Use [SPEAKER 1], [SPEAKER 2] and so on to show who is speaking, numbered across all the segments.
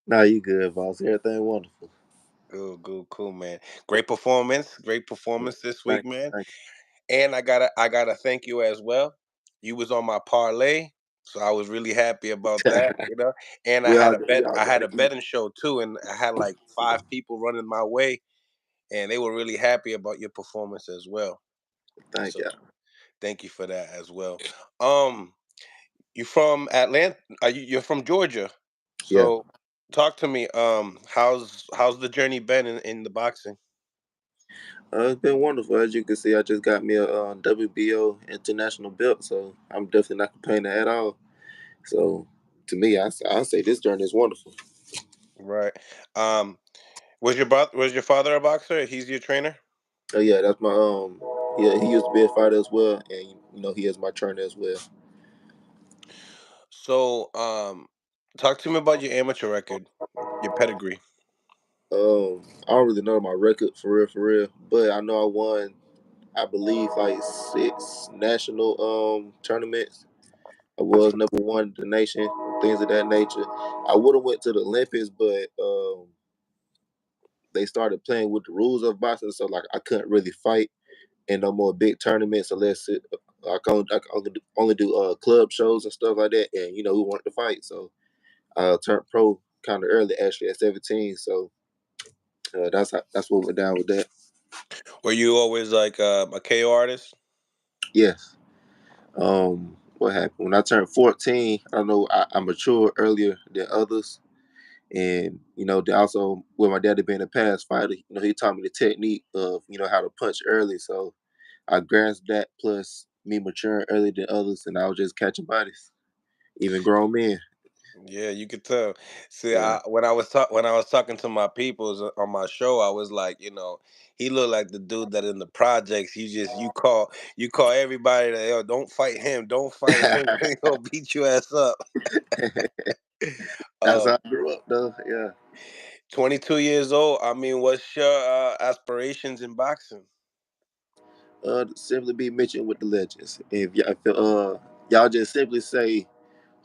[SPEAKER 1] Nah, you good, boss. Everything wonderful.
[SPEAKER 2] Good, good, cool, man. Great performance this week,
[SPEAKER 1] Thank you.
[SPEAKER 2] man.
[SPEAKER 1] Thank
[SPEAKER 2] And I gotta thank you as well. You was on my parlay, so I was really happy about that,
[SPEAKER 1] you.
[SPEAKER 2] you know. And I
[SPEAKER 1] we
[SPEAKER 2] had
[SPEAKER 1] all
[SPEAKER 2] a
[SPEAKER 1] we
[SPEAKER 2] bet.
[SPEAKER 1] all
[SPEAKER 2] I
[SPEAKER 1] got
[SPEAKER 2] had
[SPEAKER 1] to
[SPEAKER 2] a
[SPEAKER 1] eat.
[SPEAKER 2] betting show too, and I had like 5 people running my way, and they were really happy about your performance as well.
[SPEAKER 1] Thank
[SPEAKER 2] So
[SPEAKER 1] you.
[SPEAKER 2] thank you for that as well. Um, you from Atlanta? You're from Georgia?
[SPEAKER 1] Yeah.
[SPEAKER 2] So talk to me. How's the journey been in the boxing?
[SPEAKER 1] It's been wonderful. As you can see, I just got me a WBO international belt, so I'm definitely not complaining at all. So, to me, I say this journey is wonderful.
[SPEAKER 2] Right. Um, was your father a boxer? He's your trainer.
[SPEAKER 1] Oh yeah, that's my Yeah, he used to be a fighter as well, and he is my trainer as well.
[SPEAKER 2] So, talk to me about your amateur record, your pedigree.
[SPEAKER 1] I don't really know my record for real, but I know I won. I believe like 6 national tournaments. I was number one in the nation, things of that nature. I would have went to the Olympics, but they started playing with the rules of boxing, so like I couldn't really fight in no more big tournaments unless I can only do club shows and stuff like that. And we wanted to fight, so I turned pro kind of early, actually at 17. So that's what went down with that.
[SPEAKER 2] Were you always like a KO artist?
[SPEAKER 1] Yes. What happened when I turned 14? I don't know. I matured earlier than others. And also with my daddy being a past fighter, he taught me the technique of how to punch early. So I grasped that plus me maturing earlier than others, and I was just catching bodies, even grown men.
[SPEAKER 2] Yeah, you could tell. See,
[SPEAKER 1] Yeah,
[SPEAKER 2] when I was talking to my peoples on my show, I was like, he looked like the dude that in the projects. You call everybody that, yo, don't fight him, don't fight him. He gonna beat your ass up.
[SPEAKER 1] that's how
[SPEAKER 2] Um,
[SPEAKER 1] I grew up, though. Yeah,
[SPEAKER 2] 22 years old. I mean, what's your aspirations in boxing?
[SPEAKER 1] simply be mentioned with the legends. If y'all just simply say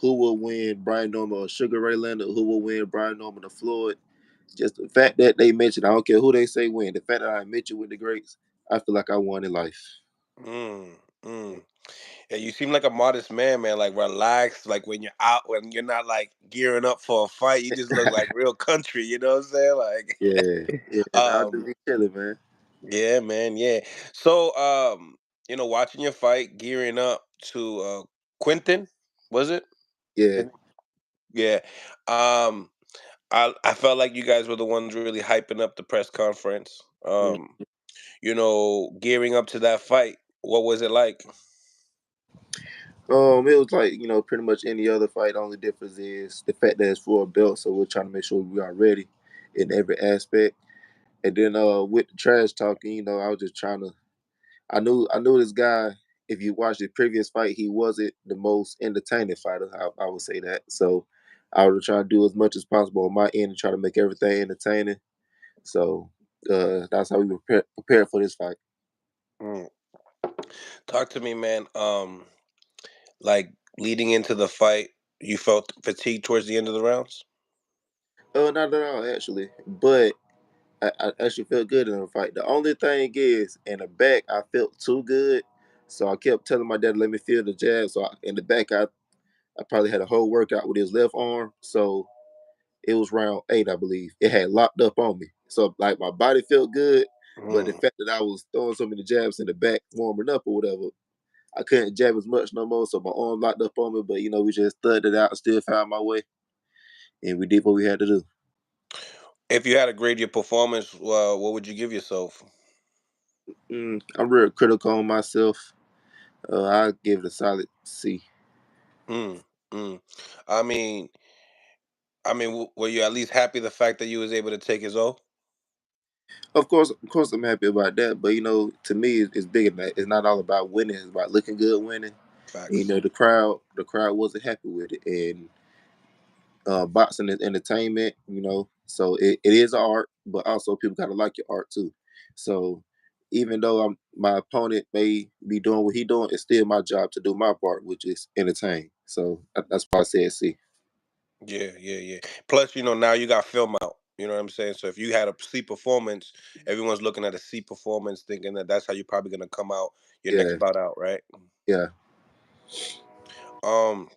[SPEAKER 1] who will win, Brian Norman or Sugar Ray Leonard, who will win, Brian Norman or Floyd. Just the fact that they mentioned, I don't care who they say win. The fact that I mentioned with the greats, I feel like I won in life.
[SPEAKER 2] Mm, mm. Yeah, you seem like a modest man, man. Like relaxed. Like when you're not like gearing up for a fight, you just look like real country. You know what I'm saying? Like,
[SPEAKER 1] Yeah, yeah. I'll just
[SPEAKER 2] um,
[SPEAKER 1] be chilling, man.
[SPEAKER 2] yeah, man, yeah. So, watching your fight, gearing up to Quentin, was it?
[SPEAKER 1] Yeah.
[SPEAKER 2] And- Yeah. Um, I felt like you guys were the ones really hyping up the press conference.
[SPEAKER 1] Mm.
[SPEAKER 2] Gearing up to that fight. What was it like?
[SPEAKER 1] It was like pretty much any other fight. The only difference is the fact that it's for a belt, so we're trying to make sure we are ready in every aspect. And then with the trash talking, I was just trying to. I knew this guy. If you watch the previous fight, he wasn't the most entertaining fighter. I would say that. So I was trying to do as much as possible on my end and try to make everything entertaining. So that's how we were prepared for this fight.
[SPEAKER 2] Mm. Talk to me, man. Like leading into the fight, you felt fatigued towards the end of the rounds.
[SPEAKER 1] Not at all, actually. But I actually felt good in the fight. The only thing is, in the back, I felt too good. So I kept telling my dad, let me feel the jab. So in the back, I probably had a whole workout with his left arm. So it was round 8, I believe. It had locked up on me. So like my body felt good, but the
[SPEAKER 2] Mm.
[SPEAKER 1] fact that I was throwing so many jabs in the back, warming up or whatever, I couldn't jab as much no more. So my arm locked up on me. But we just thudded it out, still found my way, and we did what we had to do.
[SPEAKER 2] If you had to grade your performance, what would you give yourself?
[SPEAKER 1] I'm real critical on myself. I give it a solid C.
[SPEAKER 2] Mm, mm. I mean, were you at least happy the fact that you was able to take his O?
[SPEAKER 1] Of course, I'm happy about that. But to me, it's bigger than that. It's not all about winning; it's about looking good winning. And,
[SPEAKER 2] Facts.
[SPEAKER 1] the crowd wasn't happy with it. And boxing is entertainment, so it is art, but also people gotta like your art too. So even though my opponent may be doing what he doing, it's still my job to do my part, which is entertain. So that's why I said C.
[SPEAKER 2] Yeah. Plus, now you got film out. You know what I'm saying? So if you had a C performance, everyone's looking at a C performance, thinking that that's how you're probably gonna come out your next
[SPEAKER 1] Yeah,
[SPEAKER 2] bout out, right?
[SPEAKER 1] yeah.
[SPEAKER 2] Um,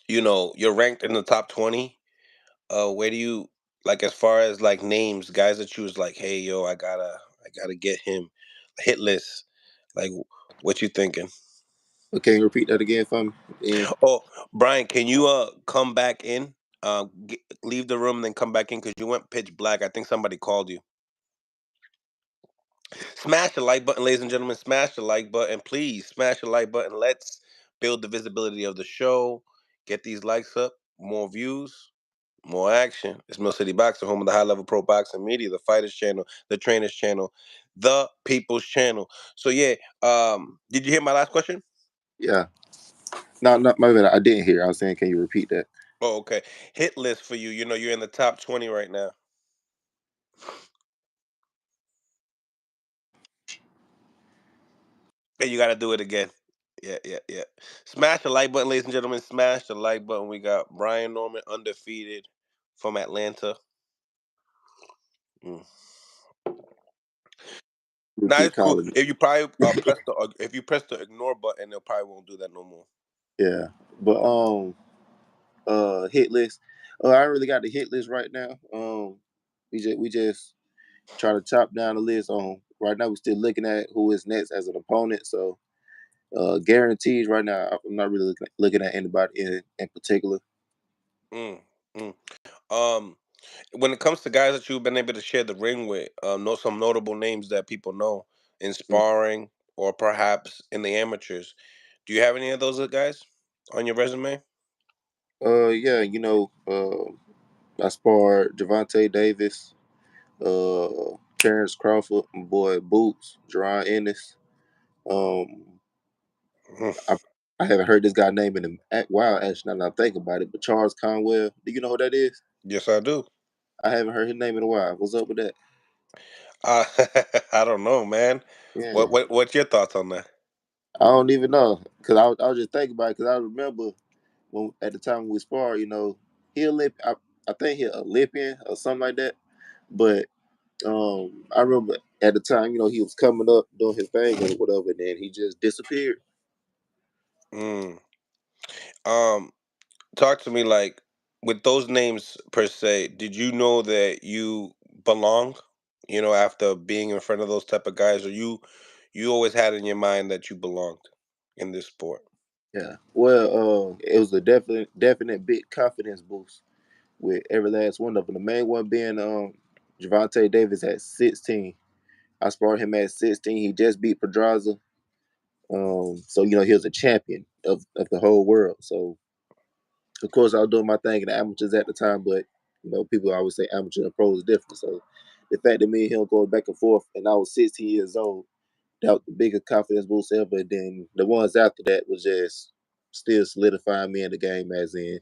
[SPEAKER 2] you're ranked in the top 20. Where do you like as far as like names, guys that you was like, hey, yo, I gotta get him hit list. Like, what you thinking?
[SPEAKER 1] Okay, can you repeat that again for me? Yeah.
[SPEAKER 2] Oh, Brian, can you come back in? Leave the room, then come back in because you went pitch black. I think somebody called you. Smash the like button, ladies and gentlemen. Smash the like button, please. Smash the like button. Let's build the visibility of the show. Get these likes up. More views. More action. It's Mill City Boxing, home of the high level pro boxing media, the fighters channel, the trainers channel, the people's channel. So yeah, did you hear my last question?
[SPEAKER 1] Yeah. No, no, my bad. I didn't hear. I was saying, can you repeat that?
[SPEAKER 2] Oh, okay. Hit list for you. You're in the top 20 right now. And you got to do it again. Yeah. Smash the like button, ladies and gentlemen. Smash the like button. We got Brian Norman, undefeated from Atlanta. Mm.
[SPEAKER 1] You
[SPEAKER 2] Now
[SPEAKER 1] keep
[SPEAKER 2] it's cool.
[SPEAKER 1] calling me.
[SPEAKER 2] If you probably if you press the ignore button, they'll probably won't do that no more.
[SPEAKER 1] Yeah, but hit list. I ain't really got the hit list right now. We just try to chop down the list on. Right now, we're still looking at who is next as an opponent. So guarantees right now, I'm not really looking at anybody in particular.
[SPEAKER 2] Mm, mm. Um, when it comes to guys that you've been able to share the ring with, know some notable names that people know in
[SPEAKER 1] Mm.
[SPEAKER 2] sparring or perhaps in the amateurs. Do you have any of those guys on your resume?
[SPEAKER 1] Yeah, I sparred Javante Davis, Terrence Crawford, my boy Boots, Jerron Ennis. Um, I, I haven't heard this guy name in a while. Actually, now that I think about it, but Charles Conwell. Do you know who that is?
[SPEAKER 2] Yes, I do.
[SPEAKER 1] I haven't heard his name in a while. What's up with that?
[SPEAKER 2] Uh, I don't know, man.
[SPEAKER 1] Yeah,
[SPEAKER 2] What's your thoughts on that?
[SPEAKER 1] I don't even know because I was just thinking about it because I remember when at the time we sparred, he Olymp. I think he Olympian or something like that. But I remember at the time, he was coming up doing his thing or whatever, and then he just disappeared.
[SPEAKER 2] Mm. Um, Talk to me like with those names per se. Did you know that you belong? After being in front of those type of guys, or you always had in your mind that you belonged in this sport.
[SPEAKER 1] Yeah. Well, it was a definite big confidence boost with every last one of them. The main one being Javante Davis at 16. I sparred him at 16. He just beat Pedraza. So he was a champion of the whole world. So of course I was doing my thing in the amateurs at the time, but people always say amateur and pro is different. So the fact that me and him going back and forth, and I was 16 years old, that was the biggest confidence boost ever. Then the ones after that was just still solidifying me in the game, as in,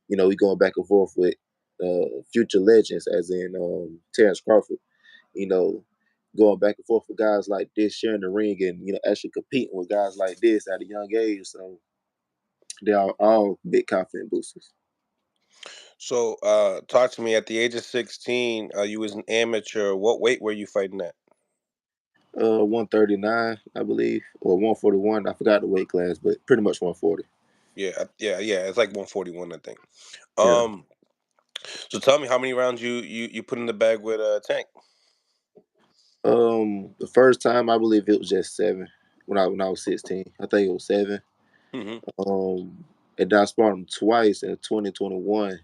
[SPEAKER 1] we going back and forth with future legends, as in Terrence Crawford, you know, going back and forth with guys like this, sharing the ring, and actually competing with guys like this at a young age. So they are all big confidence boosters.
[SPEAKER 2] So, talk to me. At the age of 16, you was an amateur. What weight were you fighting at?
[SPEAKER 1] 139, I believe, or 141. I forgot the weight class, but pretty much 140.
[SPEAKER 2] Yeah. It's like 141, I think.
[SPEAKER 1] Yeah.
[SPEAKER 2] Um, so tell me how many rounds you put in the bag with Tank?
[SPEAKER 1] The first time I believe it was just 7 when I was 16. I think it was 7.
[SPEAKER 2] Hmm.
[SPEAKER 1] Um, and then I sparred him twice in 2021.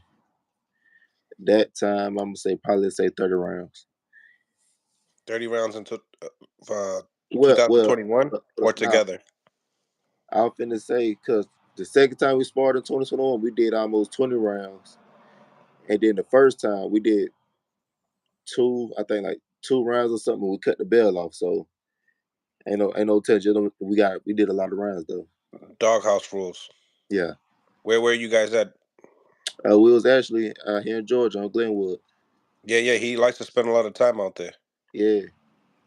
[SPEAKER 1] That time I'm gonna say probably say 30 rounds.
[SPEAKER 2] 30 rounds into
[SPEAKER 1] Well,
[SPEAKER 2] 2021 or
[SPEAKER 1] now
[SPEAKER 2] together.
[SPEAKER 1] I was finna say because the second time we sparred in 2021, we did almost 20 rounds, and then the first time we did I think like 2 rounds or something. We cut the bell off, so ain't no touch. We did a lot of rounds though.
[SPEAKER 2] Doghouse rules.
[SPEAKER 1] Yeah,
[SPEAKER 2] Where were you guys at?
[SPEAKER 1] we was actually here in Georgia on Glenwood.
[SPEAKER 2] Yeah. He likes to spend a lot of time out there.
[SPEAKER 1] Yeah,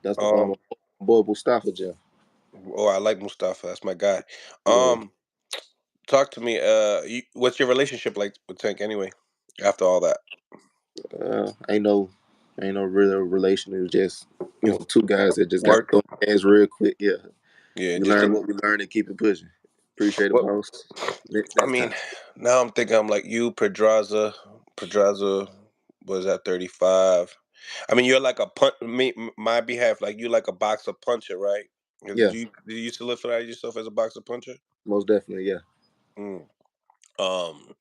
[SPEAKER 1] that's my
[SPEAKER 2] Um,
[SPEAKER 1] boy Mustafa Jeff.
[SPEAKER 2] oh, I like Mustafa. That's my guy.
[SPEAKER 1] Yeah.
[SPEAKER 2] Talk to me. What's your relationship like with Tank anyway? after all that?
[SPEAKER 1] Ain't no real relation. It was just two guys that just got to
[SPEAKER 2] Work.
[SPEAKER 1] throw hands real quick. Yeah,
[SPEAKER 2] Yeah,
[SPEAKER 1] we
[SPEAKER 2] just
[SPEAKER 1] learned
[SPEAKER 2] to.
[SPEAKER 1] what we learned and keep it pushing. Appreciate it,
[SPEAKER 2] What
[SPEAKER 1] boss.
[SPEAKER 2] I
[SPEAKER 1] Next time.
[SPEAKER 2] mean, now I'm thinking I'm like you, Pedraza was at 35. I mean, you're like a my behalf, like you like a boxer puncher, right?
[SPEAKER 1] Yeah,
[SPEAKER 2] Did you used to look for that yourself as a boxer puncher?
[SPEAKER 1] most definitely. Yeah.
[SPEAKER 2] Mm. Um,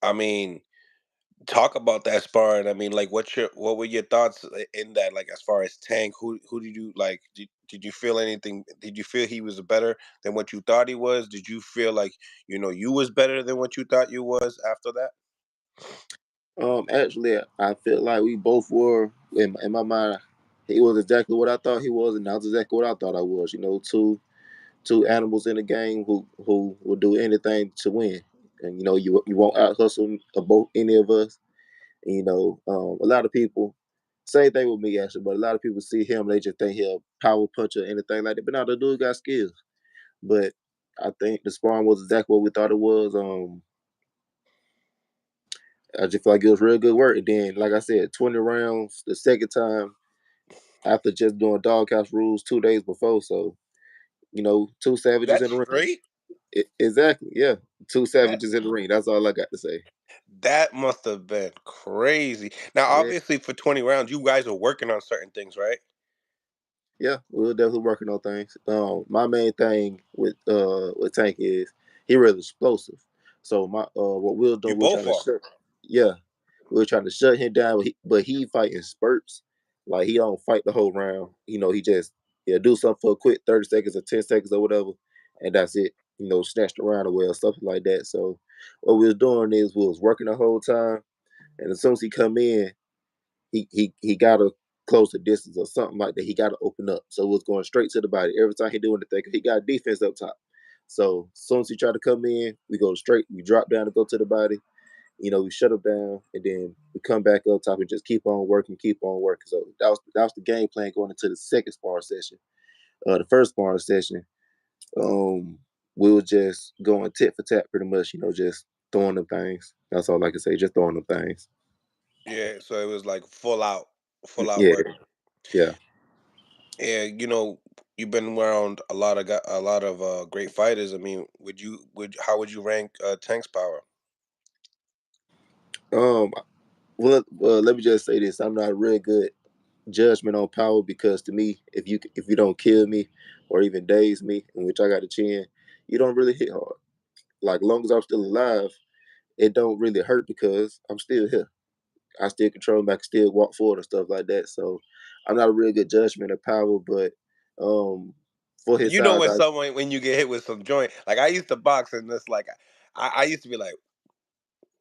[SPEAKER 2] I mean, talk about that sparring. I mean, like, what were your thoughts in that? Like, as far as Tank, who did you like? Did you feel anything? Did you feel he was better than what you thought he was? Did you feel like you was better than what you thought you was after that?
[SPEAKER 1] Actually, I feel like we both were in my mind. He was exactly what I thought he was, and I was exactly what I thought I was. Two animals in the game who will do anything to win. And you won't out hustle both any of us. And, a lot of people, same thing with me actually, but a lot of people see him, they just think he'll power punch or anything like that. But now the dude got skills. But I think the sparring was exactly what we thought it was. I just feel like it was real good work. And then, like I said, 20 rounds the second time after just doing doghouse rules 2 days before. So, two savages
[SPEAKER 2] That's
[SPEAKER 1] in the ring.
[SPEAKER 2] straight.
[SPEAKER 1] Exactly. Yeah. Two
[SPEAKER 2] That
[SPEAKER 1] savages in the ring. That's all I got to say.
[SPEAKER 2] that must have been crazy. Now,
[SPEAKER 1] Yeah.
[SPEAKER 2] obviously, for 20 rounds, you guys are working on certain things, right?
[SPEAKER 1] Yeah, we're definitely working on things. My main thing with Tank is he really explosive. So my what we'll do,
[SPEAKER 2] You
[SPEAKER 1] we're
[SPEAKER 2] both
[SPEAKER 1] trying to
[SPEAKER 2] are.
[SPEAKER 1] shut. Yeah, we're trying to shut him down, but he fighting spurts. Like he don't fight the whole round. He just he'll do something for a quick 30 seconds or 10 seconds or whatever, and that's it. Snatch the round away or something like that. So what we was doing is we was working the whole time, and as soon as he come in, he gotta close the distance or something like that. He gotta open up. So it was going straight to the body. Every time he doing the thing, he got defense up top. So as soon as he try to come in, we go straight, we drop down to go to the body. We shut him down and then we come back up top and just keep on working, keep on working. So that was the game plan going into the second sparring session. The first sparring session, we were just going tit for tat pretty much, just throwing them things. That's all I can say, just throwing them things.
[SPEAKER 2] Yeah, so it was like full out
[SPEAKER 1] Yeah,
[SPEAKER 2] work.
[SPEAKER 1] yeah.
[SPEAKER 2] Yeah, you've been around a lot of great fighters. I mean, how would you rank Tank's power?
[SPEAKER 1] Um, well, let me just say this: I'm not a real good judgment on power because to me, if you don't kill me or even daze me, in which I got a chin, you don't really hit hard. Like long as I'm still alive, it don't really hurt because I'm still here. I still control me. I can still walk forward and stuff like that. So I'm not a real good judgment of power, but um, for his
[SPEAKER 2] You know
[SPEAKER 1] size,
[SPEAKER 2] when someone when you get hit with some joint. Like I used to box and it's like I used to be like,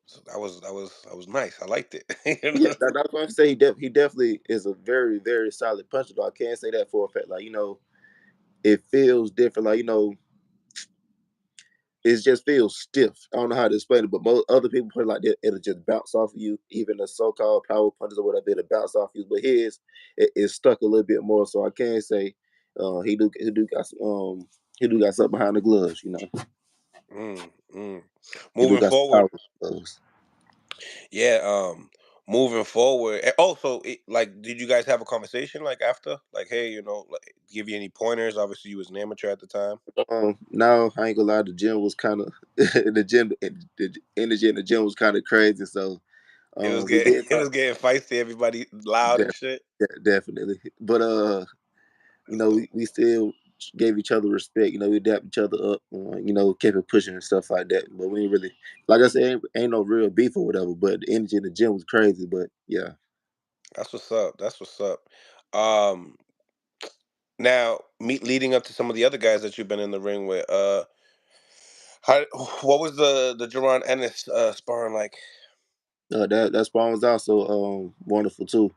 [SPEAKER 2] "So that was nice. I liked it."
[SPEAKER 1] yeah, that's what I'm saying. He definitely is a very very solid puncher. Though I can't say that for a fact. Like it feels different. Like it just feels stiff. I don't know how to explain it, but most other people put it like that, it'll just bounce off of you. Even the so-called power punches or whatever, it'll bounce off you. But his, it stuck a little bit more. So I can't say he do got something behind the gloves.
[SPEAKER 2] mm, mm.
[SPEAKER 1] He do
[SPEAKER 2] Moving
[SPEAKER 1] got some
[SPEAKER 2] forward,
[SPEAKER 1] power gloves.
[SPEAKER 2] yeah. Moving forward. And also, like, did you guys have a conversation like after, like, hey, like, give you any pointers? Obviously, you was an amateur at the time.
[SPEAKER 1] Now I ain't gonna lie, the gym was kind of the energy in the gym was kind of crazy. So
[SPEAKER 2] It was
[SPEAKER 1] we
[SPEAKER 2] getting
[SPEAKER 1] did
[SPEAKER 2] it
[SPEAKER 1] talk.
[SPEAKER 2] was getting feisty. Everybody loud and shit.
[SPEAKER 1] Definitely, but
[SPEAKER 2] That's dope.
[SPEAKER 1] we still gave each other respect. We dapped each other up. Kept it pushing and stuff like that. But we ain't really, like I said, ain't no real beef or whatever. But the energy in the gym was crazy. But yeah,
[SPEAKER 2] That's what's up. That's what's up. Um, Now, meet leading up to some of the other guys that you've been in the ring with. How what was the Jerron Ennis sparring like?
[SPEAKER 1] that spawn was also wonderful too.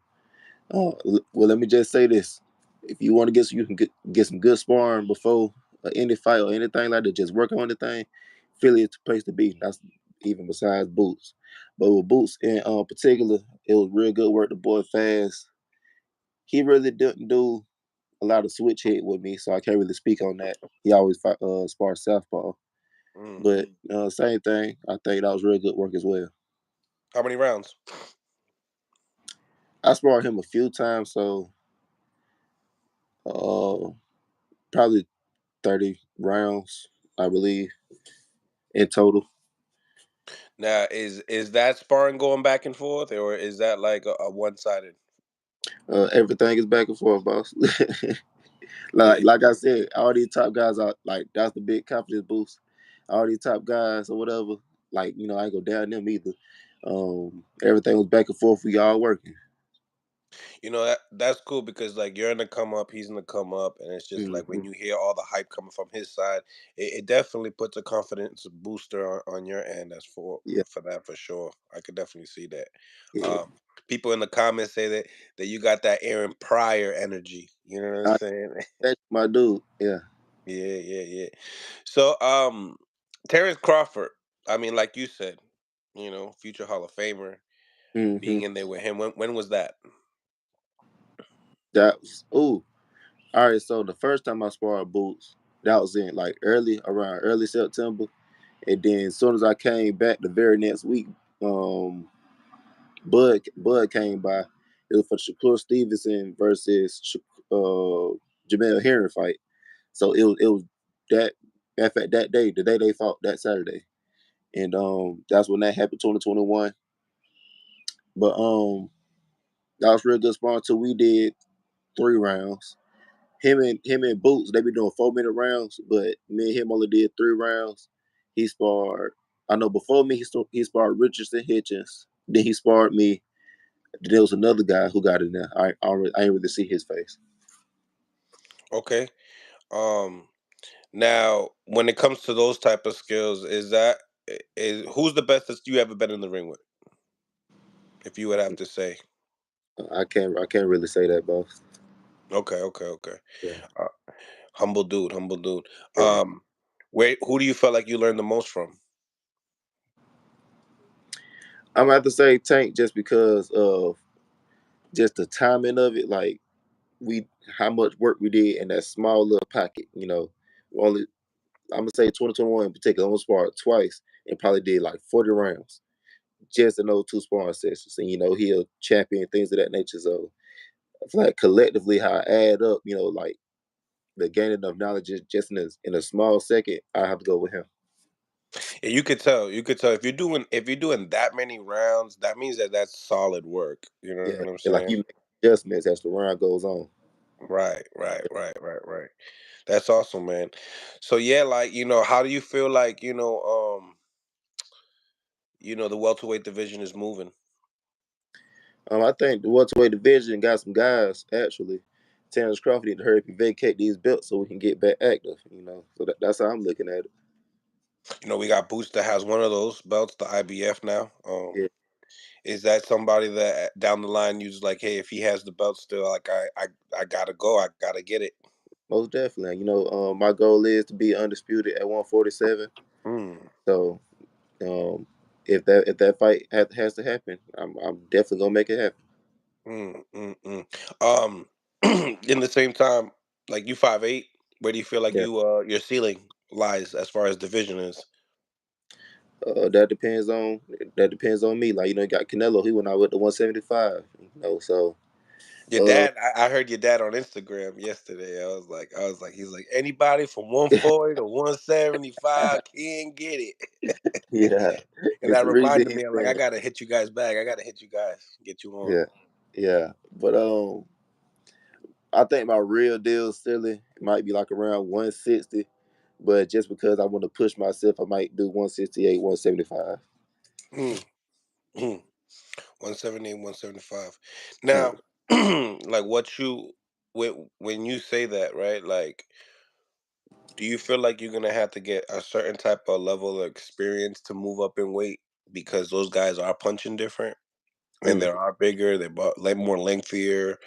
[SPEAKER 1] Well, let me just say this: if you want to you can get some good sparring before any fight or anything like that. Just work on the thing. Philly is the place to be. That's even besides Boots. But with Boots in particular, it was real good work. The boy fast. He really didn't do a lot of switch hit with me, so I can't really speak on that. He always spar southpaw.
[SPEAKER 2] Mm.
[SPEAKER 1] But same thing. I think that was real good work as well.
[SPEAKER 2] How many rounds?
[SPEAKER 1] I sparred him a few times, so uh, probably 30 rounds, I believe, in total.
[SPEAKER 2] Now, is that sparring going back and forth, or is that like a one sided?
[SPEAKER 1] Everything is back and forth, boss.
[SPEAKER 2] Yeah,
[SPEAKER 1] like I said, all these top guys are like that's the big confidence boost. All these top guys or whatever, like I ain't go down them either. Everything was back and forth. We all working.
[SPEAKER 2] that's cool because like you're in the come up, he's in the come up, and it's just like
[SPEAKER 1] Hmm.
[SPEAKER 2] when you hear all the hype coming from his side, it definitely puts a confidence booster on your end. That's
[SPEAKER 1] Yeah,
[SPEAKER 2] for that for sure. I could definitely see that.
[SPEAKER 1] yeah.
[SPEAKER 2] Um, People in the comments say that you got that Aaron Pryor energy. You know what I'm
[SPEAKER 1] I,
[SPEAKER 2] saying?
[SPEAKER 1] that's my dude. Yeah.
[SPEAKER 2] Yeah, yeah, yeah. So, Terrence Crawford. I mean, like you said, future Hall of Famer,
[SPEAKER 1] Hmm.
[SPEAKER 2] being in there with him. When was that?
[SPEAKER 1] That was ooh. All right. So the first time I sparred boots, that was in like around early September, and then as soon as I came back the very next week, um, Bud came by. It was for Shakur Stevenson versus Jamel Herring fight. So it was that in fact that day, the day they fought that Saturday. And that's when that happened 2021. But that was real good sparring too. We did 3 rounds. Him and Boots, they be doing 4 minute rounds, but me and him only did 3 rounds. He sparred I know before me he sparred Richardson Hitchens. Then he sparred me. There was another guy who got in there. I ain't really see his face.
[SPEAKER 2] Okay. Um, Now, when it comes to those type of skills, is who's the best that you ever been in the ring with? If you would have to say.
[SPEAKER 1] I can't really say that, boss.
[SPEAKER 2] Okay, okay, okay.
[SPEAKER 1] Yeah,
[SPEAKER 2] Uh, Humble dude, humble dude.
[SPEAKER 1] yeah.
[SPEAKER 2] Where who do you feel like you learned the most from?
[SPEAKER 1] I'm gonna have to say Tank just because of just the timing of it. Like we, how much work we did in that small little pocket. Only I'm gonna say 2021 in particular. Almost sparred twice and probably did like 40 rounds just in those two sparring sessions. And he a champion, things of that nature. So I feel like collectively how I add up, like the gaining of knowledge just in a small second, I have to go with him.
[SPEAKER 2] Yeah, you could tell. You could tell if you're doing that many rounds, that means that that's solid work. You know
[SPEAKER 1] Yeah,
[SPEAKER 2] what I'm
[SPEAKER 1] and like
[SPEAKER 2] saying?
[SPEAKER 1] you make adjustments as the round goes on.
[SPEAKER 2] Right, right, right, right, right. That's awesome, man. So yeah, like how do you feel like the welterweight division is moving?
[SPEAKER 1] I think the welterweight division got some guys actually. Terrence Crawford need to hurry up and vacate these belts so we can get back active. So that's how I'm looking at it.
[SPEAKER 2] We got Boots that has one of those belts, the IBF now.
[SPEAKER 1] Yeah,
[SPEAKER 2] Is that somebody that down the line you's like, hey, if he has the belt still, like I gotta go, I gotta get it.
[SPEAKER 1] most definitely. My goal is to be undisputed at 147.
[SPEAKER 2] Mm,
[SPEAKER 1] So um, if that fight has to happen, I'm definitely gonna make it happen.
[SPEAKER 2] mm, mm, mm. Um, in the same time, like you 5'8", where do you feel like
[SPEAKER 1] Yeah,
[SPEAKER 2] your ceiling lies as far as division is?
[SPEAKER 1] that depends on me. Like you got Canelo. He went out with the 175. So
[SPEAKER 2] Your
[SPEAKER 1] uh,
[SPEAKER 2] dad, I heard your dad on Instagram yesterday. I was like, he's like anybody from 140 to 175 can get it.
[SPEAKER 1] yeah,
[SPEAKER 2] And
[SPEAKER 1] it's
[SPEAKER 2] that
[SPEAKER 1] the reason
[SPEAKER 2] reminded
[SPEAKER 1] he's
[SPEAKER 2] me, I'm like, I
[SPEAKER 1] saying
[SPEAKER 2] gotta hit you guys back. I gotta hit you guys, get you on.
[SPEAKER 1] yeah, yeah. But I think my real deal ceiling might be like around 160. But just because I want to push myself, I might do 168, 175.
[SPEAKER 2] Mm, mm. 170, 175.
[SPEAKER 1] Uh,
[SPEAKER 2] Now, like when you say that, right? Like, do you feel like you're gonna have to get a certain type of level of experience to move up in weight because those guys are punching different and they
[SPEAKER 1] mm.
[SPEAKER 2] are bigger, like more lengthier?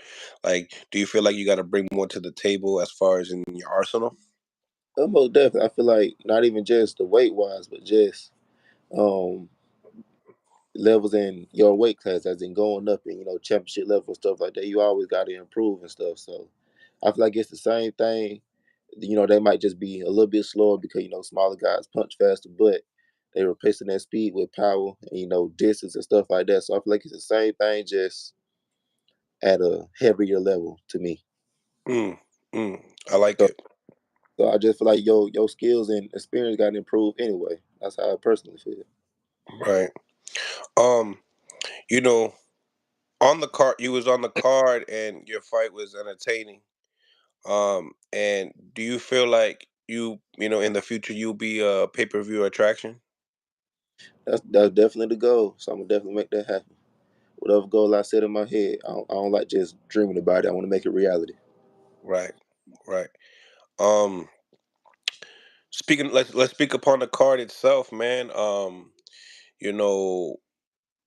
[SPEAKER 2] Like, do you feel like you got to bring more to the table as far as in your arsenal?
[SPEAKER 1] Most definitely, I feel like not even just the weight wise, but just um levels in your weight class, as in going up in championship level and stuff like that. You always got to improve and stuff. So I feel like it's the same thing. They might just be a little bit slower because smaller guys punch faster, but They replacing that speed with power and distance and stuff like that. So I feel like it's the same thing, just at a heavier level to me.
[SPEAKER 2] Mm, mm, I like
[SPEAKER 1] So,
[SPEAKER 2] it.
[SPEAKER 1] so I just feel like your skills and experience got to improve anyway. That's how I personally feel.
[SPEAKER 2] Right. Um, you know, on the card, you was on the card, and your fight was entertaining. And do you feel like in the future you'll be a pay per view attraction?
[SPEAKER 1] That's definitely the goal. So I'm gonna definitely make that happen. Whatever goal I set in my head, I don't like just dreaming about it. I want to make it reality.
[SPEAKER 2] Right. Right. Um, speaking, let's speak upon the card itself, man. You know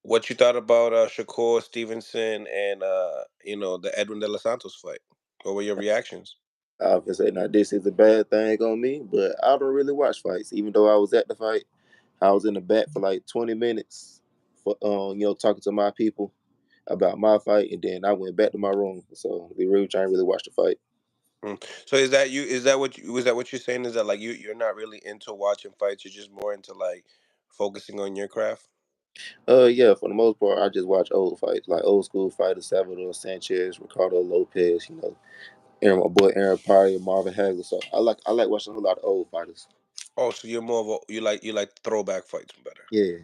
[SPEAKER 2] what you thought about Shakur Stevenson and the Edwin De Los Santos fight. What were your reactions?
[SPEAKER 1] I can say now this is a bad thing on me, but I don't really watch fights. Even though I was at the fight, I was in the back for like 20 minutes for talking to my people about my fight, and then I went back to my room. So we really trying to really watch the fight.
[SPEAKER 2] Mm. So is that you? Is that what you? Was that what you're saying? Is that like you're not really into watching fights? You're just more into like focusing on your craft.
[SPEAKER 1] Yeah, for the most part, I just watch old fights, like old school fighters, Salvador Sanchez, Ricardo Lopez, Aaron, my boy Aaron Pryor, Marvin Hagler. So I like watching a lot of old fighters.
[SPEAKER 2] Oh, so you're more of a you like throwback fights better.
[SPEAKER 1] Yeah,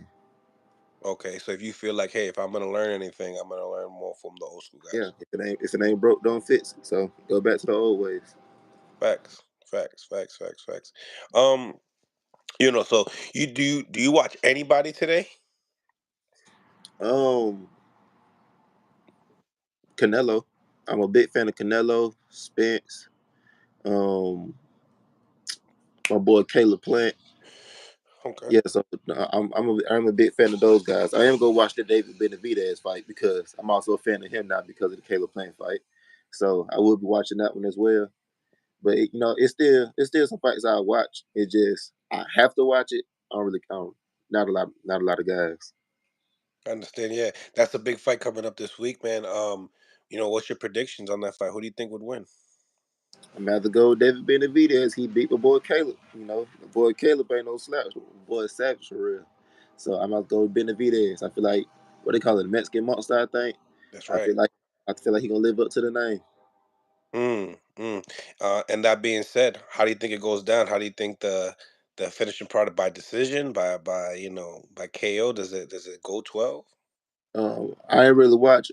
[SPEAKER 2] Okay, so if you feel like, hey, if I'm gonna learn anything, I'm gonna learn more from the old school
[SPEAKER 1] yeah.
[SPEAKER 2] guys.
[SPEAKER 1] If it ain't broke, don't fix it. So go back to the old ways.
[SPEAKER 2] Facts, facts, facts, facts, facts. Um, so do you watch anybody today?
[SPEAKER 1] Um, Canelo. I'm a big fan of Canelo, Spence. Um, my boy Caleb Plant.
[SPEAKER 2] Okay,
[SPEAKER 1] Yeah, so I'm a big fan of those guys. I am gonna watch the David Benavidez fight because I'm also a fan of him now because of the Caleb Plant fight. So I will be watching that one as well. But it's still some fights I watch. It just I have to watch it. I don't really count. Not a lot of guys.
[SPEAKER 2] I understand. Yeah, that's a big fight coming up this week, man. What's your predictions on that fight? Who do you think would win?
[SPEAKER 1] I'm gonna have to go with David Benavidez. He beat my boy Caleb. My boy Caleb ain't no slouch. My boy is savage for real. So I'm gonna go with Benavidez. I feel like what they call it, the Mexican monster. I think.
[SPEAKER 2] That's
[SPEAKER 1] I
[SPEAKER 2] right.
[SPEAKER 1] feel like I feel like he gonna live up to the name.
[SPEAKER 2] Mm, mm. And that being said, how do you think it goes down? How do you think the finishing product by decision, by KO? Does it go 12?
[SPEAKER 1] I ain't really watch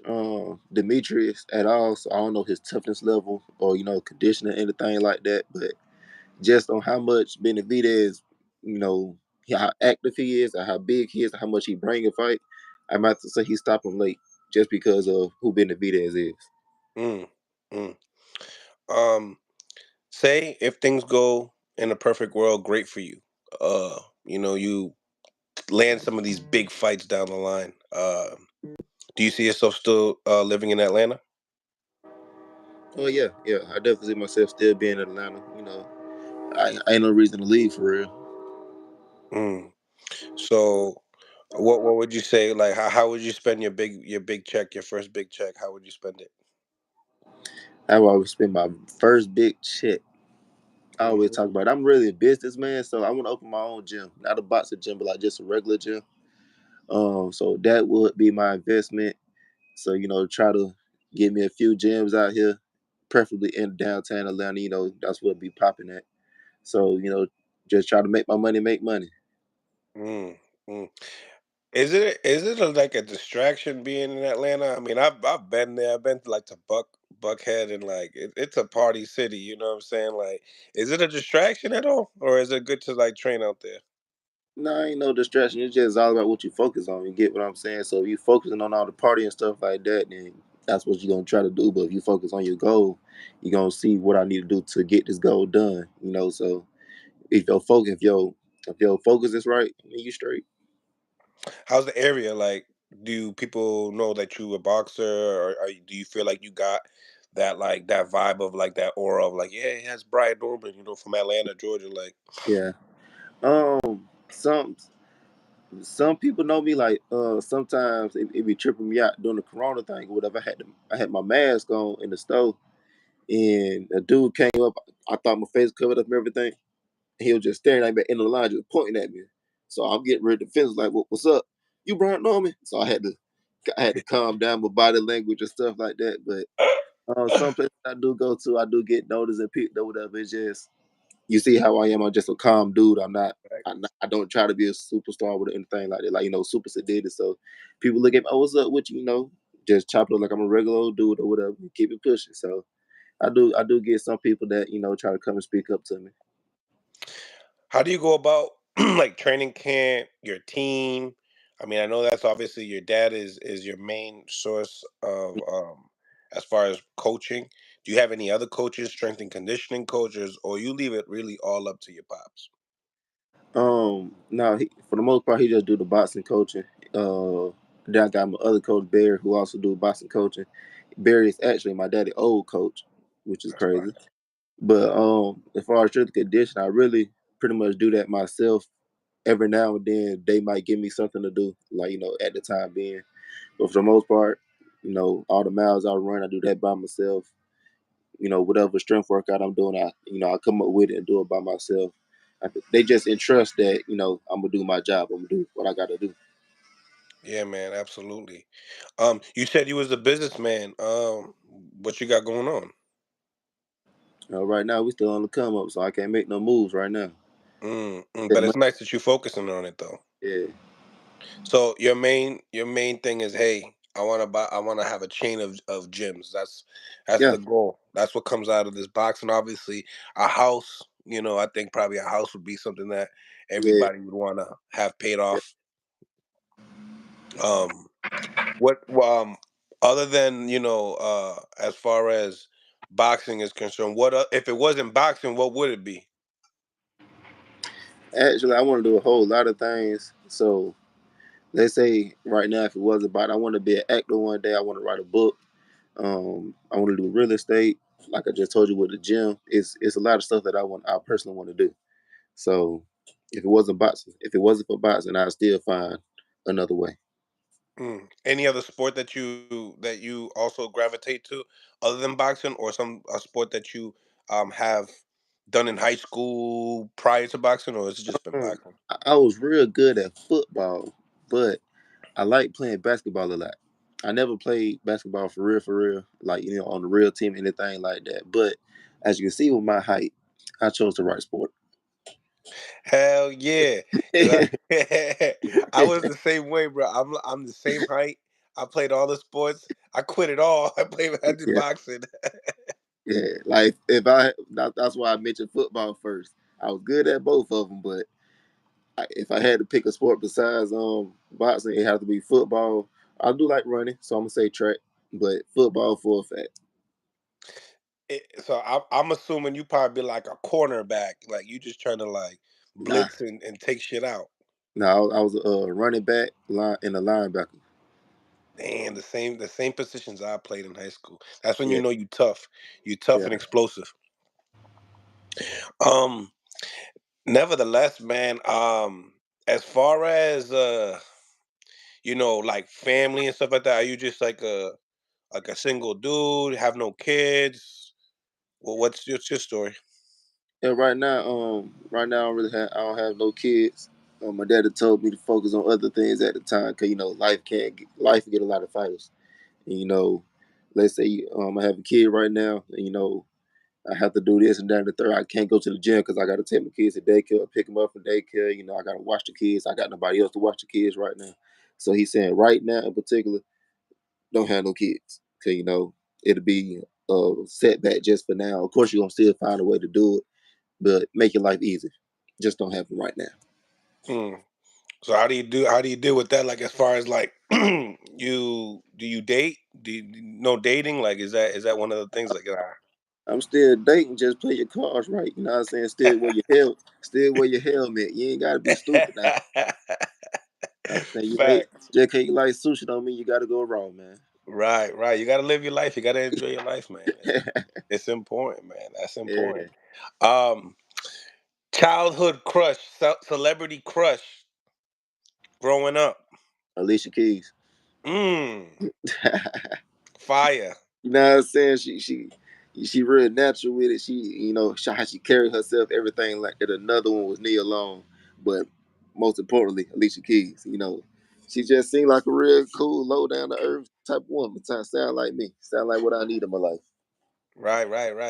[SPEAKER 1] Demetrius at all, so I don't know his toughness level or conditioning anything like that. But just on how much Benavidez, you know, how active he is, and how big he is, and how much he bring a fight, I might have to say he stopped him late just because of who Benavidez is.
[SPEAKER 2] Mm, mm. Um, Say if things go in a perfect world, great for you. You land some of these big fights down the line. Do you see yourself still living in Atlanta?
[SPEAKER 1] Oh yeah, yeah. I definitely see myself still being in Atlanta. I ain't no reason to leave for real.
[SPEAKER 2] Mm. So, what would you say? Like, how would you spend your big check, your first big check? How would you spend it?
[SPEAKER 1] I always spend my first big check. I always
[SPEAKER 2] Hmm.
[SPEAKER 1] talk about it. I'm really a businessman, so I want to open my own gym, not a boxing gym, but like just a regular gym. So that would be my investment. So try to get me a few gyms out here, preferably in downtown Atlanta. That's what be popping at. So just try to make my money, make money.
[SPEAKER 2] Mm, mm. Like a distraction being in Atlanta? I mean, I've been there. I've been to like to Buckhead, and like it's a party city. You know what I'm saying? Like, is it a distraction at all, or is it good to like train out there?
[SPEAKER 1] No, ain't no distraction. It's just all about what you focus on. You get what I'm saying? So if you focusing on all the party and stuff like that, then that's what you're gonna try to do. But if you focus on your goal, you're gonna see what I need to do to get this goal done. So if your focus is right, then you straight.
[SPEAKER 2] How's the area? Like, do people know that you a boxer, or do you feel like you got that vibe of like that aura of like, yeah, that's Brian Norman, from Atlanta, Georgia, like.
[SPEAKER 1] Yeah. Some people know me like sometimes it be tripping me out during the corona thing or whatever. I had my mask on in the store and a dude came up. I thought my face covered up and everything. He was just staring at me in the line, just pointing at me. So I'm getting ready to finish. Like, what's up? You Brian Norman? So I had to calm down my body language and stuff like that. But some places I do go to, I do get noticed and picked or whatever. It's just you see how I am. I'm just a calm dude. I don't try to be a superstar with anything like that. Like Super did it. So people look at me, oh, what's up with you? Just chop it up like I'm a regular old dude or whatever. Keep it pushing. So I do get some people that try to come and speak up to me.
[SPEAKER 2] How do you go about like training camp, your team? I mean, I know that's obviously your dad is your main source of as far as coaching. Do you have any other coaches, strength and conditioning coaches, or you leave it really all up to your pops?
[SPEAKER 1] No, for the most part, he just do the boxing coaching. Uh, then I got my other coach Barry, who also do boxing coaching. Barry is actually my daddy old coach, which is
[SPEAKER 2] That's fine.
[SPEAKER 1] crazy. But as far as strength and condition, I really pretty much do that myself. Every now and then, they might give me something to do, like at the time being. But for the most part, all the miles I run, I do that by myself. Whatever strength workout I'm doing, I come up with it and do it by myself. They just entrust that I'm gonna do my job. I'm gonna do what I gotta do.
[SPEAKER 2] Yeah, man, absolutely. You said you was a businessman. What you got going on?
[SPEAKER 1] Right now, we still on the come up, so I can't make no moves right now.
[SPEAKER 2] But
[SPEAKER 1] That
[SPEAKER 2] it's
[SPEAKER 1] money,
[SPEAKER 2] nice that you're focusing on it though.
[SPEAKER 1] yeah,
[SPEAKER 2] So your main thing is, hey, I want to have a chain of gyms. That's
[SPEAKER 1] yeah,
[SPEAKER 2] the goal. That's what comes out of this boxing. Obviously, a house. I think probably a house would be something that
[SPEAKER 1] yeah.
[SPEAKER 2] everybody would want to have paid off. Um, what other than as far as boxing is concerned, what if it wasn't boxing? What would it be?
[SPEAKER 1] Actually, I want to do a whole lot of things. So let's say right now, if it was about, I want to be an actor one day. I want to write a book. I want to do real estate. Like I just told you with the gym, it's a lot of stuff that I personally want to do. So if it wasn't for boxing, I'd still find another way.
[SPEAKER 2] Any other sport that you also gravitate to other than boxing, or some a sport that you have done in high school prior to boxing, or has it just been boxing?
[SPEAKER 1] I was real good at football, but I like playing basketball a lot. I never played basketball for real, like on the real team, anything like that. But as you can see with my height, I chose the right sport.
[SPEAKER 2] Hell yeah! 'Cause I was the same way, bro. I'm the same height. I played all the sports. I quit it all. I did
[SPEAKER 1] Yeah,
[SPEAKER 2] boxing.
[SPEAKER 1] yeah. Like that's why I mentioned football first. I was good at both of them, but if I had to pick a sport besides boxing, it had to be football. I do like running, so I'm gonna say track, but football for a fact.
[SPEAKER 2] So I'm assuming you probably be like a cornerback, like you just trying to like
[SPEAKER 1] Nah,
[SPEAKER 2] blitz and take shit out.
[SPEAKER 1] nah, I was a running back, line, and a linebacker.
[SPEAKER 2] Man, the same positions I played in high school. That's when you
[SPEAKER 1] Yeah,
[SPEAKER 2] know you tough. You tough
[SPEAKER 1] yeah.
[SPEAKER 2] and explosive. Um, Nevertheless, man, as far as like family and stuff like that, are you just like a single dude, have no kids? Well, what's your story?
[SPEAKER 1] Yeah, right now, I don't have no kids. My daddy told me to focus on other things at the time, cause life get a lot of fighters. And let's say I have a kid right now, and I have to do this and that and the third. I can't go to the gym because I got to take my kids to daycare, pick them up from daycare. I got to watch the kids. I got nobody else to watch the kids right now. So he's saying right now in particular, don't have no kids. Cause it'll be a setback just for now. Of course, you're gonna still find a way to do it, but make your life easy. Just don't have them right now.
[SPEAKER 2] Hmm. So how do you deal with that? Like as far as like do you date? No dating? Like is that one of the things like
[SPEAKER 1] I'm still dating. Just play your cards right. You know what I'm saying? Still wear your helmet. You ain't gotta be stupid now. I'm saying you ain't
[SPEAKER 2] Facts.
[SPEAKER 1] just 'cause you like sushi don't mean you gotta go wrong, man.
[SPEAKER 2] Right, right. You gotta live your life. You gotta enjoy your life, man. It's important, man. That's important.
[SPEAKER 1] Yeah,
[SPEAKER 2] Um, Childhood crush, celebrity crush growing up.
[SPEAKER 1] Alicia Keys.
[SPEAKER 2] Mm,
[SPEAKER 1] You
[SPEAKER 2] fire.
[SPEAKER 1] know what I'm saying? She real natural with it. How she carry herself, everything like that. Another one was Nia Long, but most importantly, Alicia Keys. She just seemed like a real cool, low down to earth type of woman. Sound like me. Sound like what I need in my life.
[SPEAKER 2] Right.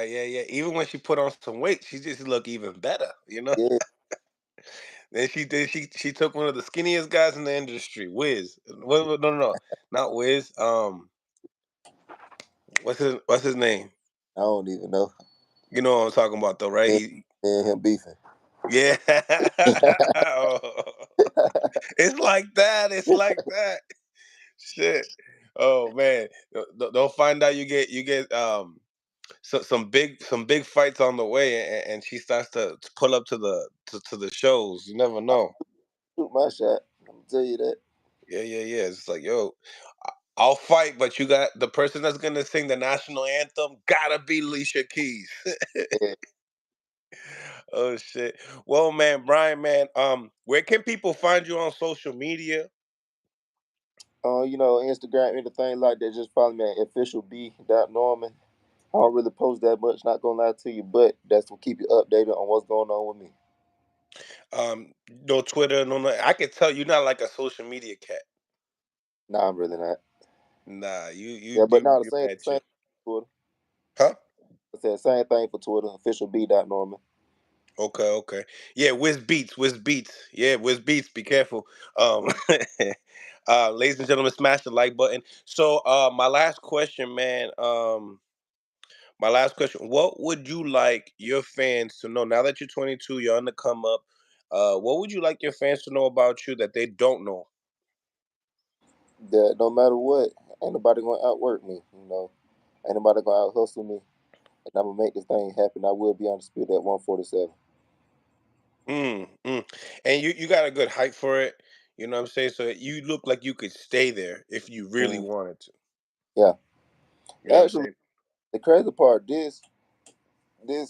[SPEAKER 2] Yeah. Even when she put on some weight, she just look even better.
[SPEAKER 1] Yeah,
[SPEAKER 2] Then she took one of the skinniest guys in the industry, Wiz. No, not Wiz. What's his name?
[SPEAKER 1] I don't even know.
[SPEAKER 2] You know what I'm talking about though, right?
[SPEAKER 1] Me and him beefing.
[SPEAKER 2] Yeah. Oh, it's like that. It's like that. Shit. Oh man. Don't find out you get some big fights on the way, and she starts to pull up to the shows. You never know.
[SPEAKER 1] Shoot my shot. I'm gonna tell you that.
[SPEAKER 2] Yeah. It's like, yo, I'll fight, but you got the person that's gonna sing the national anthem gotta be Alicia Keys.
[SPEAKER 1] Yeah.
[SPEAKER 2] Oh shit. Well, man, Brian, man, where can people find you on social media?
[SPEAKER 1] Instagram, anything like that. Just follow me at official B Norman. I don't really post that much. Not gonna lie to you, but that's what keep you updated on what's going on with me.
[SPEAKER 2] No Twitter, no. I can tell you're not like a social media cat.
[SPEAKER 1] Nah, I'm really not.
[SPEAKER 2] Nah, you
[SPEAKER 1] Yeah,
[SPEAKER 2] you
[SPEAKER 1] but
[SPEAKER 2] you
[SPEAKER 1] now the
[SPEAKER 2] you
[SPEAKER 1] same
[SPEAKER 2] mad
[SPEAKER 1] same
[SPEAKER 2] chill.
[SPEAKER 1] Twitter.
[SPEAKER 2] Huh?
[SPEAKER 1] I said same thing for Twitter. Official B Norman.
[SPEAKER 2] Okay. Yeah, Whiz Beats. Yeah, Whiz Beats. Be careful. Ladies and gentlemen, smash the like button. So, my last question, man. My last question: what would you like your fans to know now that you're 22? You're on the come up. What would you like your fans to know about you that they don't know?
[SPEAKER 1] That no matter what, ain't nobody gonna outwork me. Ain't nobody gonna out hustle me, and I'm gonna make this thing happen. I will be undisputed at 147.
[SPEAKER 2] Mm. And you got a good height for it. You know what I'm saying? So you look like you could stay there if you really
[SPEAKER 1] Mm,
[SPEAKER 2] wanted to.
[SPEAKER 1] yeah,
[SPEAKER 2] You know what I'm
[SPEAKER 1] actually,
[SPEAKER 2] saying?
[SPEAKER 1] the crazy part, this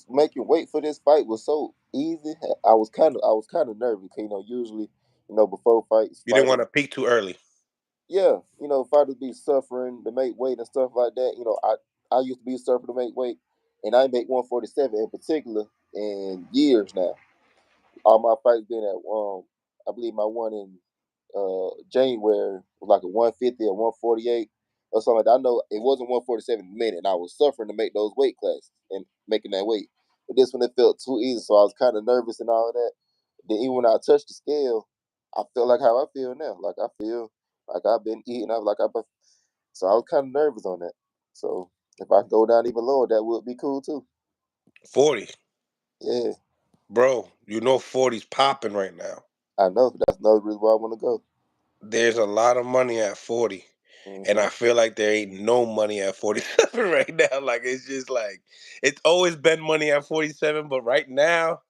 [SPEAKER 1] making weight for this fight was so easy. I was kind of nervous. Usually, before fights,
[SPEAKER 2] You didn't
[SPEAKER 1] fighters,
[SPEAKER 2] want to peak too early.
[SPEAKER 1] yeah, fighters be suffering to make weight and stuff like that. I used to be a surfer to make weight, and I make 147 in particular in years now. All my fights been at I believe my one in January was like a 150 or 148 or something like that. I know it wasn't 147 a minute, and I was suffering to make those weight classes and making that weight. But this one it felt too easy, so I was kind of nervous and all of that. Then even when I touched the scale, I felt like how I feel now. Like I feel like I've been eating. I was like so I was kind of nervous on that. So if I go down even lower, that would be cool too.
[SPEAKER 2] 40.
[SPEAKER 1] Yeah,
[SPEAKER 2] Bro, 40's popping right now.
[SPEAKER 1] I know. That's another reason why I want to go.
[SPEAKER 2] There's a lot of money at 40. And
[SPEAKER 1] Hmm.
[SPEAKER 2] I feel like there ain't no money at 47 right now. Like it's just like it's always been money at 47, but right now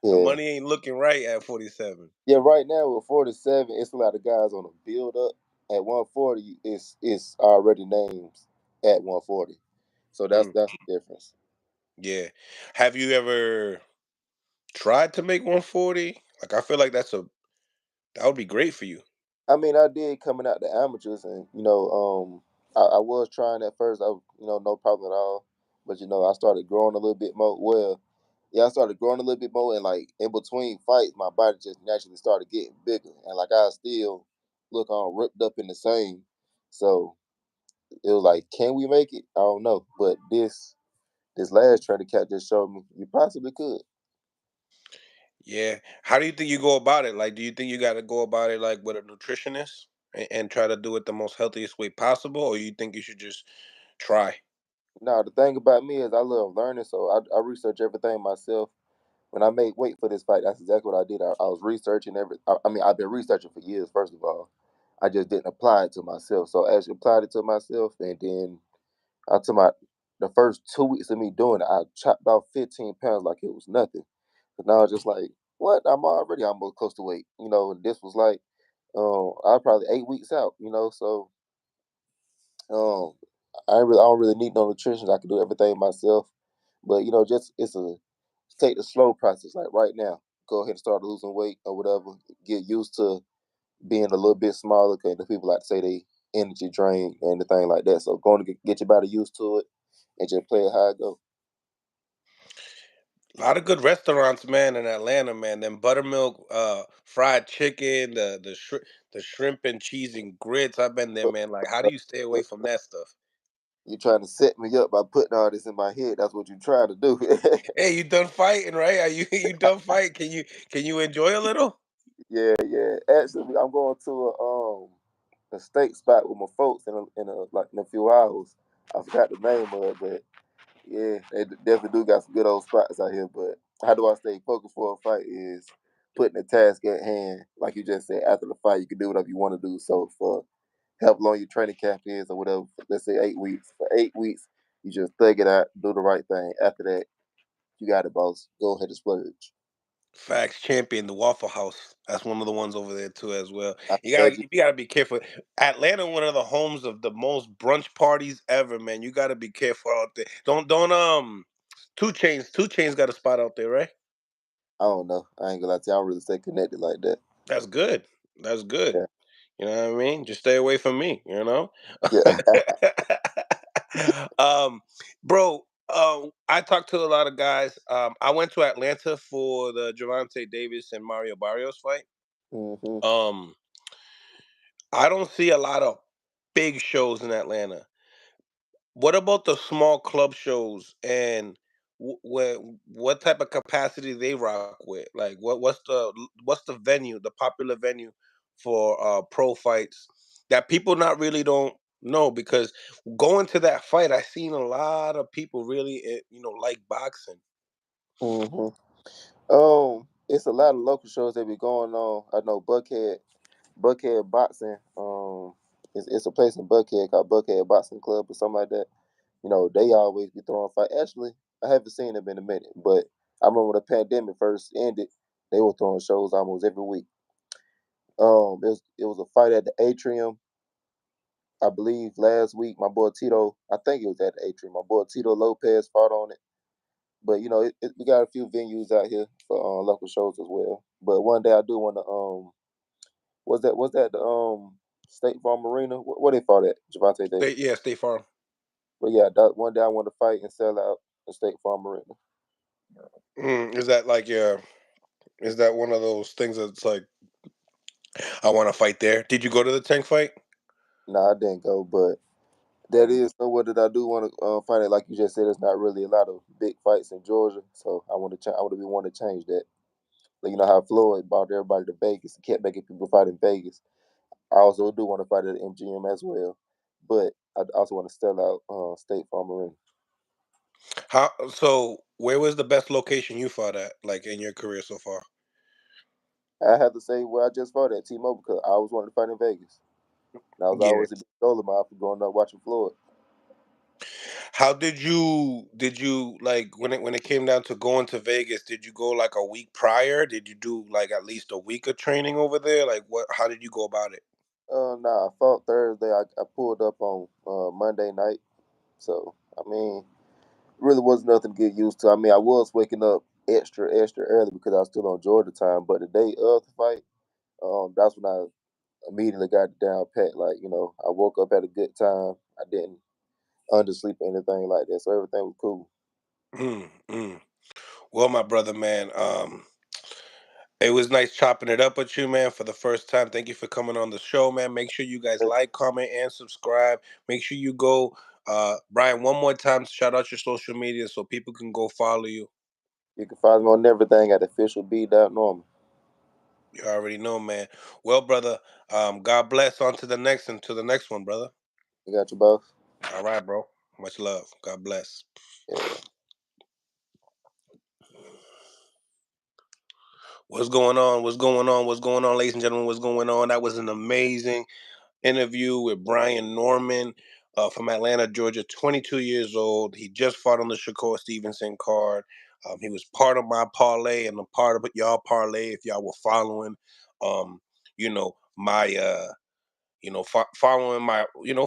[SPEAKER 2] the
[SPEAKER 1] Yeah.
[SPEAKER 2] money ain't looking right at 47.
[SPEAKER 1] Yeah, right now with 47, it's a lot of guys on a build up. At 140, it's already names at 140. So that's
[SPEAKER 2] Mm,
[SPEAKER 1] that's the difference.
[SPEAKER 2] yeah. Have you ever tried to make 140? Like I feel like that would be great for you.
[SPEAKER 1] I mean, I did coming out the amateurs, and I was trying at first. No problem at all. But I started growing a little bit more. Well, yeah, I started growing a little bit more, and like in between fights, my body just naturally started getting bigger, and like I still look all ripped up in the same. So it was like, can we make it? I don't know, but this last training cat just showed me you possibly could.
[SPEAKER 2] Yeah. How do you think you go about it? Like, do you think you got to go about it like with a nutritionist and try to do it the most healthiest way possible, or you think you should just try?
[SPEAKER 1] Now the thing about me is I love learning, so I research everything myself. When I made weight for this fight, that's exactly what I did. I was researching I mean, I've been researching for years. First of all, I just didn't apply it to myself. So I actually applied it to myself, and then I took the first 2 weeks of me doing it, I chopped off 15 pounds like it was nothing. But now it's just like, what? I'm already almost close to weight. And this was like, I was probably 8 weeks out. So um, I don't really need no nutrition. I can do everything myself. But just take the slow process. Like right now, go ahead and start losing weight or whatever. Get used to being a little bit smaller. Because the people like to say they energy drain and anything like that. So going to get your body used to it and just play it how it go.
[SPEAKER 2] A lot of good restaurants, man, in Atlanta, man. Them buttermilk, fried chicken, the shrimp and cheese and grits. I've been there,
[SPEAKER 1] But,
[SPEAKER 2] man. Like, how do you stay away
[SPEAKER 1] but
[SPEAKER 2] from that stuff?
[SPEAKER 1] you trying to set me up by putting all this in my head. That's what you trying to do.
[SPEAKER 2] Hey, you done fighting, right? Are you you done fighting? Can you enjoy a little?
[SPEAKER 1] Yeah, yeah. Actually, I'm going to a steak spot with my folks in a few hours. I forgot the name of it, but yeah, definitely do got some good old spots out here. But how do I stay focused for a fight? Is putting the task at hand, like you just said. After the fight, you can do whatever you want to do. So for how long your training camp is or whatever, let's say 8 weeks. For 8 weeks, you just thug it out, do the right thing. After that, you got it, boss. Go ahead and splurge.
[SPEAKER 2] Facts champion, the Waffle House. That's one of the ones over there too, as well.
[SPEAKER 1] I
[SPEAKER 2] You gotta
[SPEAKER 1] imagine.
[SPEAKER 2] you gotta be careful. Atlanta, one of the homes of the most brunch parties ever, man. You gotta be careful out there. Don't. Two Chains got a spot out there, right?
[SPEAKER 1] I don't know. I ain't gonna lie to you. I don't really stay connected like that.
[SPEAKER 2] That's good. That's good.
[SPEAKER 1] Yeah.
[SPEAKER 2] You know what I mean? Just stay away from me, you know?
[SPEAKER 1] Yeah.
[SPEAKER 2] um, bro, I talked to a lot of guys. I went to Atlanta for the Javante Davis and Mario Barrios fight.
[SPEAKER 1] hmm
[SPEAKER 2] Um, I don't see a lot of big shows in Atlanta. What about the small club shows and what type of capacity they rock with? Like what's the venue, the popular venue for pro fights that people not really don't know because going to that fight, I seen a lot of people really like boxing.
[SPEAKER 1] hmm it's a lot of local shows that be going on. I know Buckhead Boxing. It's a place in Buckhead called Buckhead Boxing Club or something like that. They always be throwing fight. Actually, I haven't seen them in a minute, but I remember when the pandemic first ended, they were throwing shows almost every week. It was a fight at the Atrium, I believe, last week. My boy Tito, I think it was at the Atrium. My boy Tito Lopez fought on it. But we got a few venues out here for local shows as well. But one day I do want to was that the State Farm Arena? Where they fought at Javante Davis?
[SPEAKER 2] Yeah, State Farm.
[SPEAKER 1] But yeah, that one day I want to fight and sell out the State Farm Arena.
[SPEAKER 2] Is that like is that one of those things that's like I want to fight there? Did you go to the Tank fight?
[SPEAKER 1] Nah, I didn't go, but that is somewhere that I do want to fight it. Like you just said, there's not really a lot of big fights in Georgia, so I want to. I would be wanting to change that. Like, you know how Floyd brought everybody to Vegas and kept making people fight in Vegas. I also do want to fight at MGM as well, but I also want to sell out State Farm Arena.
[SPEAKER 2] How so? Where was the best location you fought at, like in your career so far?
[SPEAKER 1] I have to say where I just fought at T-Mobile because I always wanted to fight in Vegas. That was
[SPEAKER 2] Yeah.
[SPEAKER 1] always a big goal of mine for growing up watching Floyd.
[SPEAKER 2] How did you like when it came down to going to Vegas? Did you go like a week prior? Did you do like at least a week of training over there? Like what? How did you go about it?
[SPEAKER 1] Nah, I fought Thursday. I pulled up on Monday night, so I mean, really was nothing to get used to. I mean, I was waking up extra early because I was still on Georgia time, but the day of the fight, that's when I immediately got it down pat. Like, I woke up at a good time. I didn't undersleep or anything like that, so everything was cool.
[SPEAKER 2] Mm, mm. Well, my brother, man, it was nice chopping it up with you, man, for the first time. Thank you for coming on the show, man. Make sure you guys like, comment, and subscribe. Make sure you go, Brian, one more time. Shout out your social media so people can go follow you.
[SPEAKER 1] You can find me on everything at officialb.normal.
[SPEAKER 2] You already know, man. Well, brother, God bless. On to the next and to the next one, brother.
[SPEAKER 1] You got your boss?
[SPEAKER 2] All right, bro. Much love. God bless.
[SPEAKER 1] Yeah.
[SPEAKER 2] What's going on? What's going on? What's going on, ladies and gentlemen? What's going on? That was an amazing interview with Brian Norman from Atlanta, Georgia, 22 years old. He just fought on the Shakur Stevenson card. He was part of my parlay and a part of y'all parlay if y'all were following, my following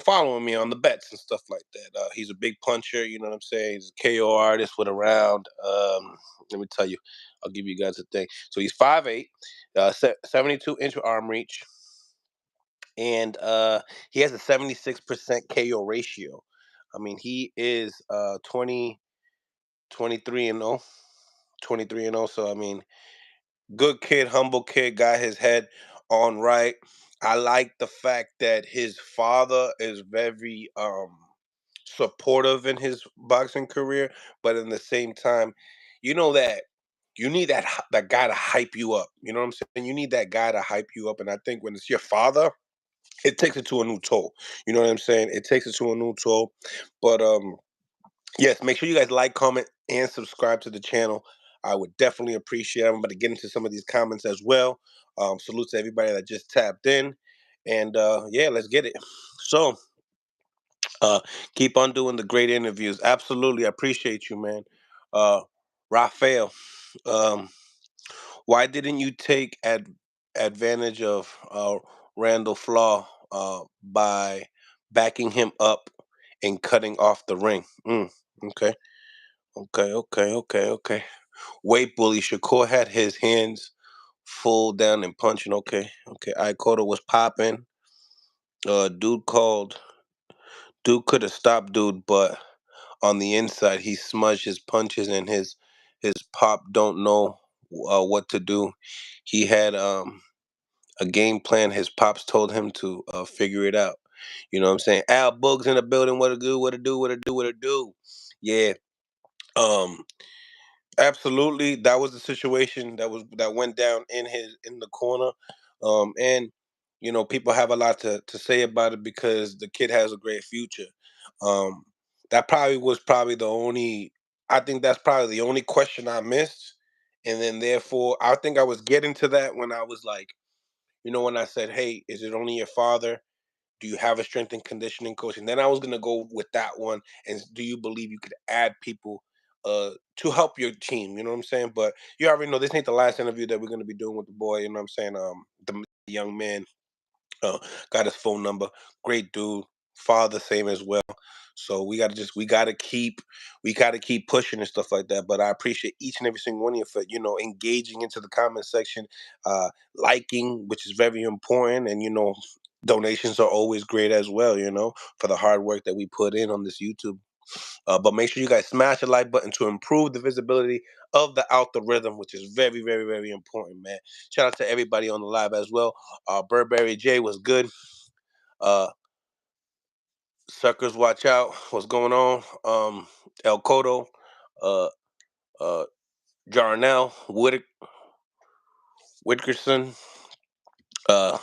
[SPEAKER 2] following me on the bets and stuff like that. He's a big puncher, you know what I'm saying? He's a KO artist with around let me tell you, I'll give you guys a thing. So he's 5'8", 72-inch arm reach, and he has a 76% KO ratio. I mean, he is 23 and 0. 23 and also, I mean, good kid, humble kid, got his head on right. I like the fact that his father is very supportive in his boxing career, but in the same time, you know that you need that guy to hype you up. You know what I'm saying? You need that guy to hype you up, and I think when it's your father, it takes it to a new toll. You know what I'm saying? It takes it to a new toll. But yes, make sure you guys like, comment, and subscribe to the channel. I would definitely appreciate it. I'm about to get into some of these comments as well. Salute to everybody that just tapped in. And yeah, let's get it. So uh, keep on doing the great interviews. Absolutely. I appreciate you, man. Raphael, um, why didn't you take advantage of Randall Flaw by backing him up and cutting off the ring? Okay. Okay. Weight bully Shakur had his hands full down and punching. Okay. Ikoto was popping. Dude called. Dude could have stopped dude, but on the inside he smudged his punches and his pop don't know what to do. He had a game plan. His pops told him to figure it out. You know what I'm saying? Al Bugs in the building. What to do? What to do? What to do? What to do? Yeah. Um. Absolutely, that was the situation that went down in the corner, and people have a lot to say about it because the kid has a great future. Um, that probably was probably the only. I think that's probably the only question I missed, and then therefore I think I was getting to that when I was like, when I said, "Hey, is it only your father? Do you have a strength and conditioning coach?" And then I was gonna go with that one. And do you believe you could add people to help your team? You know what I'm saying? But you already know this ain't the last interview that we're gonna be doing with the boy. You know what I'm saying? The young man uh, got his phone number. Great dude. Father same as well. So we gotta keep pushing and stuff like that. But I appreciate each and every single one of you for engaging into the comment section, liking, which is very important, and donations are always great as well. For the hard work that we put in on this YouTube. But make sure you guys smash the like button to improve the visibility of the algorithm, which is very, very, very important, man. Shout out to everybody on the live as well. Burberry J was good. Uh, Suckers, watch out. What's going on? El Coto, uh, uh, Jarnell, Whitkerson, uh,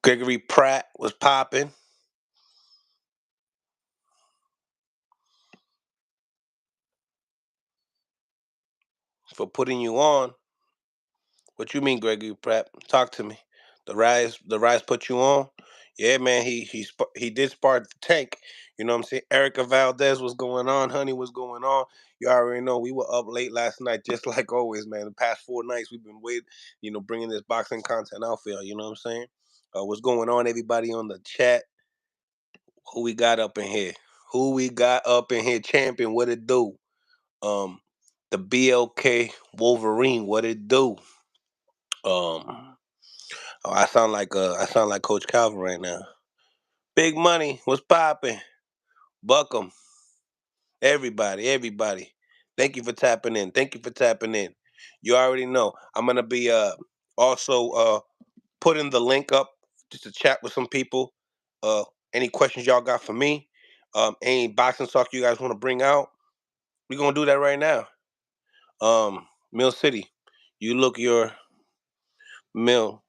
[SPEAKER 2] Gregory Pratt was popping for putting you on. What you mean, Gregory Pratt? Talk to me. The rise put you on. Yeah, man. He did spar the tank. You know what I'm saying? Erica Valdez was going on. Honey was going on. You already know we were up late last night, just like always, man. The past 4 nights we've been waiting, bringing this boxing content out for y'all. You know what I'm saying? What's going on, everybody on the chat? Who we got up in here? Who we got up in here? Champion, what it do? Um, the BLK Wolverine, what it do? Um, Oh, I sound like Coach Calvin right now. Big money, what's popping? Buckham, everybody. Thank you for tapping in. Thank you for tapping in. You already know I'm gonna be also putting the link up just to chat with some people. Uh, any questions y'all got for me? Any boxing talk you guys want to bring out? We're gonna do that right now. Mill City, you look your Mill.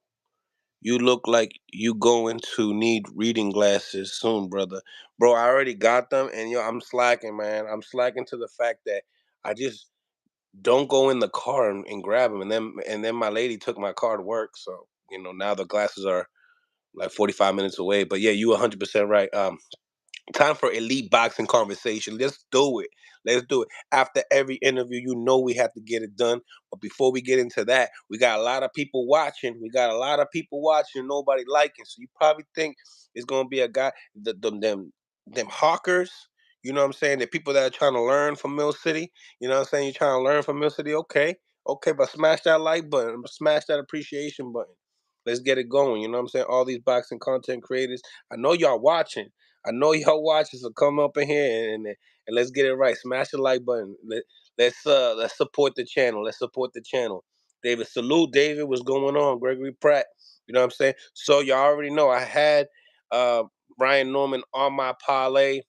[SPEAKER 2] You look like you going to need reading glasses soon, brother. Bro, I already got them, and I'm slacking, man. I'm slacking to the fact that I just don't go in the car and grab them, and then my lady took my car to work, so now the glasses are like 45 minutes away. But yeah, you 100% right. Time for elite boxing conversation. Let's do it. Let's do it. After every interview, we have to get it done. But before we get into that, we got a lot of people watching. Nobody liking. So you probably think it's gonna be a guy, them hawkers. You know what I'm saying? The people that are trying to learn from Mill City. You know what I'm saying? You're trying to learn from Mill City. Okay, okay, but smash that like button. Smash that appreciation button. Let's get it going. You know what I'm saying? All these boxing content creators. I know y'all watching. I know y'all watching, so come up in here and let's get it right. Smash the like button. Let's support the channel. Let's support the channel. David, salute David. What's going on? Gregory Pratt. You know what I'm saying? So y'all already know I had uh Brian Norman on my parlay.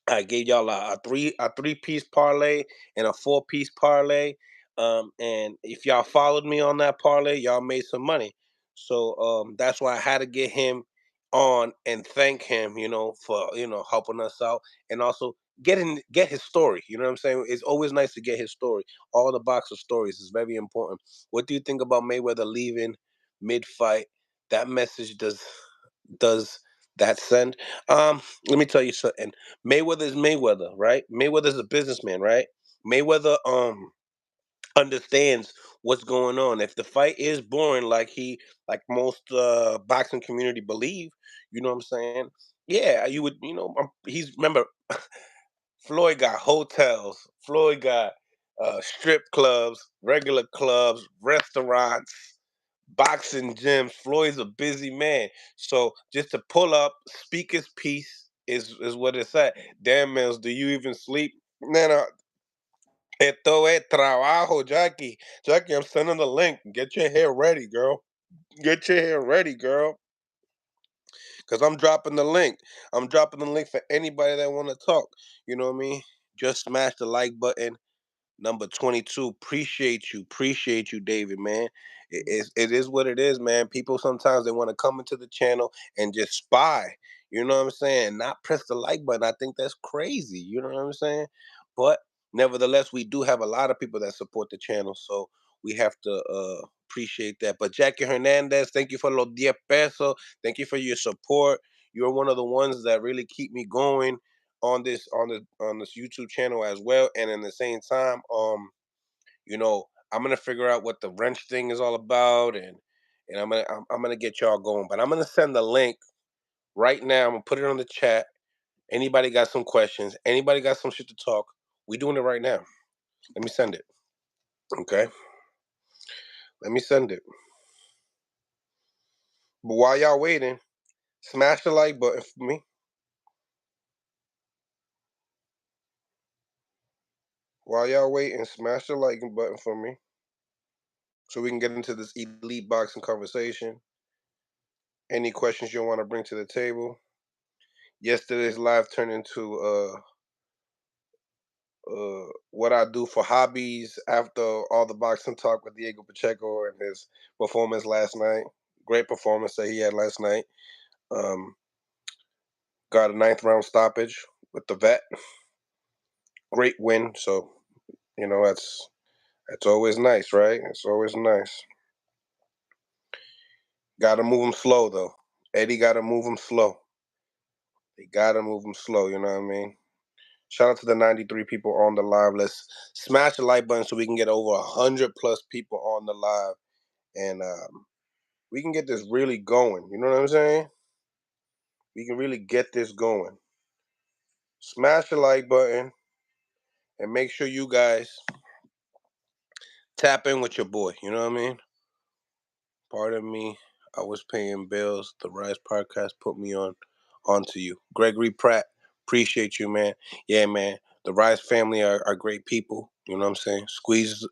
[SPEAKER 2] I gave y'all a three piece parlay and a four-piece parlay. And if y'all followed me on that parlay, y'all made some money. So that's why I had to get him on and thank him, for helping us out and also get his story. You know what I'm saying? It's always nice to get his story. All the box of stories is very important. What do you think about Mayweather leaving mid-fight? That message does that send? Let me tell you something. Mayweather is Mayweather, right? Mayweather is a businessman, right? Mayweather understands what's going on. If the fight is boring, like most boxing community believe, you know what I'm saying? Yeah, you would. He's remember Floyd got hotels. Floyd got strip clubs, regular clubs, restaurants, boxing gyms. Floyd's a busy man. So just to pull up, speak his piece is what it's at. Damn, Mills, do you even sleep? Nana, esto es trabajo, Jackie. Jackie, I'm sending the link. Get your hair ready, girl. Get your hair ready, girl. Cause I'm dropping the link. I'm dropping the link for anybody that want to talk. You know what I mean? Just smash the like button. Number 22. Appreciate you, David, man. It is what it is, man. People sometimes they want to come into the channel and just spy. You know what I'm saying? Not press the like button. I think that's crazy. You know what I'm saying? But nevertheless, we do have a lot of people that support the channel, so we have to appreciate that. But Jackie Hernandez, thank you for los 10 pesos. Thank you for your support. You're one of the ones that really keep me going on this YouTube channel as well. And in the same time, I'm gonna figure out what the wrench thing is all about, and I'm gonna get y'all going. But I'm gonna send the link right now. I'm gonna put it on the chat. Anybody got some questions? Anybody got some shit to talk? We doing it right now. Let me send it. Okay. Let me send it. But while y'all waiting, smash the like button for me. While y'all waiting, smash the like button for me so we can get into this elite boxing conversation. Any questions you want to bring to the table? Yesterday's live turned into what I do for hobbies after all the boxing talk with Diego Pacheco and his performance last night. Great performance that he had last night. Um, got a ninth round stoppage with the vet. Great win. So that's always nice, right? It's always nice. Got to move him slow though. Eddie got to move him slow. They got to move him slow. You know what I mean? Shout out to the 93 people on the live. Let's smash the like button so we can get over 100 plus people on the live, and we can get this really going. You know what I'm saying? We can really get this going. Smash the like button and make sure you guys tap in with your boy. You know what I mean? Pardon me. I was paying bills. The Rise Podcast put me onto you. Gregory Pratt, appreciate you, man. Yeah, man. The Rise family are great people. You know what I'm saying? Squeeze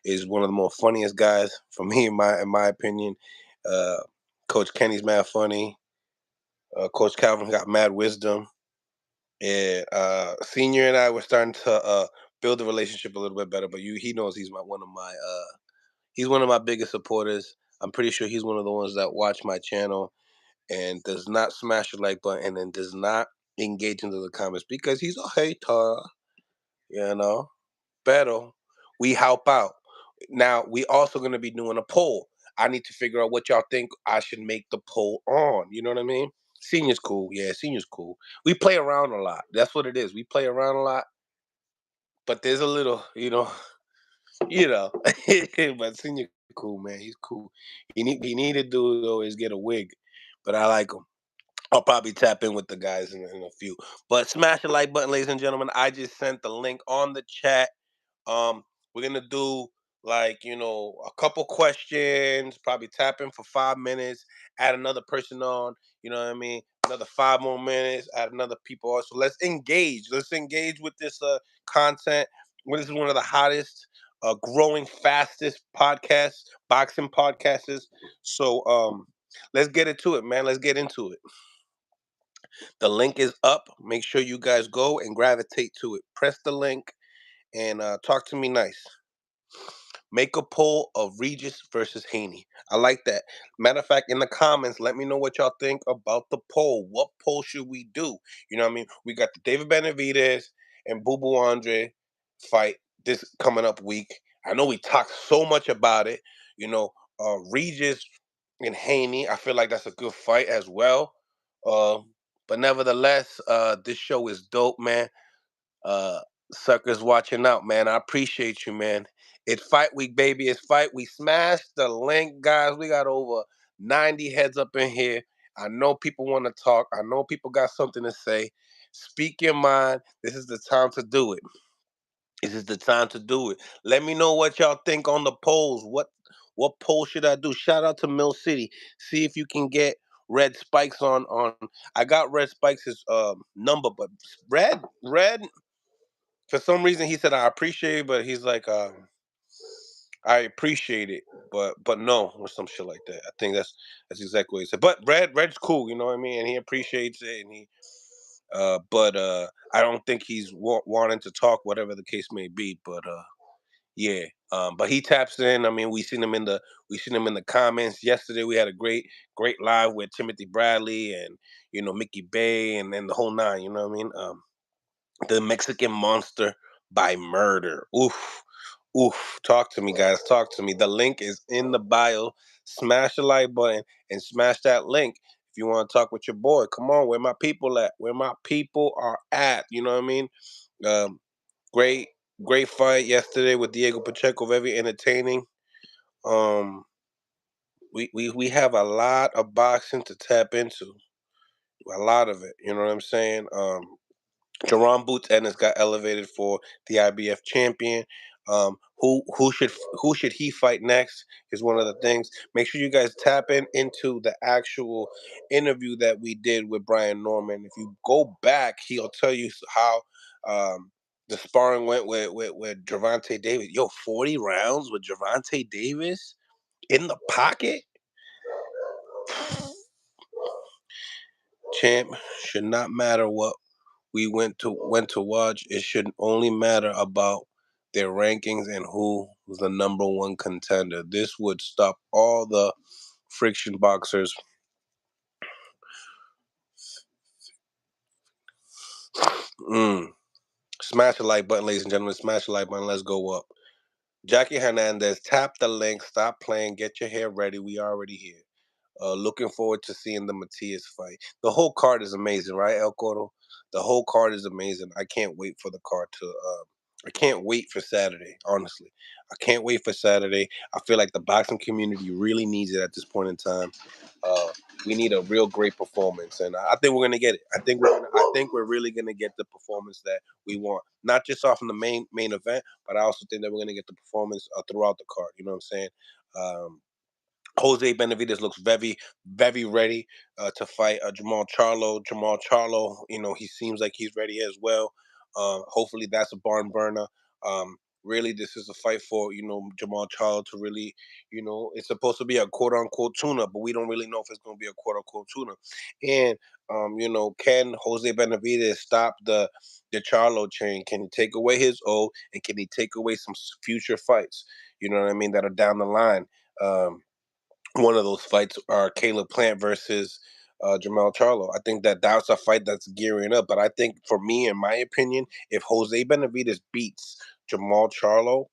[SPEAKER 2] is one of the more funniest guys for me in my opinion. Uh, Coach Kenny's mad funny. Coach Calvin got mad wisdom. And Senior and I were starting to build the relationship a little bit better. But he knows he's one of my biggest supporters. I'm pretty sure he's one of the ones that watch my channel and does not smash the like button and then does not engage into the comments because he's a hater, you know. Pero we help out. Now we also gonna be doing a poll. I need to figure out what y'all think I should make the poll on. You know what I mean? Senior's cool. Yeah, senior's cool. We play around a lot. That's what it is. We play around a lot, but there's a little, you know. But senior cool, man. He's cool. He need to do though is get a wig, but I like him. I'll probably tap in with the guys in a few. But smash the like button, ladies and gentlemen. I just sent the link on the chat. Um, we're gonna do a couple questions, probably tap in for 5 minutes, add another person on. You know what I mean? Another 5 more minutes, add another people also. Let's engage. Let's engage with this content. Well, this is one of the hottest, growing fastest podcasts, boxing podcasts. So let's get into it, man. Let's get into it. The link is up. Make sure you guys go and gravitate to it. Press the link and talk to me nice. Make a poll of Regis versus Haney. I like that. Matter of fact, in the comments, let me know what y'all think about the poll. What poll should we do? You know what I mean? We got the David Benavidez and Boo Boo Andre fight this coming up week. I know we talked so much about it. You know, Regis and Haney. I feel like that's a good fight as well. Uh, but nevertheless, this show is dope, man. Uh, Suckers watching out, man. I appreciate you, man. It's fight week, baby. It's fight week. Smash the link, guys. We got over 90 heads up in here. I know people want to talk. I know people got something to say. Speak your mind. This is the time to do it. This is the time to do it. Let me know what y'all think on the polls. What poll should I do? Shout out to Mill City. See if you can get Red Spikes on. I got Red Spikes' number, but Red for some reason he said I appreciate it, but he's like I appreciate it, but no, or some shit like that. I think that's exactly what he said. But Red's cool, you know what I mean, and he appreciates it, and he but I don't think he's wanting to talk, whatever the case may be. But yeah, but he taps in. I mean, we seen him in the comments yesterday. We had a great live with Timothy Bradley and Mickey Bay and then the whole nine. You know what I mean? The Mexican Monster by Murder. Oof. Oof. Talk to me, guys. Talk to me. The link is in the bio. Smash the like button and smash that link if you want to talk with your boy. Come on, where my people at? Where my people are at. You know what I mean? Um, great, great fight yesterday with Diego Pacheco. Very entertaining. Um, we have a lot of boxing to tap into. A lot of it. You know what I'm saying? Jerron Boots Ennis got elevated for the IBF champion. Who should he fight next is one of the things. Make sure you guys tap into the actual interview that we did with Brian Norman. If you go back, he'll tell you how the sparring went with Gervonta Davis. Yo, 40 rounds with Gervonta Davis in the pocket. Champ, should not matter what we went to watch. It should only matter about their rankings and who was the number one contender. This would stop all the friction boxers. Mm. Smash the like button, ladies and gentlemen. Smash the like button. Let's go up. Jackie Hernandez, tap the link. Stop playing. Get your hair ready. We already here. Looking forward to seeing the Matias fight. The whole card is amazing, right, El Coro? The whole card is amazing. I can't wait for the card to. I can't wait for Saturday. Honestly, I can't wait for Saturday. I feel like the boxing community really needs it at this point in time. Uh, we need a real great performance, and I think we're gonna get it. I think we're really gonna get the performance that we want, not just off in the main event, but I also think that we're gonna get the performance throughout the card. You know what I'm saying? Um, Jose Benavidez looks very ready to fight Jamal Charlo. Jamal Charlo, he seems like he's ready as well. Hopefully, that's a barn burner. Really, this is a fight for Jamal Charlo to really, it's supposed to be a quote unquote tuna, but we don't really know if it's going to be a quote unquote tuna. And can Jose Benavidez stop the Charlo chain? Can he take away his O, and can he take away some future fights? You know what I mean? That are down the line. One of those fights are Caleb Plant versus Jamal Charlo. I think that that's a fight that's gearing up. But I think for me, in my opinion, if Jose Benavidez beats Jamal Charlo,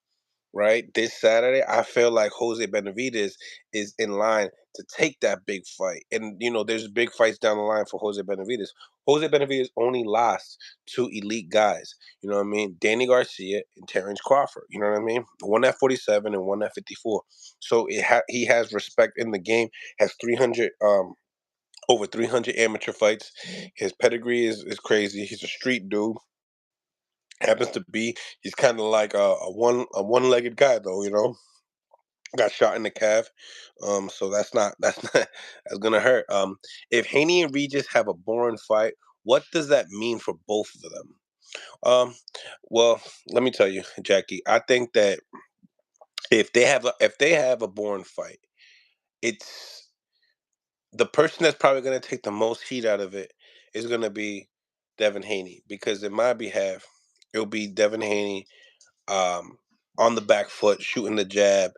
[SPEAKER 2] right, this Saturday, I feel like Jose Benavidez is in line to take that big fight. And there's big fights down the line for Jose Benavidez. Jose Benavidez only lost to elite guys. You know what I mean? Danny Garcia and Terrence Crawford. You know what I mean? One at 47 and one at 54. So he has respect in the game. Has 300 over 300 amateur fights. His pedigree is crazy. He's a street dude. Happens to be he's kind of like a one-legged guy though. got shot in the calf. So that's gonna hurt. If Haney and Regis have a boring fight, what does that mean for both of them? Um, well, let me tell you, Jackie. I think that if they have a boring fight, it's the person that's probably gonna take the most heat out of it is gonna be Devin Haney, because in my behalf, it'll be Devin Haney um on the back foot shooting the jab,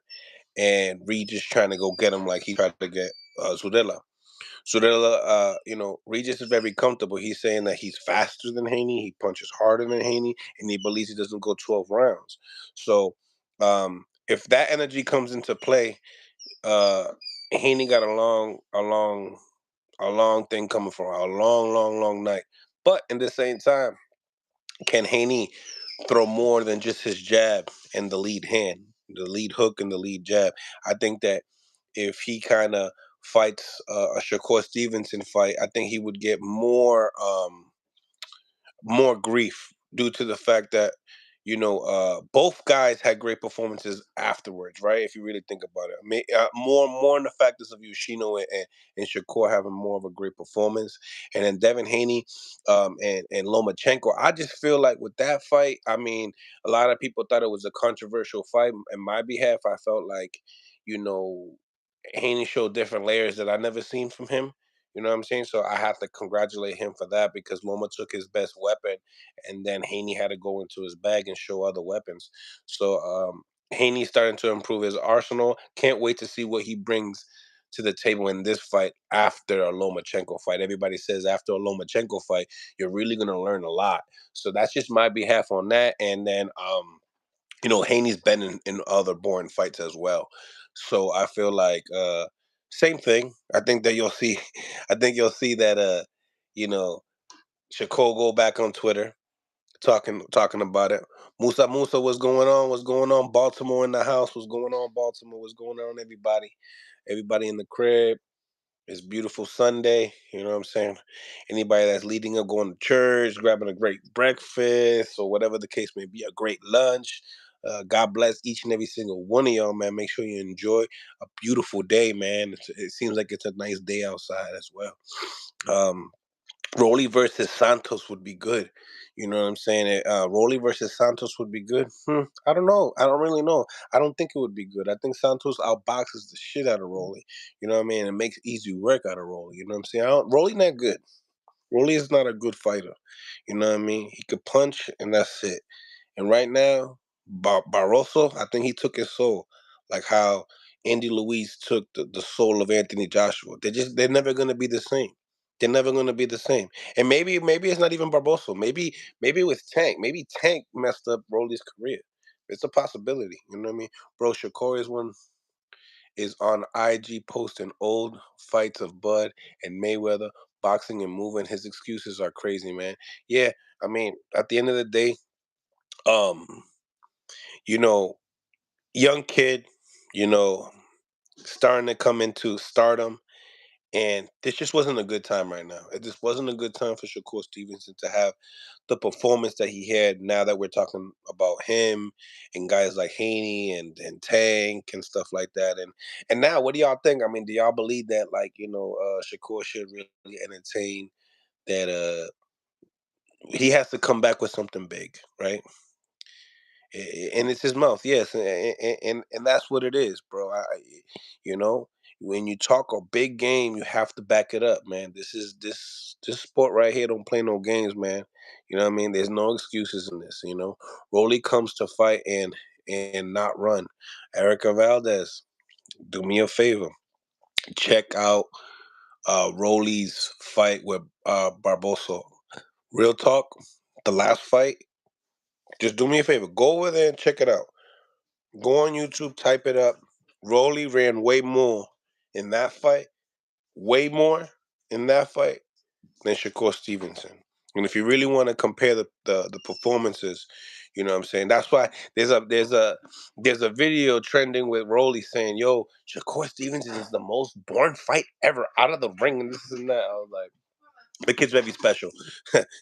[SPEAKER 2] and Regis trying to go get him like he tried to get Zudela. Zudela, Regis is very comfortable. He's saying that he's faster than Haney, he punches harder than Haney, and he believes he doesn't go 12 rounds. So if that energy comes into play, uh, Haney got a long thing coming for him, a long, long, long night. But in the same time, can Haney throw more than just his jab and the lead hand, the lead hook and the lead jab? I think that if he kind of fights a Shakur Stevenson fight, I think he would get more grief due to the fact that both guys had great performances afterwards, right? If you really think about it, more in the factors of Yoshino and Shakur having more of a great performance, and then Devin Haney and Lomachenko. I just feel like with that fight, I mean, a lot of people thought it was a controversial fight. In my behalf, I felt like you know Haney showed different layers that I never seen from him. You know what I'm saying? So I have to congratulate him for that, because Loma took his best weapon, and then Haney had to go into his bag and show other weapons. So Haney's starting to improve his arsenal. Can't wait to see what he brings to the table in this fight after a Lomachenko fight. Everybody says after a Lomachenko fight, you're really gonna learn a lot. So that's just my behalf on that. And then Haney's been in other boring fights as well. So I feel like same thing. I think that you'll see I think you'll see that you know, Shakur go back on Twitter talking about it. Musa, what's going on? What's going on? Baltimore in the house. What's going on, Baltimore? What's going on, everybody? Everybody in the crib. It's beautiful Sunday. You know what I'm saying? Anybody that's leading up, going to church, grabbing a great breakfast, or whatever the case may be, a great lunch. God bless each and every single one of y'all, man. Make sure you enjoy a beautiful day, man. It seems like it's a nice day outside as well. Um, Rolly versus Santos would be good. You know what I'm saying? Rolly versus Santos would be good. I don't know. I don't really know. I don't think it would be good. I think Santos outboxes the shit out of Rolly. You know what I mean? And makes easy work out of Rolly. You know what I'm saying? Rolly not good. Rolly is not a good fighter. You know what I mean? He could punch, and that's it. And right now, Barroso, I think he took his soul, like how Andy Luis took the soul of Anthony Joshua. They're never gonna be the same. They're never gonna be the same. And maybe it's not even Barbosa. Maybe it was Tank. Maybe Tank messed up Rolly's career. It's a possibility. You know what I mean? Bro, Shakur is on IG posting old fights of Bud and Mayweather boxing and moving. His excuses are crazy, man. Yeah, I mean, at the end of the day, um, you know, young kid, you know, starting to come into stardom. And this just wasn't a good time right now. It just wasn't a good time for Shakur Stevenson to have the performance that he had. Now that we're talking about him and guys like Haney and Tank and stuff like that. And now, what do y'all think? I mean, do y'all believe that, like, Shakur should really entertain that? He has to come back with something big, right? And it's his mouth, yes, and that's what it is, bro. You know, when you talk a big game, you have to back it up, man. This sport right here don't play no games, man. You know what I mean? There's no excuses in this. Rolly comes to fight and not run. Erica Valdez, do me a favor, check out Rolly's fight with Barbosa. Real talk, the last fight. Just do me a favor, go over there and check it out. Go on YouTube, type it up. Rolly ran way more in that fight, way more in that fight than Shakur Stevenson. And if you really want to compare the performances, you know what I'm saying? That's why there's a video trending with Rolly saying, "Yo, Shakur Stevenson is the most boring fight ever out of the ring," and this and that. I was like, the kid's very special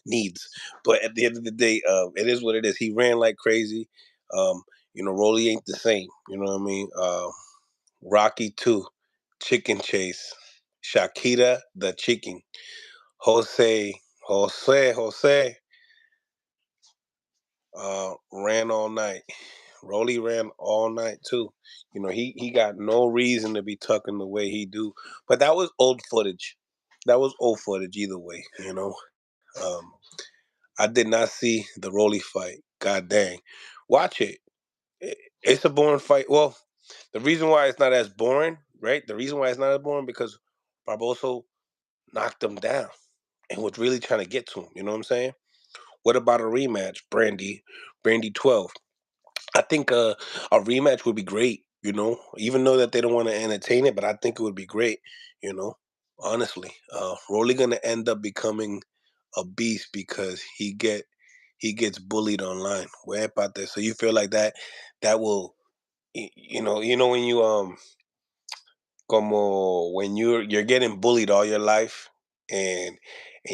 [SPEAKER 2] needs, but at the end of the day, it is what it is. He ran like crazy. um Rolly ain't the same, you know what I mean? Rocky 2, Chicken Chase, Shakira the Chicken, Jose, ran all night. Rolly ran all night too. He got no reason to be tucking the way he do. But that was old footage. That was old footage either way. Um, I did not see the Rolly fight. God dang. Watch it. It's a boring fight. Well, the reason why it's not as boring, right? The reason why it's not as boring because Barboso knocked him down and was really trying to get to him. You know what I'm saying? What about a rematch, Brandy 12? I think a rematch would be great. Even though that they don't want to entertain it, but I think it would be great. You know, honestly, Rolly gonna end up becoming a beast because he gets bullied online. Way about this. So you feel like that will when you como when you're getting bullied all your life and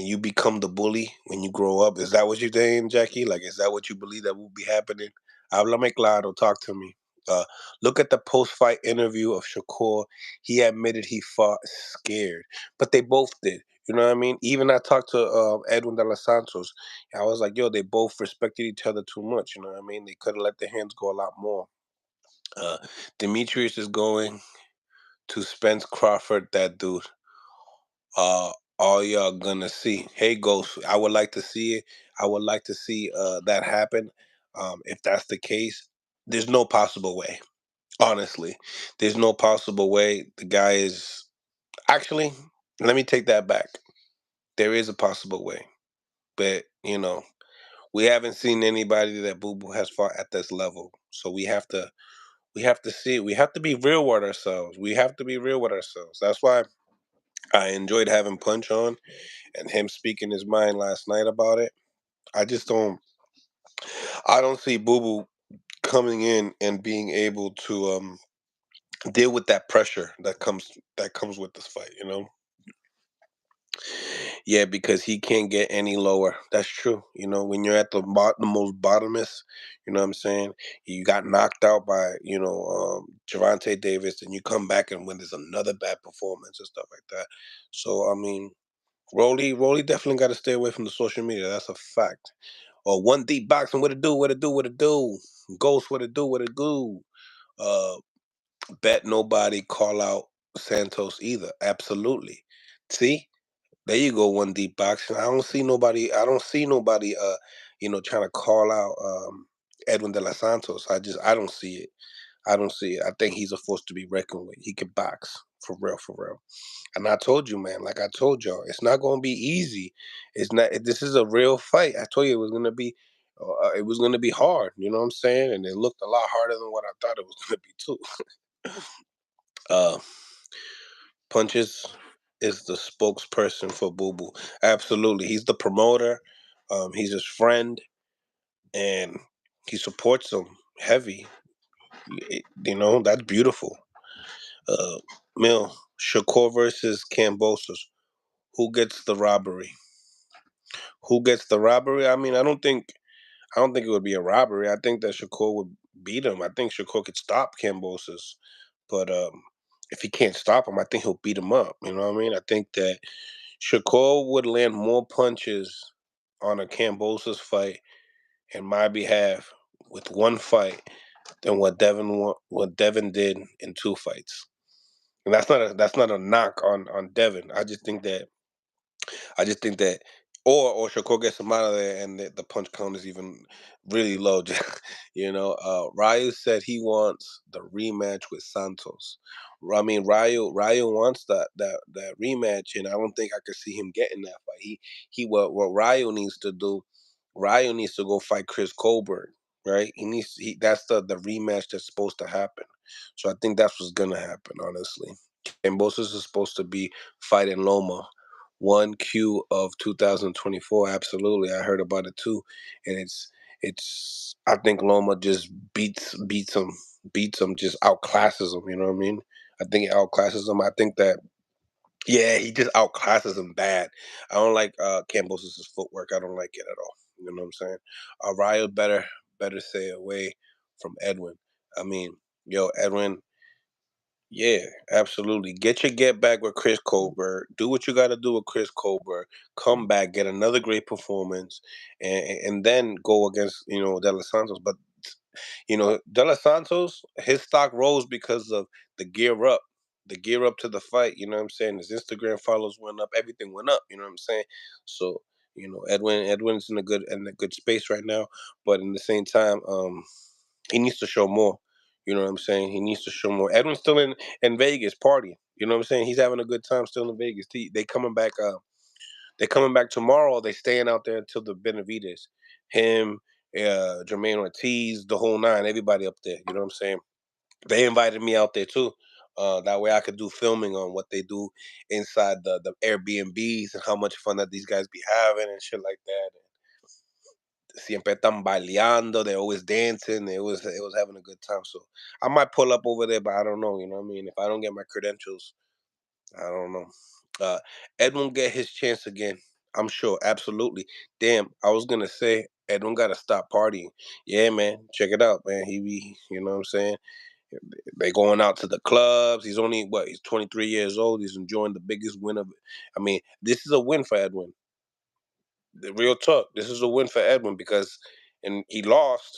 [SPEAKER 2] you become the bully when you grow up. Is that what you're saying, Jackie? Like, is that what you believe that will be happening? Háblame claro, talk to me. uh Look at the post-fight interview of Shakur. He admitted he fought scared, but they both did. You know what I mean? Even I talked to Edwin de los Santos. I was like, yo, they both respected each other too much. You know what I mean? They could have let their hands go a lot more. uh Demetrius is going to Spence Crawford, that dude. Uh, all y'all gonna see. Hey, Ghost, I would like to see it. I would like to see that happen. If that's the case, there's no possible way. Honestly, there's no possible way. The guy is actually. Let me take that back. There is a possible way, but we haven't seen anybody that Boo Boo has fought at this level. So we have to see. We have to be real with ourselves. We have to be real with ourselves. That's why I enjoyed having Punch on and him speaking his mind last night about it. I just I don't see Boo Boo coming in and being able to deal with that pressure that comes with this fight. Yeah, because he can't get any lower. That's true. When you're at the most bottomest, you know what I'm saying? You got knocked out by, Javante Davis, and you come back and win. There's another bad performance and stuff like that. So, I mean, Rolly definitely got to stay away from the social media. That's a fact. Or one deep boxing, what it do, what it do, what it do. Ghost, what it do, what it do. Uh, Bet nobody call out Santos either. Absolutely. See, there you go. One deep boxing. I don't see nobody. I don't see nobody. Trying to call out Edwin de los Santos. I don't see it. I don't see it. I think he's a force to be reckoned with. He can box for real, for real. And I told you, man, like I told y'all, it's not going to be easy. It's not. This is a real fight. I told you it was going to be. It was going to be hard. You know what I'm saying? And it looked a lot harder than what I thought it was going to be too. uh, Punches is the spokesperson for Boo Boo. Absolutely, he's the promoter. He's his friend, and he supports him heavy. That's beautiful. Uh, Mill Shakur versus Cambosos. Who gets the robbery? Who gets the robbery? I mean, I don't think it would be a robbery. I think that Shakur would beat him. I think Shakur could stop Cambosos, but if he can't stop him, I think he'll beat him up. You know what I mean? I think that Shakur would land more punches on a Cambosos fight in my behalf with one fight than what Devin did in two fights. And that's not a knock on Devin. I just think that or Shakur gets him out of there and the punch count is even really low. Ryu said he wants the rematch with Santos. I mean, Ryu wants that rematch, and I don't think I could see him getting that fight. What Ryu needs to do. Ryu needs to go fight Chris Colbert, right? That's the rematch that's supposed to happen. So I think that's what's gonna happen, honestly. Cambosos is supposed to be fighting Loma 1Q of 2024. Absolutely, I heard about it too, and it's. I think Loma just beats him, just outclasses him. You know what I mean? I think he outclasses him. I think that yeah, he just outclasses him bad. I don't like Cambosos' footwork. I don't like it at all. You know what I'm saying? Ryo better stay away from Edwin. I mean, yo, Edwin. Yeah, absolutely. Get your get back with Chris Colbert. Do what you got to do with Chris Colbert. Come back, get another great performance, and then go against De Los Santos. But De Los Santos, his stock rose because of the gear up, the gear up to the fight. You know what I'm saying? His Instagram follows went up, everything went up. You know what I'm saying? So Edwin's in a good space right now, but in the same time, he needs to show more. You know what I'm saying? He needs to show more. Edwin's still in Vegas partying. You know what I'm saying? He's having a good time still in Vegas. They coming back. They coming back tomorrow. They staying out there until the Benavides. Him, Jermaine Ortiz, the whole nine. Everybody up there. You know what I'm saying? They invited me out there too. That way I could do filming on what they do inside the Airbnbs and how much fun that these guys be having and shit like that. Siempre están bailando. They're always dancing. It was having a good time. So I might pull up over there, but I don't know. You know what I mean? If I don't get my credentials, I don't know. Uh, Ed won't get his chance again. I'm sure. Absolutely. Damn. I was gonna say Edwin gotta stop partying. Yeah, man. Check it out, man. He be. You know what I'm saying? They going out to the clubs. He's only what? He's 23 years old. He's enjoying the biggest win of it. I mean, this is a win for Edwin. The real talk. This is a win for Edwin because, and he lost,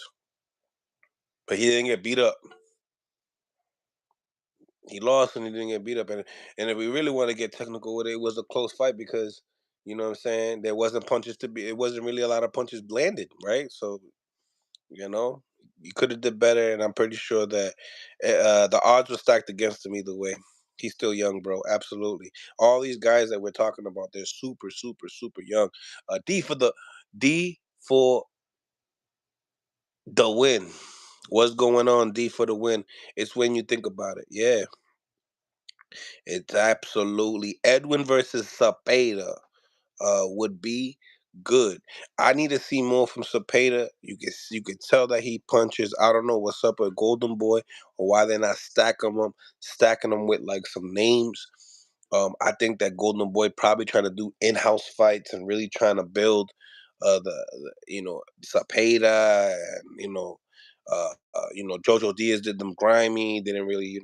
[SPEAKER 2] but he didn't get beat up. He lost and he didn't get beat up. And if we really want to get technical with it, it was a close fight because you know what I'm saying. There wasn't punches to be. It wasn't really a lot of punches landed, right? So you know, you could have did better, and I'm pretty sure that the odds were stacked against him either way. He's still young, bro. Absolutely. All these guys that we're talking about, they're super, super, super young. D for the win. What's going on, D for the win? It's when you think about it. Yeah, it's absolutely Edwin versus Zapata. Would be good. I need to see more from Cepeda. You can tell that he punches. I don't know what's up with Golden Boy or why they're not stacking them with like some names. I think that Golden Boy probably trying to do in-house fights and really trying to build the Cepeda and Jojo Diaz did them grimy. They didn't really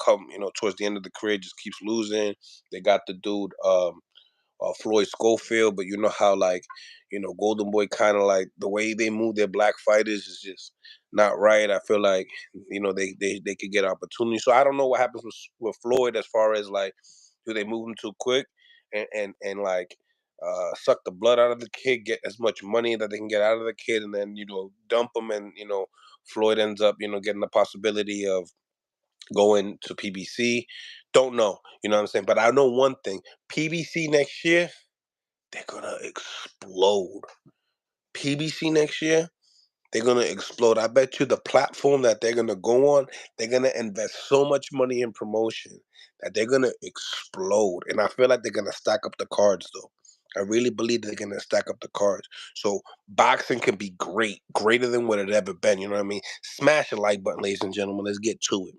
[SPEAKER 2] come towards the end of the career just keeps losing. They got the dude. Floyd Schofield, but you know how like Golden Boy kind of like the way they move their black fighters is just not right. I feel like they could get opportunity. So I don't know what happens with Floyd as far as like do they move him too quick and like suck the blood out of the kid, get as much money that they can get out of the kid, and then dump him, and Floyd ends up getting the possibility of going to PBC. Don't know, you know what I'm saying? But I know one thing: PBC next year, they're gonna explode. PBC next year, they're gonna explode. I bet you the platform that they're gonna go on, they're gonna invest so much money in promotion that they're gonna explode. And I feel like they're gonna stack up the cards though. I really believe they're gonna stack up the cards. So boxing can be great, greater than what it ever been. You know what I mean? Smash the like button, ladies and gentlemen. Let's get to it.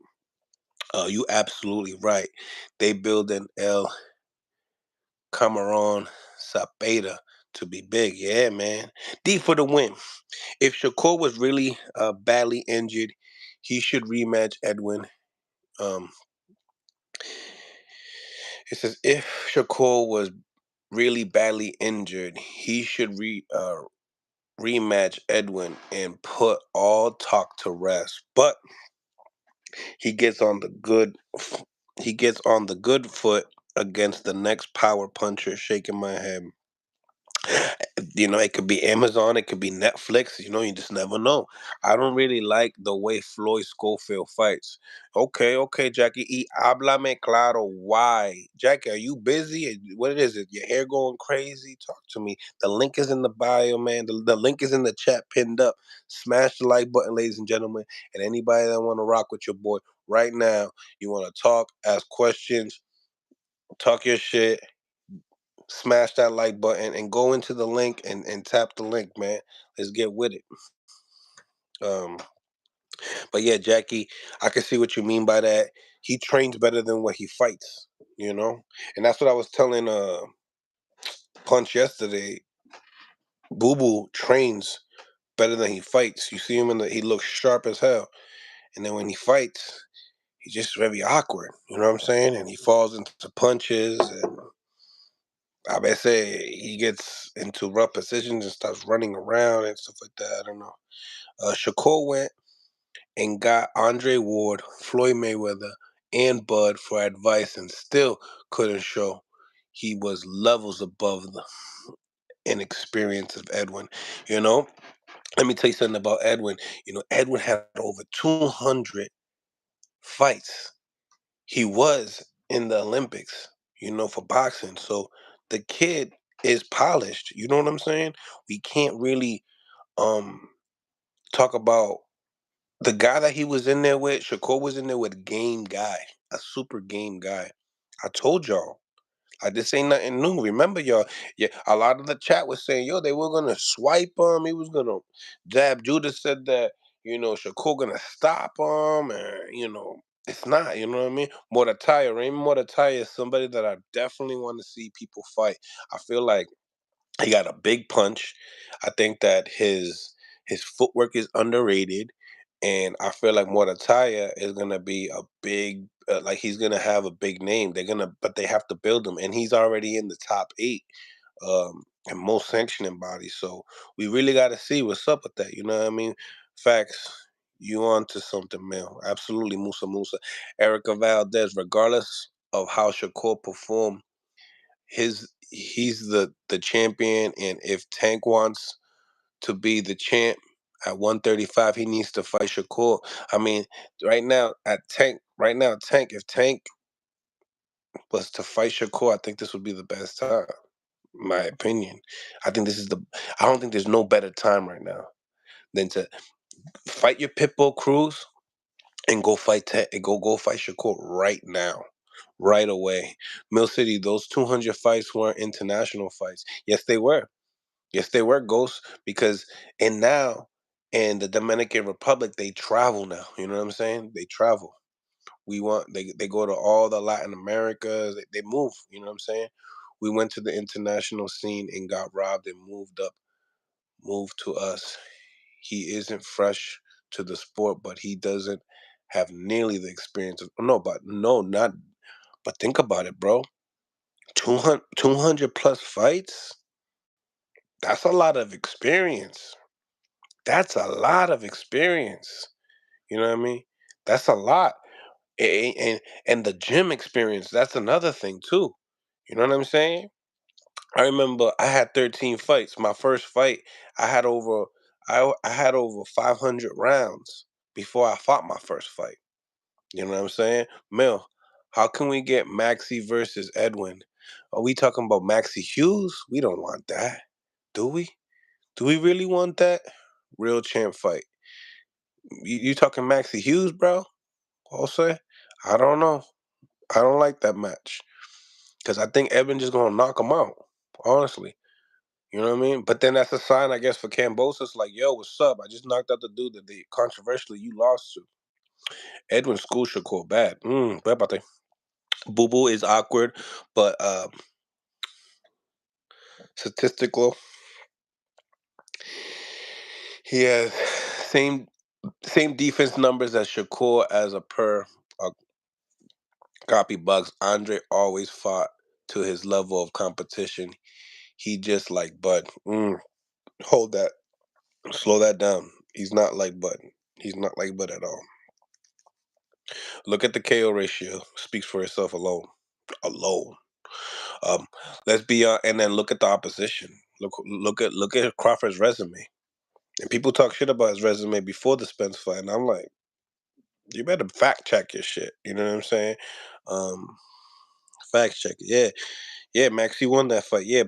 [SPEAKER 2] You absolutely right. They build an El Cameron Zapata to be big. Yeah, man. D for the win. If Shakur was really badly injured, he should rematch Edwin. Um, it says if Shakur was really badly injured, he should rematch Edwin and put all talk to rest. But he gets on the good he gets on the good foot against the next power puncher. Shaking my head. It could be Amazon, it could be Netflix. You just never know. I don't really like the way Floyd Schofield fights. Okay, Jackie. Háblame claro. Why, Jackie? Are you busy? What it is? Your hair going crazy? Talk to me. The link is in the bio, man. The link is in the chat pinned up. Smash the like button, ladies and gentlemen. And anybody that want to rock with your boy right now, you want to talk, ask questions, talk your shit, smash that like button and go into the link and tap the link, man. Let's get with it. Um, but yeah, Jackie, I can see what you mean by that. He trains better than what he fights, and that's what I was telling Punch yesterday. Boo Boo trains better than he fights. You see him he looks sharp as hell, and then when he fights, he's just very awkward. You know what I'm saying? And he falls into punches, and I bet say he gets into rough positions and starts running around and stuff like that. I don't know. Shakur went and got Andre Ward, Floyd Mayweather, and Bud for advice, and still couldn't show he was levels above the inexperience of Edwin. You know, let me tell you something about Edwin. Edwin had over 200 fights. He was in the Olympics, for boxing. So the kid is polished. You know what I'm saying? We can't really um talk about the guy that he was in there with. Shakur was in there with game guy, a super game guy. I told y'all. This ain't nothing new. Remember, y'all, yeah, a lot of the chat was saying, yo, they were gonna swipe him. He was gonna jab. Judas said that, Shakur gonna stop him, and it's not. You know what I mean? Raymond Modatai is somebody that I definitely want to see people fight. I feel like he got a big punch. I think that his footwork is underrated, and I feel like Morataya is gonna be a big, like he's gonna have a big name. But they have to build him, and he's already in the top 8 and most sanctioning bodies. So we really got to see what's up with that. You know what I mean? Facts. You on to something, man. Absolutely, Musa Musa. Erica Valdez, regardless of how Shakur performed, he's the champion, and if Tank wants to be the champ at 135, he needs to fight Shakur. I mean, Tank, if Tank was to fight Shakur, I think this would be the best time, in my opinion. I think this is the I don't think there's no better time right now than to fight your Pitbull Cruz and go fight Shakur right now. Right away. Mill City, those 200 fights weren't international fights. Yes, they were. Yes, they were ghosts because and now in the Dominican Republic they travel now. You know what I'm saying? They travel. They go to all the Latin Americas. They move. You know what I'm saying? We went to the international scene and got robbed and moved to us. He isn't fresh to the sport, but he doesn't have nearly the experience of no, but no, not but think about it, bro. 200 plus fights. That's a lot of experience. That's a lot of experience. You know what I mean? That's a lot. And the gym experience, that's another thing too. You know what I'm saying? I remember I had 13 fights. My first fight, I had over I had over 500 rounds before I fought my first fight. You know what I'm saying? Mel, how can we get Maxie versus Edwin? Are we talking about Maxie Hughes? We don't want that. Do we? Do we really want that? Real champ fight. You talking Maxie Hughes, bro? Also, I don't know. I don't like that match because I think Edwin just gonna knock him out. Honestly, you know what I mean. But then that's a sign, I guess, for Cambosis. Like, yo, what's up? I just knocked out the dude that they controversially you lost to. Edwin School should call bad. Bad. Boo Boo is awkward, but statistical. He has same same defense numbers as Shakur as a per copy bucks. Andre always fought to his level of competition. He just like Bud. Hold that. Slow that down. He's not like Bud. He's not like Bud at all. Look at the KO ratio. Speaks for itself alone. Alone. Um, let's be and then look at the opposition. Look at Crawford's resume. And people talk shit about his resume before the Spence fight, and I'm like, you better fact check your shit. You know what I'm saying? Um, fact check it. Yeah, yeah. Maxie won that fight. Yeah,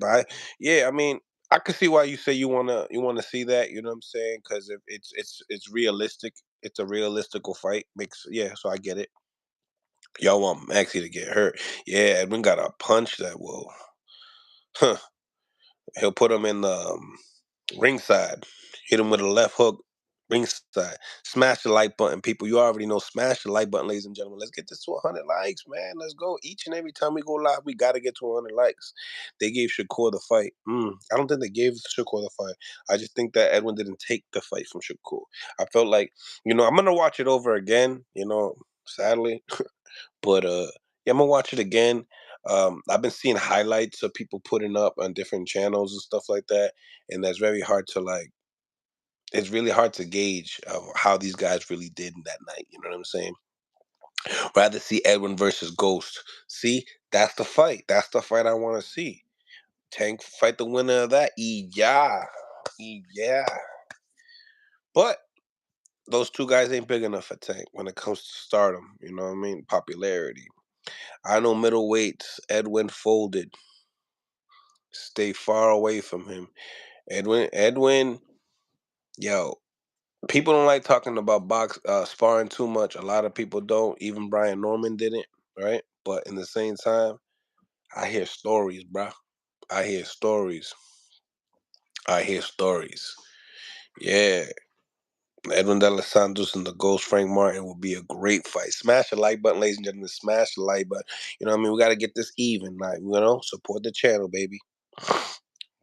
[SPEAKER 2] I mean, I can see why you say you wanna see that. You know what I'm saying? Because if it's realistic. It's a realistical fight. So I get it. Y'all want Maxie to get hurt. Yeah, Edwin got a punch that will, huh, he'll put him in the ringside. Hit him with a left hook. Ringside. Smash the like button, people. You already know. Smash the like button, ladies and gentlemen. Let's get this to 100 likes, man. Let's go. Each and every time we go live, we got to get to 100 likes. They gave Shakur the fight. I don't think they gave Shakur the fight. I just think that Edwin didn't take the fight from Shakur. I felt like, I'm going to watch it over again, sadly. But yeah, I'm gonna watch it again. I've been seeing highlights of people putting up on different channels and stuff like that, and that's very hard to like. It's really hard to gauge how these guys really did in that night. You know what I'm saying? Rather see Edwin versus Ghost. See, that's the fight. That's the fight I want to see. Tank fight the winner of that. Yeah, yeah. But those two guys ain't big enough for Tank when it comes to stardom. You know what I mean? Popularity. I know middleweights. Edwin folded. Stay far away from him. Edwin, yo, people don't like talking about sparring too much. A lot of people don't. Even Brian Norman didn't, right? But in the same time, I hear stories, bruh. I hear stories. I hear stories. Yeah. Edwin De Los Santos and the Ghost Frank Martin will be a great fight. Smash the like button, ladies and gentlemen. Smash the like button. You know what I mean? We got to get this even. Like, support the channel, baby.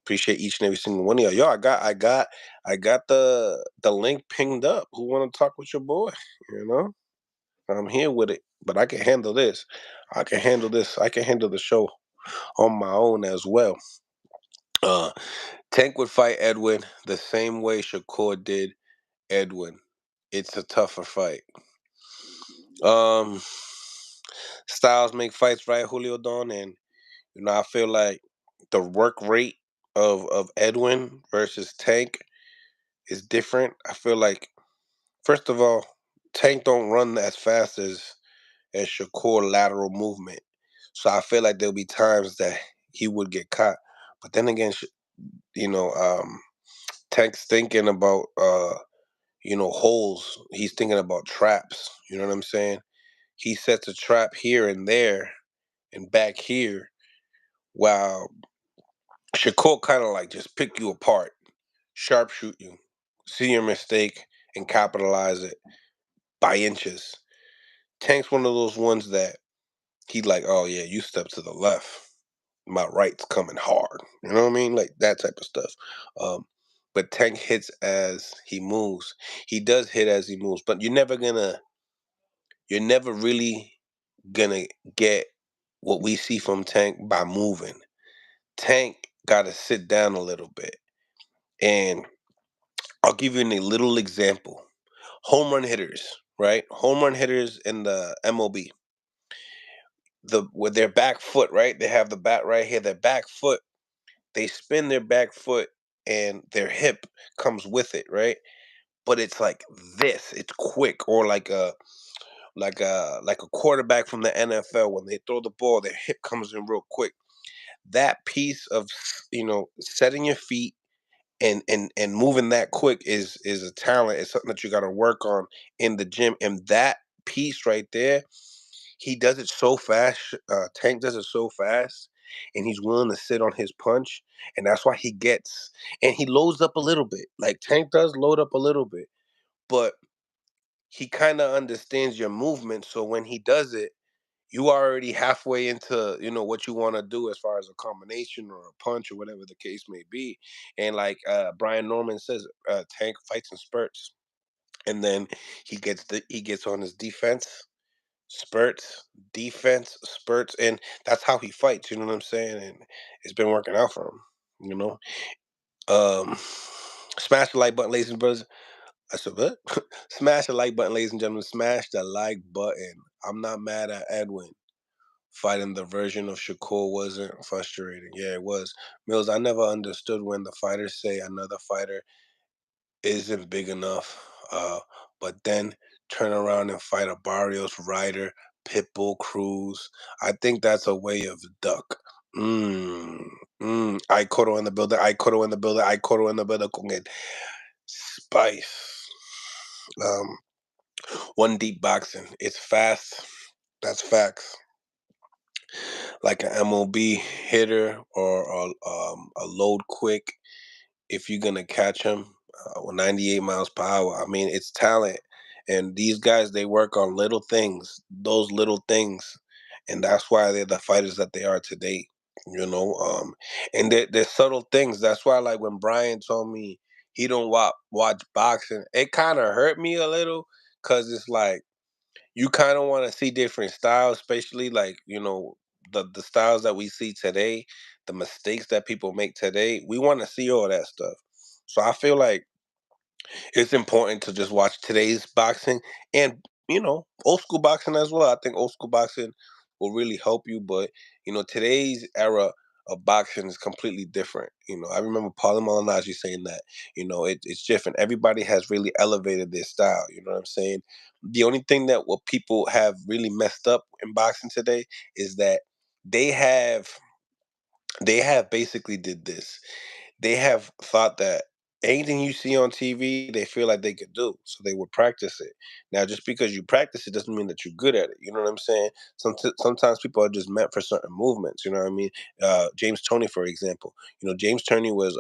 [SPEAKER 2] Appreciate each and every single one of y'all. Yo, I got the link pinged up. Who want to talk with your boy? You know, I'm here with it, but I can handle this. I can handle this. I can handle the show on my own as well. Uh, Tank would fight Edwin the same way Shakur did Edwin. It's a tougher fight. Um, Styles make fights, right, Julio Don, and I feel like the work rate of Edwin versus Tank is different. I feel like first of all, Tank don't run as fast as Shakur lateral movement, so I feel like there'll be times that he would get caught. But then again, you know, um, Tank's thinking about holes. He's thinking about traps. You know what I'm saying? He sets a trap here and there and back here, while Shakur kind of like just pick you apart, sharpshoot you, see your mistake, and capitalize it by inches. Tank's one of those ones that he like, oh yeah, you step to the left, my right's coming hard. You know what I mean? Like that type of stuff. Um, but Tank hits as he moves. He does hit as he moves, but you're never really gonna get what we see from Tank by moving. Tank got to sit down a little bit, and I'll give you a little example. Home run hitters, right? Home run hitters in the MLB, with their back foot, right? They have the bat right here. Their back foot, they spin their back foot, and their hip comes with it, right? But it's like this. It's quick, or like a quarterback from the NFL when they throw the ball, their hip comes in real quick. That piece of setting your feet and moving that quick is a talent. It's something that you got to work on in the gym, and that piece right there, he does it so fast. Tank does it so fast, and he's willing to sit on his punch, and that's why he gets. And he loads up a little bit. Like Tank does load up a little bit, but he kind of understands your movement. So when he does it, you already halfway into what you want to do as far as a combination or a punch or whatever the case may be. And like Brian Norman says, Tank fights in spurts, and then he gets on his defense, spurts, defense, spurts, and that's how he fights. You know what I'm saying? And it's been working out for him. Um, smash the like button, ladies and brothers. I said what? Smash the like button, ladies and gentlemen. Smash the like button. I'm not mad at Edwin. Fighting the version of Shakur wasn't frustrating. Yeah, it was. Mills, I never understood when the fighters say another fighter isn't big enough, but then turn around and fight a Barrios Ryder, Pitbull Cruz. I think that's a way of duck. I Coro in the building. I Coro in the building. I Coro in the building. Con el spice. Um, One deep boxing. It's fast. That's facts. Like an MOB hitter or a load quick. If you're gonna catch him with 98 miles per hour, I mean it's talent. And these guys, they work on little things, those little things, and that's why they're the fighters that they are today. You know, and they're subtle things. That's why, like when Brian told me he don't watch boxing, it kind of hurt me a little, cause it's like you kind of want to see different styles, especially like the styles that we see today, the mistakes that people make today. We want to see all that stuff. So I feel like it's important to just watch today's boxing and old school boxing as well. I think old school boxing will really help you, but today's era of boxing is completely different. I remember Paulie Malignaggi saying that it's different. Everybody has really elevated their style. You know what I'm saying? The only thing that what people have really messed up in boxing today is that they have they have basically did this. They have thought that anything you see on TV, they feel like they could do, so they would practice it. Now, just because you practice it doesn't mean that you're good at it. You know what I'm saying? Sometimes people are just meant for certain movements. You know what I mean? James Toney, for example. James Toney was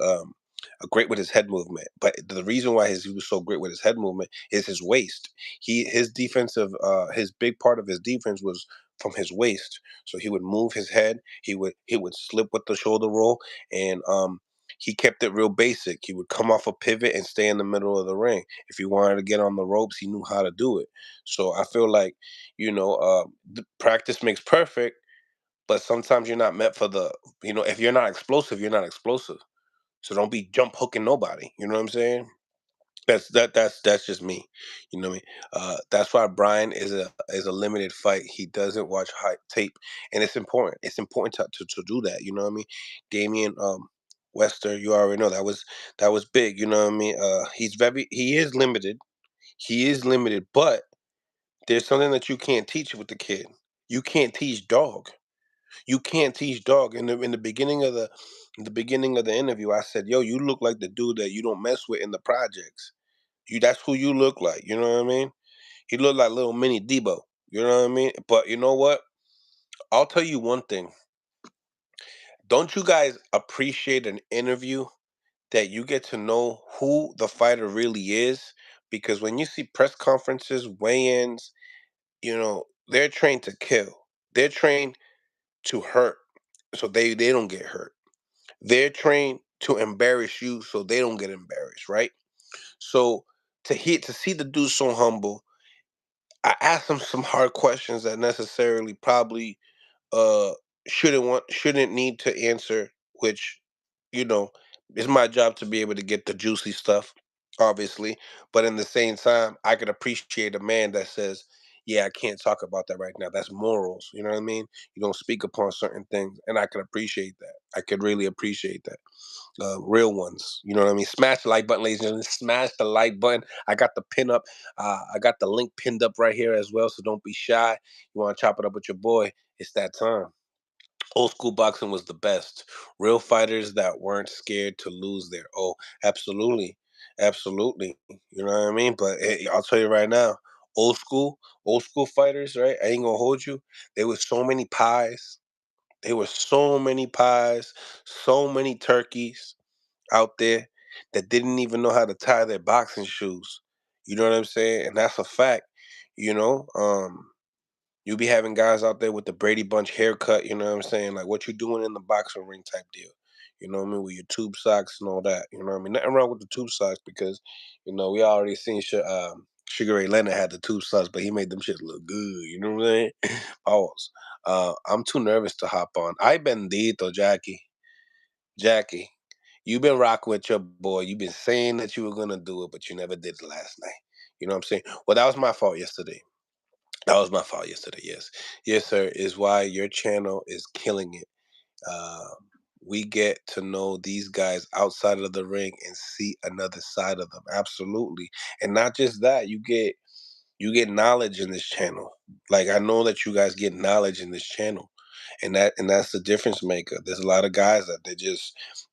[SPEAKER 2] great with his head movement, but the reason why he was so great with his head movement is his waist. His big part of his defense was from his waist. So he would move his head. He would slip with the shoulder roll, and he kept it real basic. He would come off a pivot and stay in the middle of the ring. If he wanted to get on the ropes, he knew how to do it. So I feel like, the practice makes perfect, but sometimes you're not meant for if you're not explosive, you're not explosive. So don't be jump hooking nobody. You know what I'm saying? That's just me. You know what I mean? That's why Brian is a limited fight. He doesn't watch high tape, and it's important. It's important to do that. You know what I mean? Damian Wester, you already know that was big. You know what I mean? He is limited. He is limited, but there's something that you can't teach with the kid. You can't teach dog. You can't teach dog. In the beginning of the interview, I said, "Yo, you look like the dude that you don't mess with in the projects. That's who you look like." You know what I mean? He looked like little mini Debo. You know what I mean? But you know what? I'll tell you one thing. Don't you guys appreciate an interview that you get to know who the fighter really is? Because when you see press conferences, weigh-ins, they're trained to kill. They're trained to hurt, so they don't get hurt. They're trained to embarrass you, so they don't get embarrassed, right? So to see the dude so humble, I asked him some hard questions that necessarily probably uh shouldn't need to answer, which you know it's my job to be able to get the juicy stuff, obviously. But in the same time, I could appreciate a man that says, yeah, I can't talk about that right now. That's morals. You know what I mean? You don't speak upon certain things, and I could appreciate that. I could really appreciate that. Real ones. You know what I mean? Smash the like button, ladies and gentlemen. Smash the like button. I got the pin up. I got the link pinned up right here as well. So don't be shy. You want to chop it up with your boy? It's that time. Old school boxing was the best. Real fighters that weren't scared to lose their absolutely, absolutely. You know what I mean? But I'll tell you right now, old school, old school fighters, right? I ain't gonna hold you. There was so many pies. There were so many pies, so many turkeys out there that didn't even know how to tie their boxing shoes. You know what I'm saying? And that's a fact. You know, you be having guys out there with the Brady Bunch haircut. You know what I'm saying? Like what you doing in the boxing ring type deal. You know what I mean? With your tube socks and all that. You know what I mean? Nothing wrong with the tube socks because we already seen Sugar Ray Leonard had the tube socks, but he made them shit look good. You know what I'm saying? Pause. I'm too nervous to hop on. Ay bendito, Jackie. Jackie. You've been rocking with your boy. You've been saying that you were gonna do it, but you never did it last night. You know what I'm saying? Well, that was my fault yesterday. That was my fault yesterday. Yes, yes, sir. Is why your channel is killing it. Uh, we get to know these guys outside of the ring and see another side of them. Absolutely, and not just that. You get knowledge in this channel. Like I know that you guys get knowledge in this channel, and that's the difference maker. There's a lot of guys that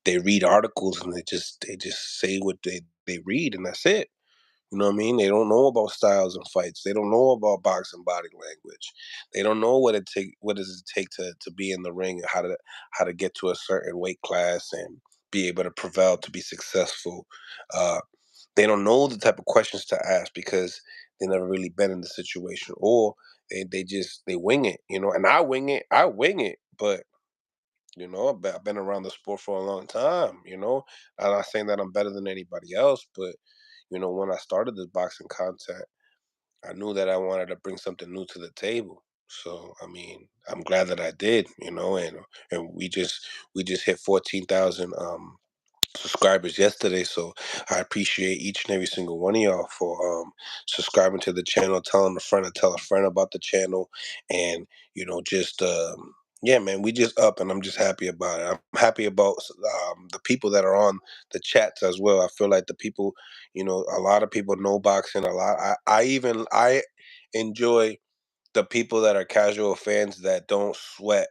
[SPEAKER 2] they read articles and they just say what they read and that's it. You know what I mean? They don't know about styles and fights. They don't know about boxing body language. They don't know what does it take to be in the ring and how to get to a certain weight class and be able to prevail to be successful. Uh, they don't know the type of questions to ask because they never really been in the situation, or they wing it, and I wing it, but I've been around the sport for a long time. I'm not saying that I'm better than anybody else, but when I started this boxing content, I knew that I wanted to bring something new to the table. So I mean, I'm glad that I did, and we just hit 14,000 subscribers yesterday. So I appreciate each and every single one of y'all for subscribing to the channel, telling a friend to tell a friend about the channel, and just yeah, man, we just up, and I'm just happy about it. I'm happy about the people that are on the chats as well. I feel like the people, a lot of people know boxing a lot. I enjoy the people that are casual fans that don't sweat.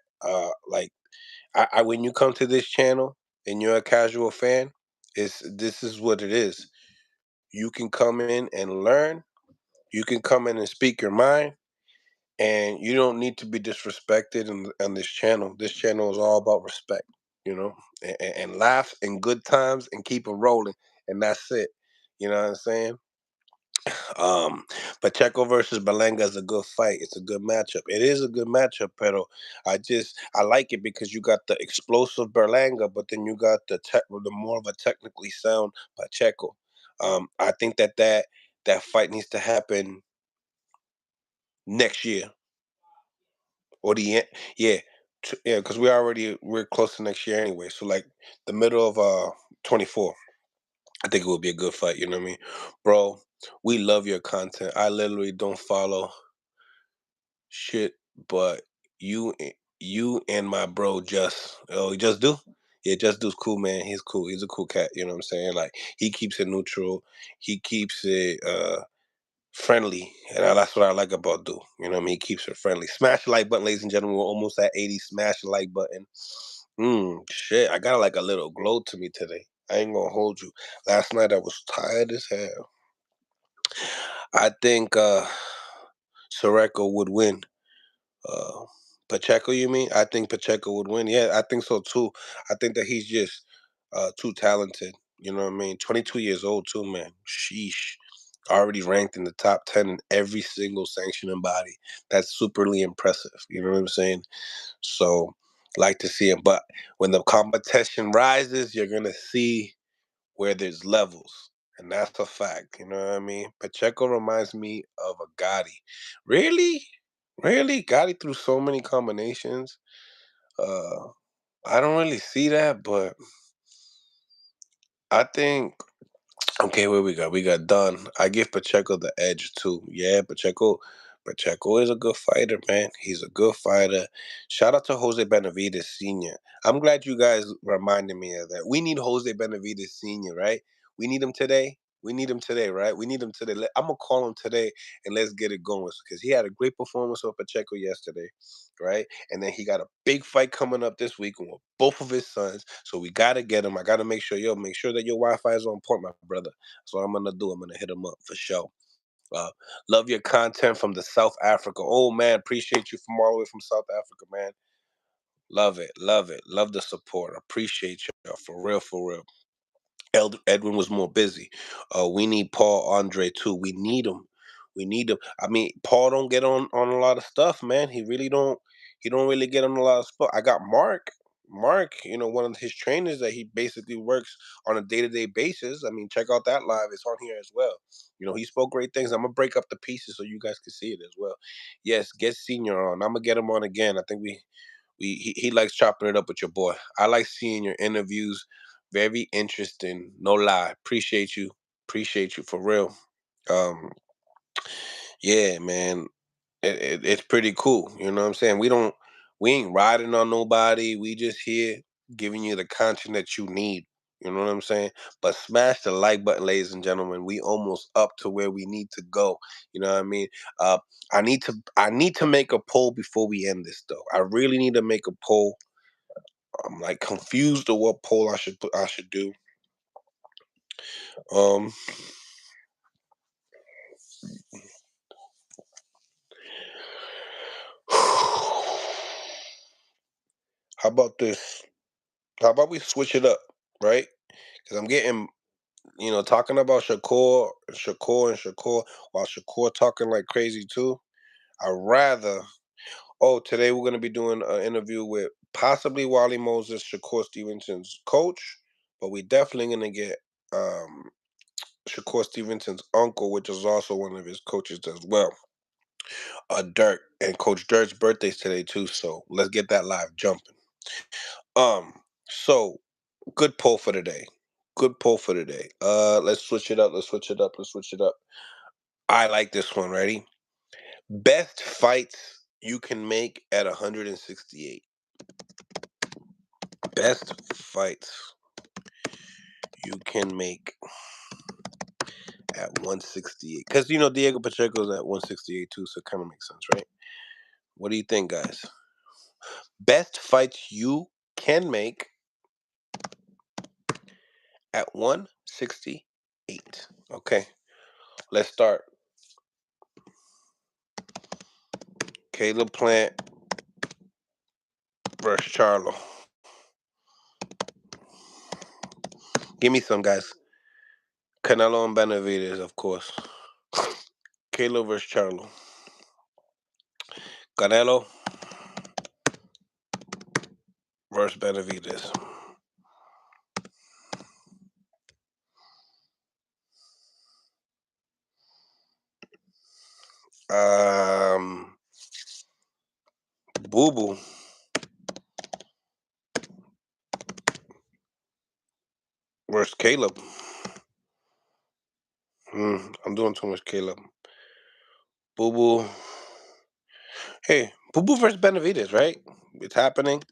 [SPEAKER 2] Like when you come to this channel and you're a casual fan, this is what it is. You can come in and learn. You can come in and speak your mind, and you don't need to be disrespected on this channel. This channel is all about respect, and laugh and good times and keep it rolling, and that's it. You know what I'm saying? Um, Pacheco versus Berlanga is a good fight. It's a good matchup. It is a good matchup, pero I like it because you got the explosive Berlanga, but then you got the more of a technically sound Pacheco. I think that fight needs to happen next year or yeah, yeah, because we're close to next year anyway. So like the middle of 24. I think it would be a good fight. You know what I mean, bro? We love your content. I literally don't follow shit, but you and my bro just do. Yeah, just do's cool, man. He's cool. He's a cool cat. You know what I'm saying? Like he keeps it neutral. He keeps it friendly, and that's what I like about do. You know what I mean? He keeps it friendly. Smash the like button, ladies and gentlemen. We're almost at 80. Smash the like button. Shit. I got like a little glow to me today. I ain't gonna hold you. Last night I was tired as hell. I think Soreko would win. Uh, Pacheco, you mean? I think Pacheco would win. Yeah, I think so too. I think that he's just too talented. You know what I mean? 22 years old too, man. Sheesh. Already ranked in the top 10 in every single sanctioning body. That's superly impressive. You know what I'm saying? So, like to see him. But when the competition rises, you're gonna see where there's levels. And that's a fact. You know what I mean? Pacheco reminds me of a Gotti. Really? Really? Gotti threw so many combinations. Uh I don't really see that, but I think okay, where we got? We got done. I give Pacheco the edge too. Yeah, Pacheco is a good fighter, man. He's a good fighter. Shout out to Jose Benavides Sr. I'm glad you guys reminded me of that. We need Jose Benavides Sr., right? We need him today. We need him today, right? We need him today. I'm gonna call him today and let's get it going because he had a great performance with Pacheco yesterday, right? And then he got a big fight coming up this week with both of his sons. So we gotta get him. I gotta make sure that your Wi-Fi is on point, my brother. That's what I'm gonna do. I'm gonna hit him up for sure. Uh, Love your content from the South Africa. Oh man, appreciate you from all the way from South Africa, man. Love it, love it, love the support. Appreciate y'all for real, for real. Edwin was more busy. We need Paul Andre too. We need him. We need him. I mean, Paul don't get on a lot of stuff, man. He really don't. He don't really get on a lot of stuff. I got Mark. Mark, one of his trainers that he basically works on a day-to-day basis. I mean, check out that live. It's on here as well. He spoke great things. I'm gonna break up the pieces so you guys can see it as well. Yes, get Senior on. I'm gonna get him on again. I think he likes chopping it up with your boy. I like seeing your interviews. Very interesting. No lie. Appreciate you. Appreciate you for real. Um, yeah, man. It's pretty cool. You know what I'm saying? We ain't riding on nobody. We just here giving you the content that you need. You know what I'm saying? But smash the like button, ladies and gentlemen. We almost up to where we need to go. You know what I mean? Uh, I need to make a poll before we end this though. I really need to make a poll. I'm like confused of what poll I should do. Um, how about this? How about we switch it up, right? Because I'm getting, talking about Shakur, while Shakur talking like crazy too. I rather. Oh, today we're gonna be doing an interview with possibly Wally Moses, Shakur Stevenson's coach, but we definitely gonna get um Shakur Stevenson's uncle, which is also one of his coaches as well. Dirk, and Coach Dirk's birthday's today too, so let's get that live jumping. Um, so good poll for today. Good poll for today. Let's switch it up. Let's switch it up. Let's switch it up. I like this one. Ready? Best fights you can make at 168. Best fights you can make at 168. Because Diego Pacheco's at 168 too, so it kind of makes sense, right? What do you think, guys? Best fights you can make at 168. Okay, let's start. Caleb Plant versus Charlo. Give me some, guys. Canelo and Benavidez, of course. Caleb versus Charlo. Canelo versus Benavidez. Um, Boo Boo versus Caleb. I'm doing too much Caleb. Boo Boo. Hey, Boo Boo versus Benavidez, right? It's happening.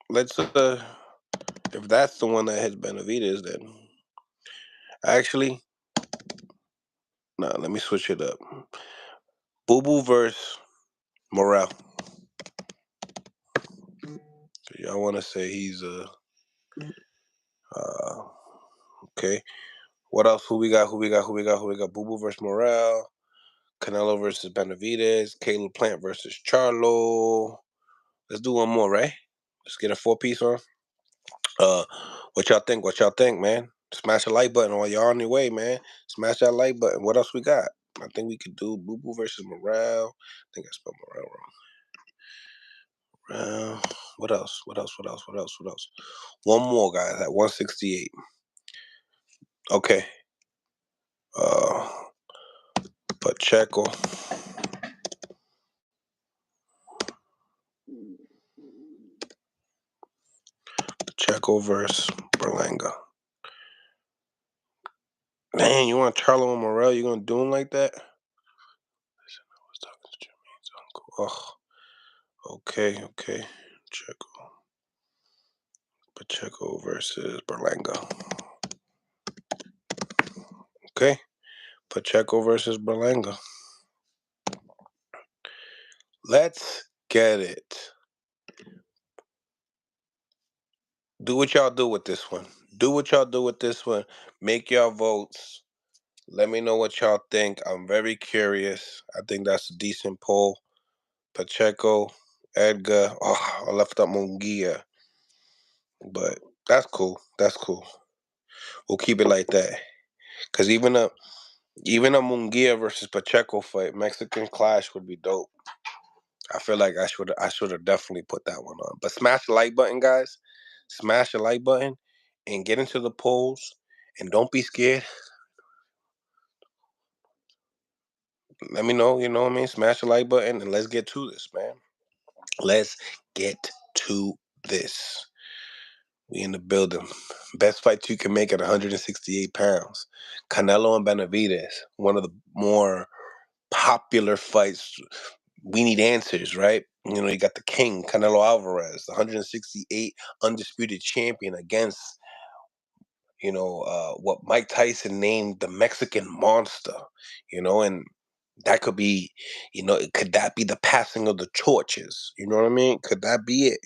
[SPEAKER 2] Let's if that's the one that hits Benavidez, then actually, no. Let me switch it up. Boo Boo versus Morel. Y'all want to say he's uh okay. What else? Who we got? Who we got? Who we got? Who we got? Boo Boo versus Morel. Canelo versus Benavidez. Caleb Plant versus Charlo. Let's do one more, right? Let's get a 4-piece on. Uh, what y'all think? What y'all think, man? Smash the like button while y'all on your way, man. Smash that like button. What else we got? I think we could do Boo Boo versus Morale. I think I spelled Morale wrong. What else? What else? What else? What else? What else? One more, guys, at 168. Okay. Uh, Pacheco. Pacheco versus Berlanga. Man, you want Charlo and Morel? You gonna do him like that? Oh, okay, okay. Pacheco versus Berlanga. Okay, Pacheco versus Berlanga. Let's get it. Do what y'all do with this one. Do what y'all do with this one. Make y'all votes. Let me know what y'all think. I'm very curious. I think that's a decent poll. Pacheco, Edgar. Oh, I left out Munguia. But that's cool. That's cool. We'll keep it like that. Cause even a Munguia versus Pacheco fight, Mexican clash would be dope. I feel like I should have definitely put that one on. But smash the like button, guys. Smash the like button and get into the polls. And don't be scared. Let me know, you know what I mean? Smash the like button and let's get to this, man. Let's get to this. We in the building. Best fight you can make at 168 pounds. Canelo and Benavidez. One of the more popular fights. We need answers, right? You got the king, Canelo Alvarez, the 168 undisputed champion against, what Mike Tyson named the Mexican monster, and that could be, could that be the passing of the torches? You know what I mean? Could that be it?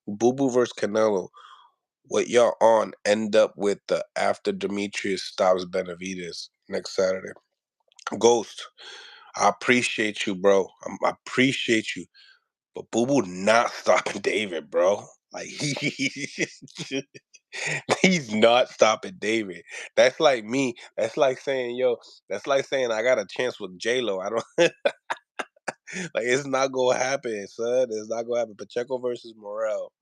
[SPEAKER 2] Boo Boo versus Canelo. What y'all on end up with the after Demetrius stops Benavidez next Saturday? Ghost, I appreciate you, bro. I appreciate you. But Boo Boo not stopping David, bro. Like he's not stopping David. That's like me. That's like saying, yo, that's like saying I got a chance with J Lo. I don't like it's not gonna happen, son. It's not gonna happen. Pacheco versus Morel.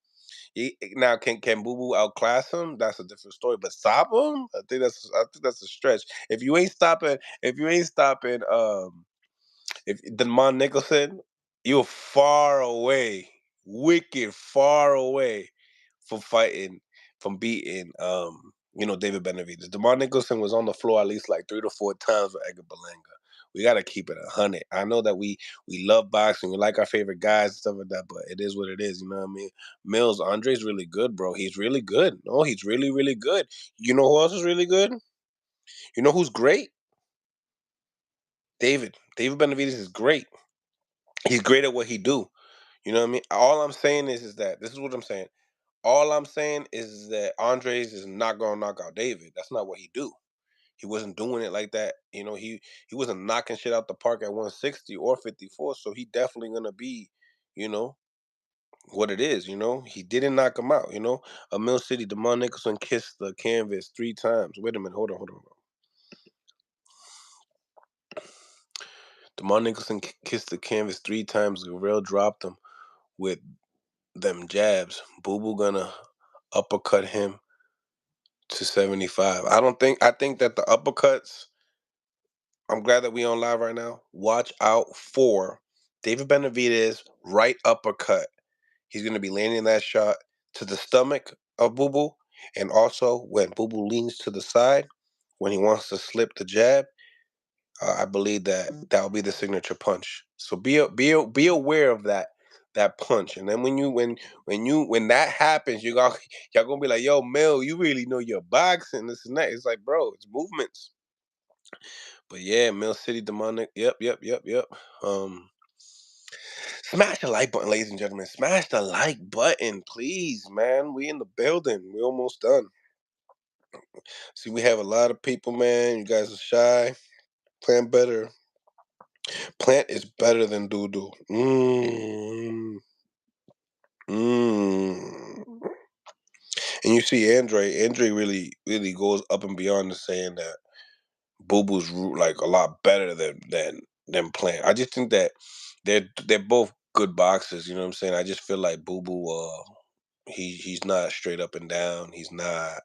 [SPEAKER 2] Now, can Boo Boo outclass him? That's a different story. But stop him? I think that's a stretch. If you ain't stopping, if Demond Nicholson, you're far away, wicked far away from fighting, from beating, David Benavidez. Demond Nicholson was on the floor at least like 3 to 4 times with Edgar Berlanga. We gotta keep it 100. I know that we love boxing, we like our favorite guys and stuff like that, but it is what it is. You know what I mean? Mills, Andre's really good, bro. He's really good. No, he's really, really good. You know who else is really good? You know who's great? David Benavidez is great. He's great at what he do. You know what I mean? All I'm saying is that this is what I'm saying. All I'm saying is that Andres is not gonna knock out David. That's not what he do. He wasn't doing it like that. He wasn't knocking shit out the park at 160 or 54. So he definitely gonna be, you know, what it is. He didn't knock him out. A Mill City, Demond Nicholson kissed the canvas 3 times. Wait a minute, hold on. Demond Nicholson kissed the canvas 3 times. Guerrero dropped him with them jabs. Boo Boo gonna uppercut him to 75. I think that the uppercuts, I'm glad that we on live right now. Watch out for David Benavidez right uppercut. He's gonna be landing that shot to the stomach of Boo Boo. And also when Boo Boo leans to the side, when he wants to slip the jab, I believe that will be the signature punch. So be aware of that punch. And then when that happens, y'all gonna be like, yo, Mel, you really know your boxing, this and that. It's like, bro, it's movements. But yeah, Mill City Demonic. Yep. Um, Smash the like button, ladies and gentlemen. Smash the like button, please, man. We in the building. We almost done. See, we have a lot of people, man. You guys are shy. Plant better. Plant is better than Doodoo. Mm. And you see, Andre really, really goes up and beyond the saying that Boo Boo's like a lot better than Plant. I just think that they're both good boxers. You know what I'm saying? I just feel like Boo Boo, he's not straight up and down. He's not.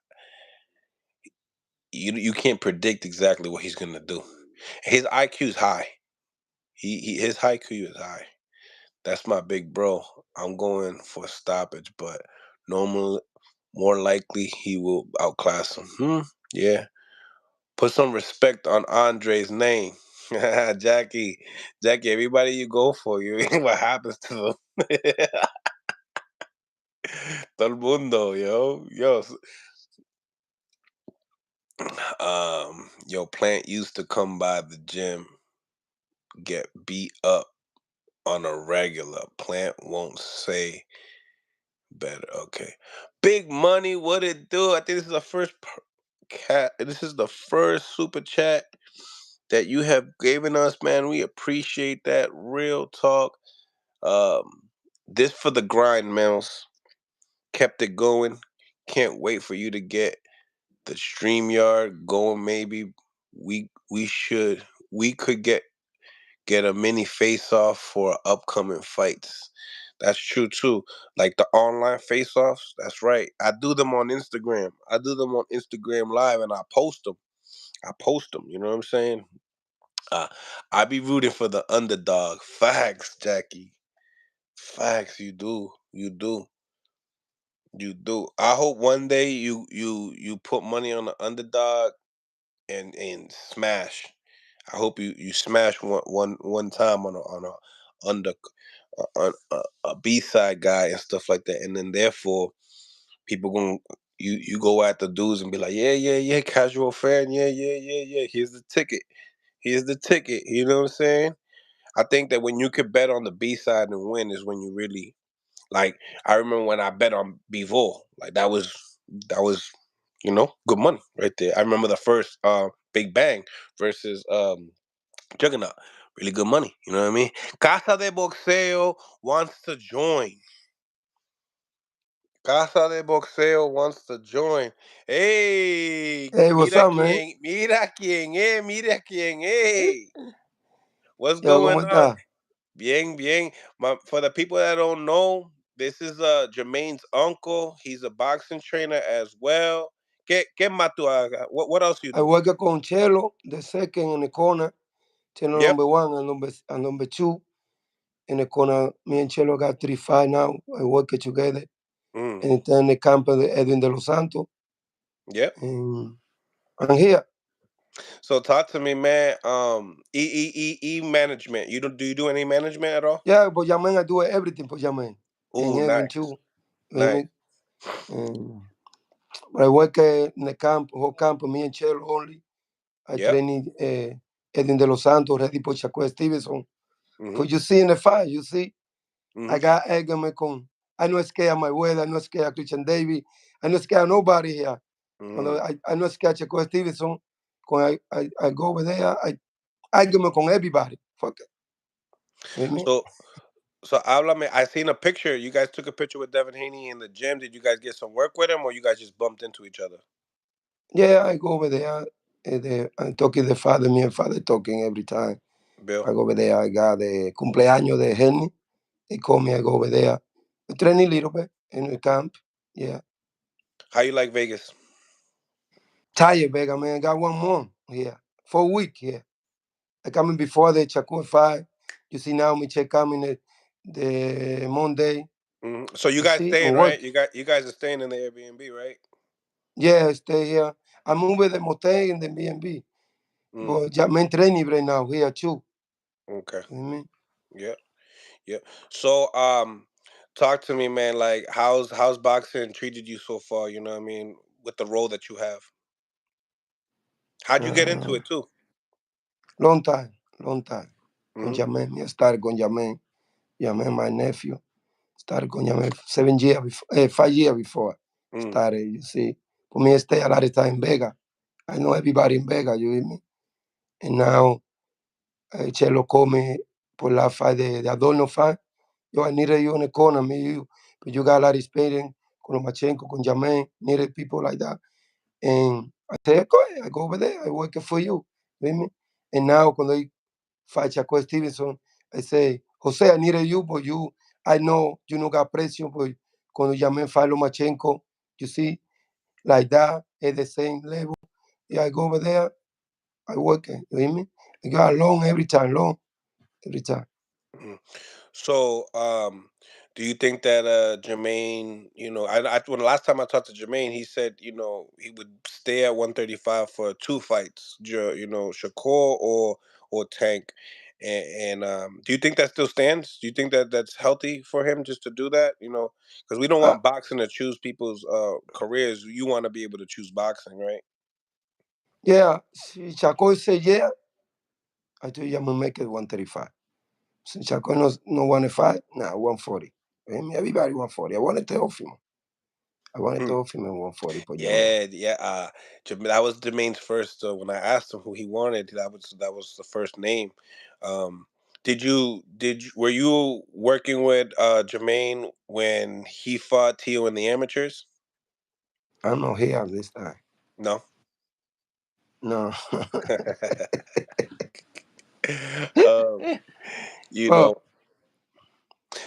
[SPEAKER 2] You can't predict exactly what he's gonna do. His IQ's high. His IQ is high. That's my big bro. I'm going for stoppage, but normally, more likely, he will outclass him. Yeah. Put some respect on Andre's name. Jackie. Jackie, everybody you go for, you what happens to them? Todo el mundo, yo. Yo, Plant used to come by the gym, get beat up on a regular. Plant won't say better. Okay. Big money, what it do? I think this is the first cat. This is the first super chat that you have given us, man. We appreciate that. Real talk. Um, this for the grind, Mills. Kept it going. Can't wait for you to get the StreamYard going. Maybe we could get a mini face off for upcoming fights. That's true too. Like the online face offs. That's right. I do them on Instagram. I do them on Instagram Live, and I post them. You know what I'm saying? Uh, I be rooting for the underdog. Facts, Jackie. Facts. You do. You do. You do. I hope one day you put money on the underdog and smash. I hope you smash one time on a under a B side guy and stuff like that, and then therefore people going you go at the dudes and be like, yeah, casual fan, yeah. Here's the ticket. Here's the ticket. You know what I'm saying? I think that when you could bet on the B side and win is when you really like. I remember when I bet on Bivol, like that was good money right there. I remember the first Big Bang versus Juggernaut, really good money. You know what I mean? Casa de Boxeo wants to join. Casa de Boxeo wants to join. Hey,
[SPEAKER 3] Hey, what's up, man?
[SPEAKER 2] mira quién, hey. What's
[SPEAKER 3] Yo, ¿cómo
[SPEAKER 2] going on?
[SPEAKER 3] está?
[SPEAKER 2] Bien. For the people that don't know, This is Jermaine's uncle. He's a boxing trainer as well. ¿Qué más tú hagas? What else you
[SPEAKER 3] I
[SPEAKER 2] do?
[SPEAKER 3] work con Chelo, the second in the corner. Chelo
[SPEAKER 2] Yep.
[SPEAKER 3] number one and number two in the corner. Me and Chelo got 3-5 now. I work it together.
[SPEAKER 2] Mm,
[SPEAKER 3] And then the camp of the Edwin de los Santos.
[SPEAKER 2] yep.
[SPEAKER 3] And I'm here.
[SPEAKER 2] So talk to me, man. E management. Do you do any management at all?
[SPEAKER 3] Yeah, but Yaman, I do everything for Yaman. And
[SPEAKER 2] Ooh,
[SPEAKER 3] Edwin
[SPEAKER 2] nice,
[SPEAKER 3] too. You hear
[SPEAKER 2] nice.
[SPEAKER 3] me? And but I work in the camp, whole camp, me and Chelo only. I
[SPEAKER 2] Yep.
[SPEAKER 3] train Edwin de los Santos, ready for Shakur Stevenson.
[SPEAKER 2] Mhm.
[SPEAKER 3] Because you see in the fight, you see, I
[SPEAKER 2] Mhm.
[SPEAKER 3] got argument con. I no scared my way, I no scared Christian David, I no scared nobody here. Cuando
[SPEAKER 2] Mhm.
[SPEAKER 3] I no scared Shakur Stevenson, when I go over there, I argument con everybody. Fuck it. You hear me?
[SPEAKER 2] So so háblame. I seen a picture. You guys took a picture with Devin Haney in the gym. Did you guys get some work with him, or you guys just bumped into each other?
[SPEAKER 3] Yeah, I go over there. I'm talking the father, me and father talking every time.
[SPEAKER 2] Bill,
[SPEAKER 3] I go over there, I got the cumpleaños de Haney. They call me, I go over there. I train a little bit in the camp. Yeah.
[SPEAKER 2] how you like Vegas?
[SPEAKER 3] Tired, Vega, man. I got one more here. For a week here. I coming before the Chakun 5. You see now me check coming the Monday.
[SPEAKER 2] So you
[SPEAKER 3] You
[SPEAKER 2] guys
[SPEAKER 3] see,
[SPEAKER 2] staying
[SPEAKER 3] on
[SPEAKER 2] right?
[SPEAKER 3] work.
[SPEAKER 2] You guys are staying in the Airbnb, right?
[SPEAKER 3] Yeah, I stay here. I move the motel and the B&B.
[SPEAKER 2] Mm,
[SPEAKER 3] But ya me training right now here too.
[SPEAKER 2] okay.
[SPEAKER 3] You know what I mean?
[SPEAKER 2] Yeah. Yeah. So talk to me, man. Like how's boxing treated you so far? You know what I mean? With the role that you have. How'd you get into
[SPEAKER 3] Uh,
[SPEAKER 2] it too?
[SPEAKER 3] long time, long time. Con
[SPEAKER 2] Mm-hmm.
[SPEAKER 3] Jamen, me started con Jamen. Jamen, my nephew. Started con Jamen 7 years before, 5 years before.
[SPEAKER 2] Mm,
[SPEAKER 3] Started, you see. For me, I stay a lot of time in Vega. I know everybody in Vega, you hear me? And now, Chelo come por la fa de Adorno fa. Yo, I needed you in the corner, me, you. But you got a lot of experience con Lomachenko, con Jamen, needed people like that. And I say, go ahead, I go over there, I work for you. You hear me? And now, when they fight Chaco Stevenson, I say, Jose, I needed you, but I know you no got pressure, but cuando Jamen fight Lomachenko, you see, like that, at the same level. Yeah, I go over there, I work it. You hear me? I got long every time, long every time.
[SPEAKER 2] mm. So, do you think that Jermaine, when the last time I talked to Jermaine, he said, he would stay at 135 for two fights, Shakur or Tank. And do you think that still stands? Do you think that that's healthy for him just to do that? Because we don't
[SPEAKER 3] Uh,
[SPEAKER 2] want boxing to choose people's careers. You want to be able to choose boxing, right?
[SPEAKER 3] yeah, si Chaco say yeah, I tell you I'm gonna make it 135. Si Chaco no want to fight, nah, 140. You hear me? Everybody 140. I wanted to off him. I wanted to off him at 140 for Jamen.
[SPEAKER 2] Yeah, yeah. That was Jermaine's first. When I asked him who he wanted, that was the first name. Um, were you working with Jermaine when he fought Tio in the amateurs?
[SPEAKER 3] I'm not here this time.
[SPEAKER 2] No.
[SPEAKER 3] No.
[SPEAKER 2] um, you
[SPEAKER 3] Well,
[SPEAKER 2] know.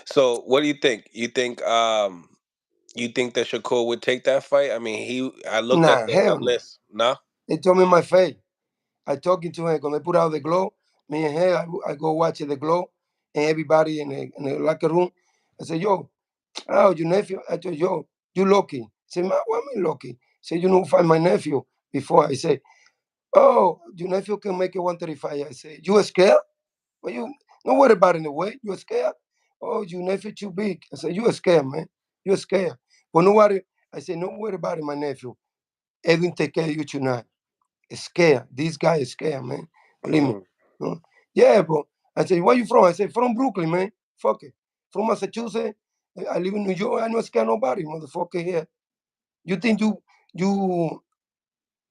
[SPEAKER 2] So, what do you think? You think that Shakur would take that fight? I mean, I looked at
[SPEAKER 3] nah,
[SPEAKER 2] the
[SPEAKER 3] hell no.
[SPEAKER 2] list. No.
[SPEAKER 3] They told me in my face. I talking to him when they put out the glow. Me and him, I go watch the glow, and everybody in the locker room. I said, yo, oh, your nephew. I told yo, you lucky. He said, man, what me lucky? He said, you know, find my nephew before. I say, oh, your nephew can make it 135. I say, you scared? Well, you don't worry about it in the way. You scared? Oh, your nephew too big. I said, you scared, man. You scared. But no worry. I said, no worry about it, my nephew. Edwin take care of you tonight. Scared. This guy is scared, man. Believe me.
[SPEAKER 2] Mm,
[SPEAKER 3] No? Yeah, but I said, where you from? I said, from Brooklyn, man. Fuck it. From Massachusetts. I live in New York. I don't scare nobody, motherfucker here. You think you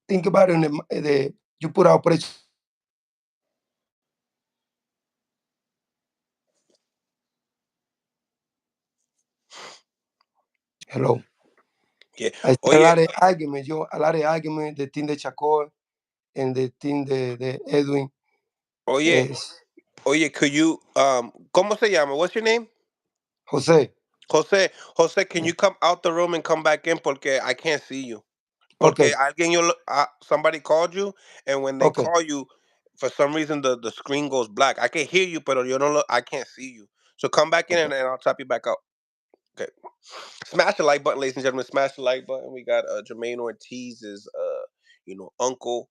[SPEAKER 3] think about it in you put out pressure. Hello.
[SPEAKER 2] yeah.
[SPEAKER 3] I see
[SPEAKER 2] Oh
[SPEAKER 3] a
[SPEAKER 2] yeah.
[SPEAKER 3] lot of argument, a lot of argument, the team de Chacol and the team de Edwin
[SPEAKER 2] Oh yeah.
[SPEAKER 3] is
[SPEAKER 2] Oye, could you ¿cómo se llama? What's your name?
[SPEAKER 3] Jose.
[SPEAKER 2] Jose, can you come out the room and come back in porque I can't see you. Porque
[SPEAKER 3] Okay,
[SPEAKER 2] somebody called you, and when they
[SPEAKER 3] okay,
[SPEAKER 2] call you, for some reason the screen goes black. I can hear you, but you don't look. I can't see you. So come back in,
[SPEAKER 3] okay.
[SPEAKER 2] and I'll tap you back out. Okay. Smash the like button, ladies and gentlemen. Smash the like button. We got Jermaine Ortiz's uncle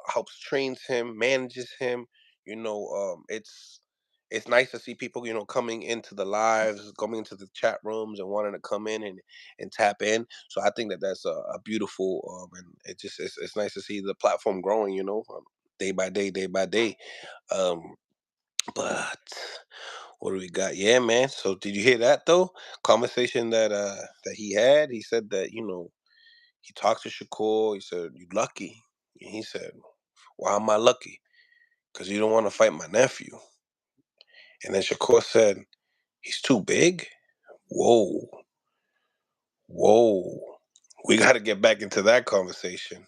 [SPEAKER 2] helps trains him, manages him. It's nice to see people coming into the lives, coming into the chat rooms, and wanting to come in and tap in. So I think that that's a beautiful and it's nice to see the platform growing. Day by day, day by day. Um, but what do we got? Yeah, man. So did you hear that though? Conversation that he had. He said that he talked to Shakur. He said you lucky. And he said, why am I lucky? Because you don't want to fight my nephew. And then Shakur said he's too big. Whoa, whoa. We got to get back into that conversation.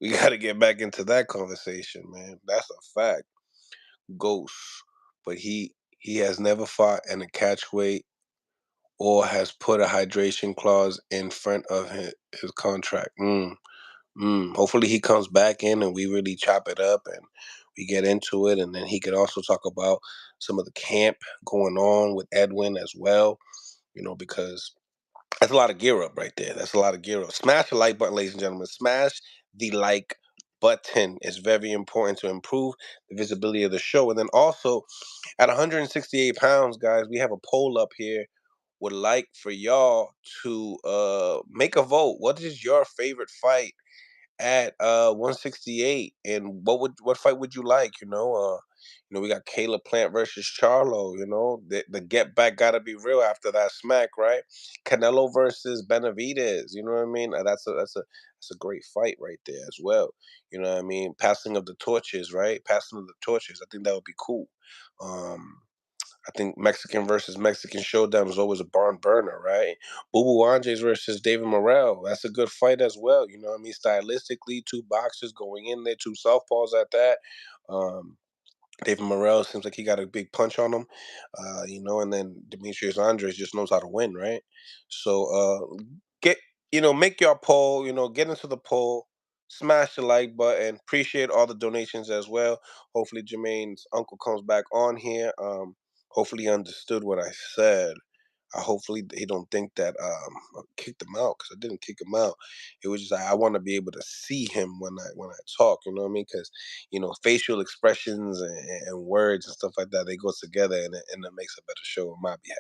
[SPEAKER 2] We got to get back into that conversation, man. That's a fact. Ghost, but he has never fought in a catch weight or has put a hydration clause in front of his contract. Hopefully he comes back in and we really chop it up and we get into it, and then he could also talk about some of the camp going on with Edwin as well. Because that's a lot of gear up right there. That's a lot of gear up. Smash the like button, ladies and gentlemen. Smash the like button. It's very important to improve the visibility of the show. And then also at 168 pounds, guys, we have a poll up here. Would like for y'all to make a vote. What is your favorite fight at 168, and what fight would you like? We got Caleb Plant versus Charlo. The get back gotta be real after that smack, right? Canelo versus Benavidez. You know what I mean? That's a great fight right there as well. You know what I mean? Passing of the torches, right? Passing of the torches. I think that would be cool. um I think Mexican versus Mexican showdown is always a barn burner, right? Bubu Anges versus David Morrell. That's a good fight as well. You know what I mean? Stylistically, two boxers going in there, two southpaws at that. Um, David Morrell seems like he got a big punch on him, and then Demetrius Andres just knows how to win, right? So get make your poll, get into the poll, smash the like button. Appreciate all the donations as well. Hopefully Jermaine's uncle comes back on here. Hopefully he understood what I said. Hopefully he don't think that I kicked him out, because I didn't kick him out. It was just I want to be able to see him when I talk. You know what I mean? Because facial expressions and words and stuff like that, they go together, and it makes a better show on my behalf.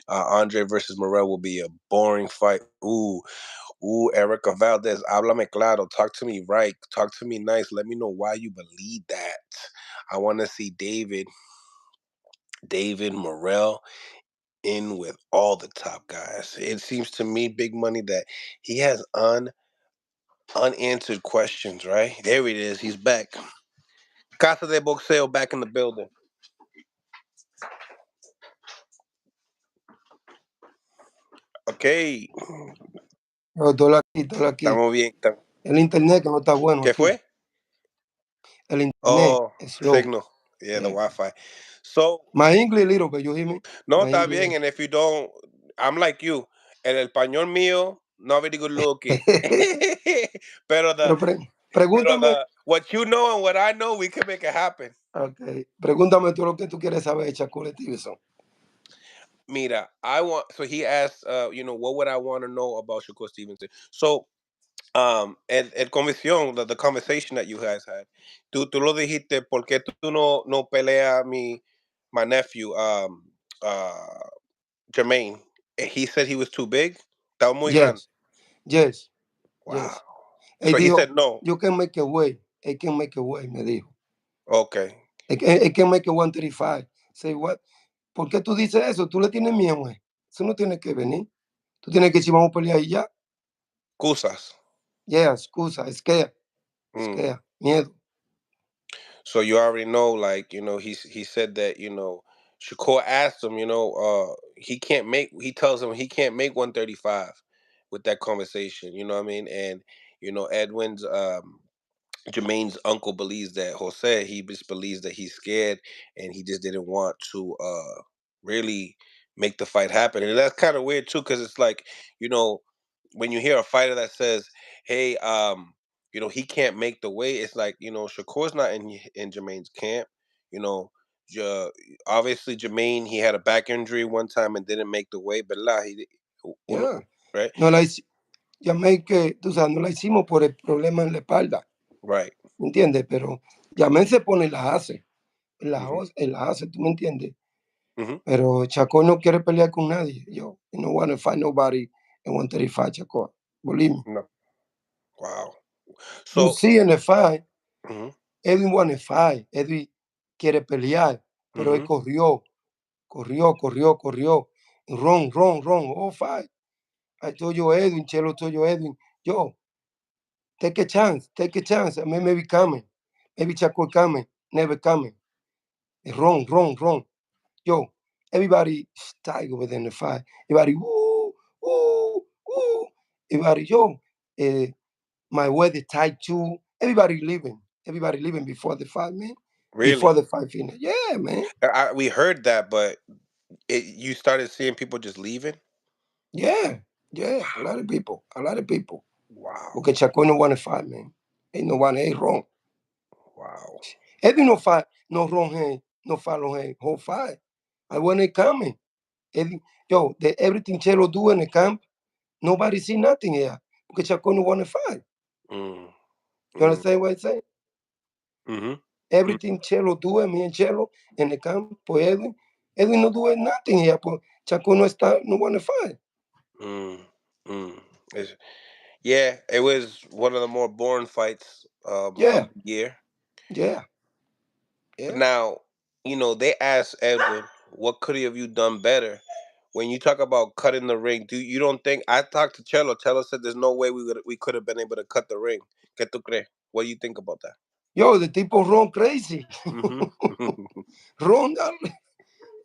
[SPEAKER 2] Andre versus Morel will be a boring fight. Erica Valdez, háblame claro. Talk to me right. Talk to me nice. Let me know why you believe that. I want to see David Morel in with all the top guys. It seems to me, Big Money, that he has unanswered questions, right? There it is. He's back. Casa de Boxeo back in the building. Ok.
[SPEAKER 3] Yo estoy aquí.
[SPEAKER 2] Estamos bien.
[SPEAKER 3] El internet que no está bueno
[SPEAKER 2] ¿Qué
[SPEAKER 3] aquí.
[SPEAKER 2] fue?
[SPEAKER 3] El internet
[SPEAKER 2] Oh,
[SPEAKER 3] is slow.
[SPEAKER 2] signal. Yeah, the
[SPEAKER 3] Yeah.
[SPEAKER 2] Wi-Fi. So,
[SPEAKER 3] My English little bit, you hear me?
[SPEAKER 2] no,
[SPEAKER 3] My
[SPEAKER 2] está bien.
[SPEAKER 3] English.
[SPEAKER 2] And if you don't, I'm like you. El español mío, not very good looking. pero the,
[SPEAKER 3] Pero pregúntame,
[SPEAKER 2] what you know and what I know, we can make it happen.
[SPEAKER 3] okay, pregúntame tú lo que tú quieres saber, Shakur Stevenson.
[SPEAKER 2] Mira, so he asked, what would I want to know about Shakur Stevenson? So, el conversación, the conversation that you guys had, tú lo dijiste, ¿por qué tú no pelea my nephew, Jermaine? He said he was too big. Estaba muy grande.
[SPEAKER 3] Yes, yes,
[SPEAKER 2] Wow.
[SPEAKER 3] yes. Él
[SPEAKER 2] So he
[SPEAKER 3] dijo,
[SPEAKER 2] said no.
[SPEAKER 3] you can make a way. He can make a way, me dijo.
[SPEAKER 2] Okay.
[SPEAKER 3] He can make a 135. Say what? ¿Por qué tú dices eso? Tú le tienes miedo, eh. Eso no tiene que venir. Tú tienes que decir, vamos a pelear y ya.
[SPEAKER 2] Cusas.
[SPEAKER 3] Yeah, excusa,
[SPEAKER 2] Mm.
[SPEAKER 3] miedo.
[SPEAKER 2] So you already know, like, he said that, Shakur asked him, he tells him he can't make 135 with that conversation, you know what I mean? And, Edwin's, Jermaine's uncle believes that he just believes that he's scared, and he just didn't want to, really make the fight happen. And that's kind of weird too, because it's like, you know, when you hear a fighter that says, "Hey, he can't make the weight," it's like, Shakur's not in Jermaine's camp. You know, Ja obviously Jermaine, he had a back injury one time and didn't make the weight, but la, uno,
[SPEAKER 3] Yeah.
[SPEAKER 2] right,
[SPEAKER 3] No la llamé que, tú sabes, no la hicimos por el problema en la espalda,
[SPEAKER 2] right.
[SPEAKER 3] ¿me entiendes? Pero llamé se pone y la hace,
[SPEAKER 2] Hmm.
[SPEAKER 3] él la hace, ¿tú me entiendes?
[SPEAKER 2] Hmm.
[SPEAKER 3] Pero Chacón no quiere pelear con nadie. Yo, you don't want to fight nobody in 135, Chacón. Believe me.
[SPEAKER 2] No. Wow.
[SPEAKER 3] You
[SPEAKER 2] So,
[SPEAKER 3] see in the fight,
[SPEAKER 2] hmm,
[SPEAKER 3] Edwin want to fight. Edwin quiere pelear, pero él
[SPEAKER 2] hmm,
[SPEAKER 3] corrió. Run, all fight. I told you, Edwin, Chelo told you, Edwin, yo, take a chance. I mean, maybe coming. Maybe Chaco coming, never coming. Run. Yo, everybody tiger within the fight. Everybody, woo. Everybody, yo, uh, my weather tight too. Everybody leaving before the fight, man. Before
[SPEAKER 2] really,
[SPEAKER 3] the fight finish. Yeah, man.
[SPEAKER 2] we heard that, but you started seeing people just leaving.
[SPEAKER 3] Yeah. A lot of people.
[SPEAKER 2] Wow,
[SPEAKER 3] Porque Chaco no want to fight, man. Ain't no one, ain't wrong.
[SPEAKER 2] wow.
[SPEAKER 3] Eddie no fight, no wrong hand, no follow hand, whole fight. I when they coming. Eddie, yo, everything Chelo do in the camp, nobody see nothing here. Because Chaco no want to fight.
[SPEAKER 2] Mm,
[SPEAKER 3] You
[SPEAKER 2] mm,
[SPEAKER 3] understand what I say?
[SPEAKER 2] mm-hmm,
[SPEAKER 3] Everything Chelo do, me and Chelo in the camp, for Edwin no do nothing here. But Chaco no está, no want to fight.
[SPEAKER 2] mm, mm. It's- yeah, it was one of the more boring fights of
[SPEAKER 3] Yeah,
[SPEAKER 2] the year.
[SPEAKER 3] yeah, yeah.
[SPEAKER 2] Now, they asked Edwin, "What could have you done better?" When you talk about cutting the ring, you don't think? I talked to Cello. Cello said there's no way we could have been able to cut the ring. ¿Qué tú crees? What do you think about that?
[SPEAKER 3] Yo, the tipo run crazy.
[SPEAKER 2] Hmm.
[SPEAKER 3] Run,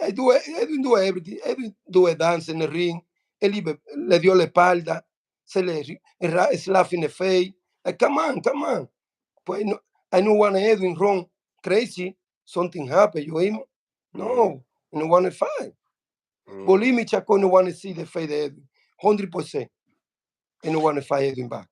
[SPEAKER 3] Edwin do everything. Edwin do a dance in the ring. Él le dio la espalda. Se le slap in the face. Like, come on. Pues no, I don't want Edwin run crazy. Something happen, you hear me?
[SPEAKER 2] Hmm.
[SPEAKER 3] No, I don't want to fight. Believe me, Chaco, no want to see the face of Edwin. 100%. I don't want to fight Edwin back.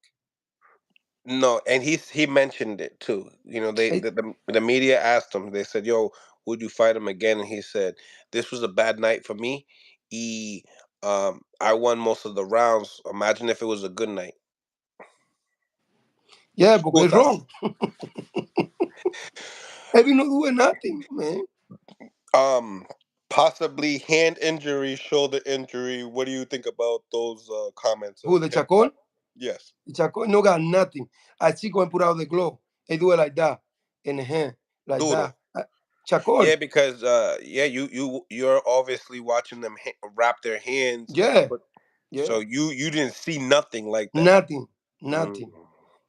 [SPEAKER 2] No, and he mentioned it too. They
[SPEAKER 3] I,
[SPEAKER 2] the media asked him. They said, "Yo, would you fight him again?" And he said, "This was a bad night for me. He, I won most of the rounds. Imagine if it was a good night."
[SPEAKER 3] yeah, porque es
[SPEAKER 2] Putas.
[SPEAKER 3] wrong. Edwin no do nothing, man.
[SPEAKER 2] Um, Possibly hand injury, shoulder injury. What do you think about those comments
[SPEAKER 3] Who,
[SPEAKER 2] of
[SPEAKER 3] the
[SPEAKER 2] him?
[SPEAKER 3] Chacon?
[SPEAKER 2] Yes,
[SPEAKER 3] The Chacon no got nothing. I see going put out the glove. They do it like that in the hand, like
[SPEAKER 2] duro.
[SPEAKER 3] that. Chacon,
[SPEAKER 2] Yeah, because yeah, you're obviously watching them wrap their hands,
[SPEAKER 3] yeah,
[SPEAKER 2] but
[SPEAKER 3] yeah.
[SPEAKER 2] so you didn't see nothing like that.
[SPEAKER 3] Nothing,
[SPEAKER 2] Mm.
[SPEAKER 3] nothing.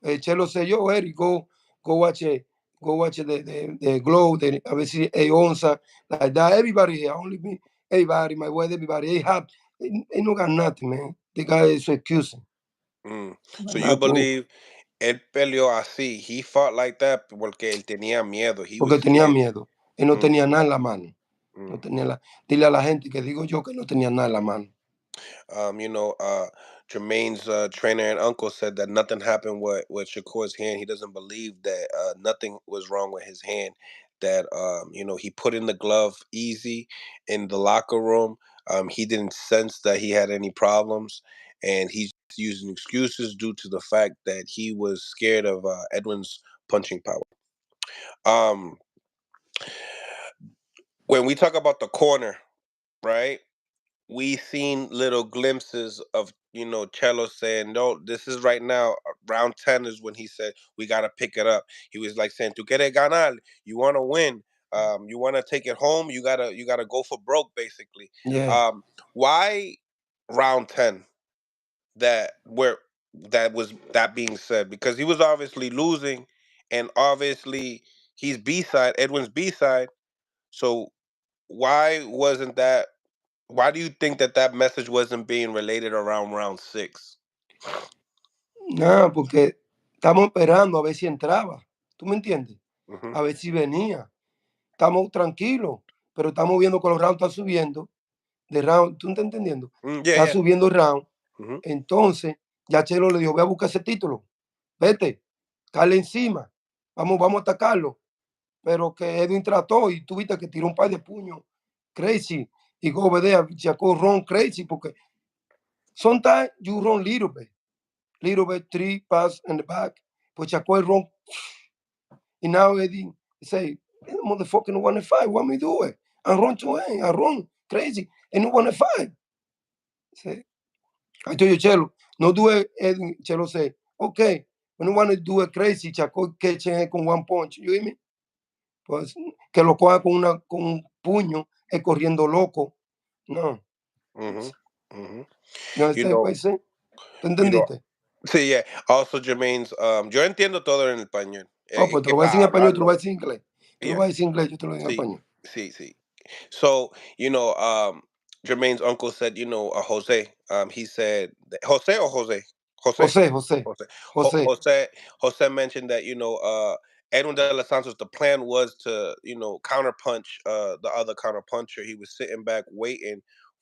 [SPEAKER 3] Chelo say, yo, Eric, go watch it. Go watch the glow, a ver si a onza, like that. Everybody here, only me, everybody, my wife, everybody, they have, they no got nothing, man. The guy is accusing.
[SPEAKER 2] Mm. So you
[SPEAKER 3] Not proof.
[SPEAKER 2] believe él peleó así? He fought like that porque él tenía miedo. He was
[SPEAKER 3] Porque tenía
[SPEAKER 2] scared.
[SPEAKER 3] miedo. Él no
[SPEAKER 2] Mm,
[SPEAKER 3] tenía nada en la mano. No
[SPEAKER 2] mm.
[SPEAKER 3] tenía dile a la gente que digo yo que no tenía nada en la mano.
[SPEAKER 2] um, you know, uh, Jermaine's trainer and uncle said that nothing happened with Shakur's hand. He doesn't believe that nothing was wrong with his hand. That he put in the glove easy in the locker room. He didn't sense that he had any problems, and he's using excuses due to the fact that he was scared of Edwin's punching power. Um, when we talk about the corner, right? We seen little glimpses of Cello saying, "No, this is right now. Round 10 is when he said we got to pick it up." He was like saying, "Tu quieres ganar? You want to win? You want to take it home? You gotta go for broke, basically."
[SPEAKER 3] Yeah.
[SPEAKER 2] Why round 10? That being said, because he was obviously losing, and obviously he's B side, Edwin's B side. So why wasn't that? Why do you think that message wasn't being related around round 6?
[SPEAKER 3] Nada, porque estamos esperando a ver si entraba. ¿Tú me entiendes?
[SPEAKER 2] Hmm.
[SPEAKER 3] A ver si venía. Estamos tranquilos, pero estamos viendo que los rounds están subiendo. de round, ¿tú estás entendiendo?
[SPEAKER 2] Yeah,
[SPEAKER 3] Está
[SPEAKER 2] yeah.
[SPEAKER 3] subiendo round.
[SPEAKER 2] Hmm.
[SPEAKER 3] Entonces, ya Chelo le dijo, voy a buscar ese título. Vete, cale encima. Vamos a atacarlo. Pero que Edwin trató y tuviste que tiró un par de puños crazy. Y go over there, sacó run crazy porque sometimes you run little bit, three pass in the back. Pues sacó el run. And now Eddie say, motherfucker, no want to fight. What me do it? I run to him. I run crazy. And no want to fight. Say, I told you, Chelo, no do it. Edwin, Chelo say, okay. We don't want to do it crazy. Chacó catch him con one punch. You hear me? Pues que lo coja con un puño, corriendo loco. No.
[SPEAKER 2] Hmm. Hmm.
[SPEAKER 3] You
[SPEAKER 2] You
[SPEAKER 3] understand what
[SPEAKER 2] know,
[SPEAKER 3] I say? ¿Tú
[SPEAKER 2] you know.
[SPEAKER 3] entendiste?
[SPEAKER 2] Sí, yeah. Also, Jermaine's, yo entiendo todo en español.
[SPEAKER 3] Oh, pues te
[SPEAKER 2] Que
[SPEAKER 3] lo voy a decir
[SPEAKER 2] para
[SPEAKER 3] en español, te lo voy a
[SPEAKER 2] hablarlo,
[SPEAKER 3] decir en inglés. Te lo
[SPEAKER 2] yeah.
[SPEAKER 3] voy a decir en inglés, yo te lo digo en
[SPEAKER 2] Sí,
[SPEAKER 3] español.
[SPEAKER 2] sí, sí. So, Jermaine's uncle said, Jose, he said, Jose or Jose? Jose?
[SPEAKER 3] José, José,
[SPEAKER 2] Jose.
[SPEAKER 3] José.
[SPEAKER 2] Jose mentioned that, Edwin de los Santos, the plan was to, counter punch the other counter puncher. He was sitting back waiting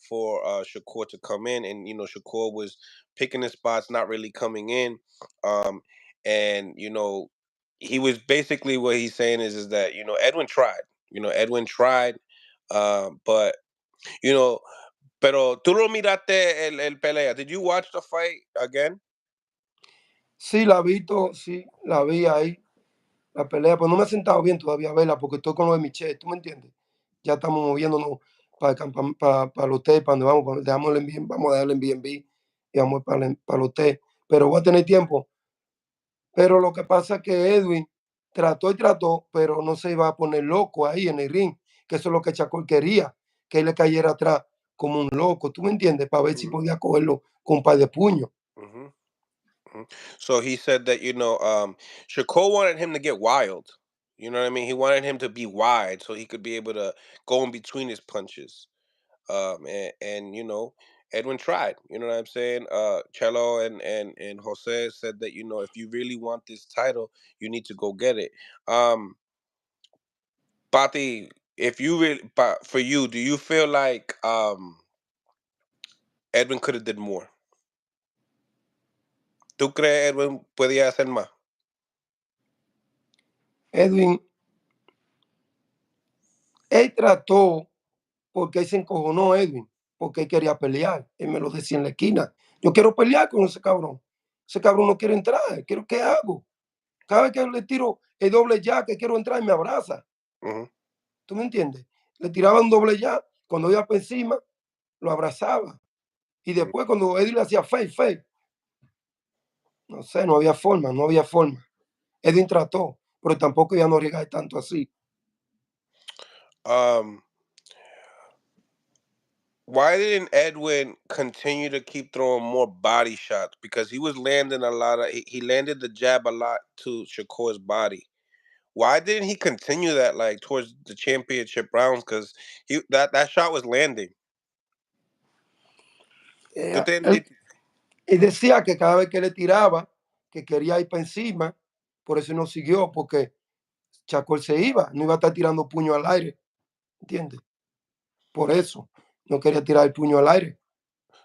[SPEAKER 2] for Shakur to come in, and Shakur was picking his spots, not really coming in. Um, and he was basically, what he's saying is that Edwin tried. Edwin tried, but you know, pero tú lo miraste el pelea. Did you watch the fight again?
[SPEAKER 3] Sí, la vi, sí, la vi ahí, la pelea, pero no me he sentado bien todavía a verla porque estoy con lo de Michelle, ¿tú me entiendes? Ya estamos moviéndonos para el hotel, para donde vamos, dejamos el Airbnb, vamos a dejar el Airbnb y vamos para el hotel. Pero voy a tener tiempo. Pero lo que pasa es que Edwin trató y trató, pero no se iba a poner loco ahí en el ring, que eso es lo que Chacol quería, que él le cayera atrás como un loco, ¿tú me entiendes? Para ver si
[SPEAKER 2] Mhm,
[SPEAKER 3] podía cogerlo con un par de puños.
[SPEAKER 2] mhm, mhm. So he said that Shakur wanted him to get wild. You know what I mean? He wanted him to be wide so he could be able to go in between his punches. And Edwin tried. You know what I'm saying? Cello and Jose said that if you really want this title, you need to go get it. Pati, if you really, but for you, do you feel like Edwin could have did more? ¿Tú crees Edwin podía hacer más?
[SPEAKER 3] Edwin, él trató porque él se encojonó, Edwin, porque él quería pelear. Él me lo decía en la esquina. Yo quiero pelear con ese cabrón. Ese cabrón no quiere entrar. ¿Qué hago? Cada vez que le tiro el doble ya que quiero entrar, me abraza.
[SPEAKER 2] Ujú,
[SPEAKER 3] ¿Tú me entiendes? Le tiraba un doble ya. Cuando iba por encima, lo abrazaba. Y
[SPEAKER 2] ujú.
[SPEAKER 3] después, cuando Edwin le hacía fe, no sé, no había forma, no había forma. Edwin trató, pero tampoco ya no arriesgar tanto así.
[SPEAKER 2] Um, why didn't Edwin continue to keep throwing more body shots? Because he was landing a lot of. He landed the jab a lot to Shakur's body. Why didn't he continue that like towards the championship rounds? Because that shot was landing. ¿Tú te
[SPEAKER 3] Él,
[SPEAKER 2] enti-
[SPEAKER 3] y decía que cada vez que le tiraba, que quería ir para encima, por eso no siguió, porque Chacol se iba, no iba a estar tirando puño al aire, ¿entiendes? Por eso no quería tirar el puño al aire.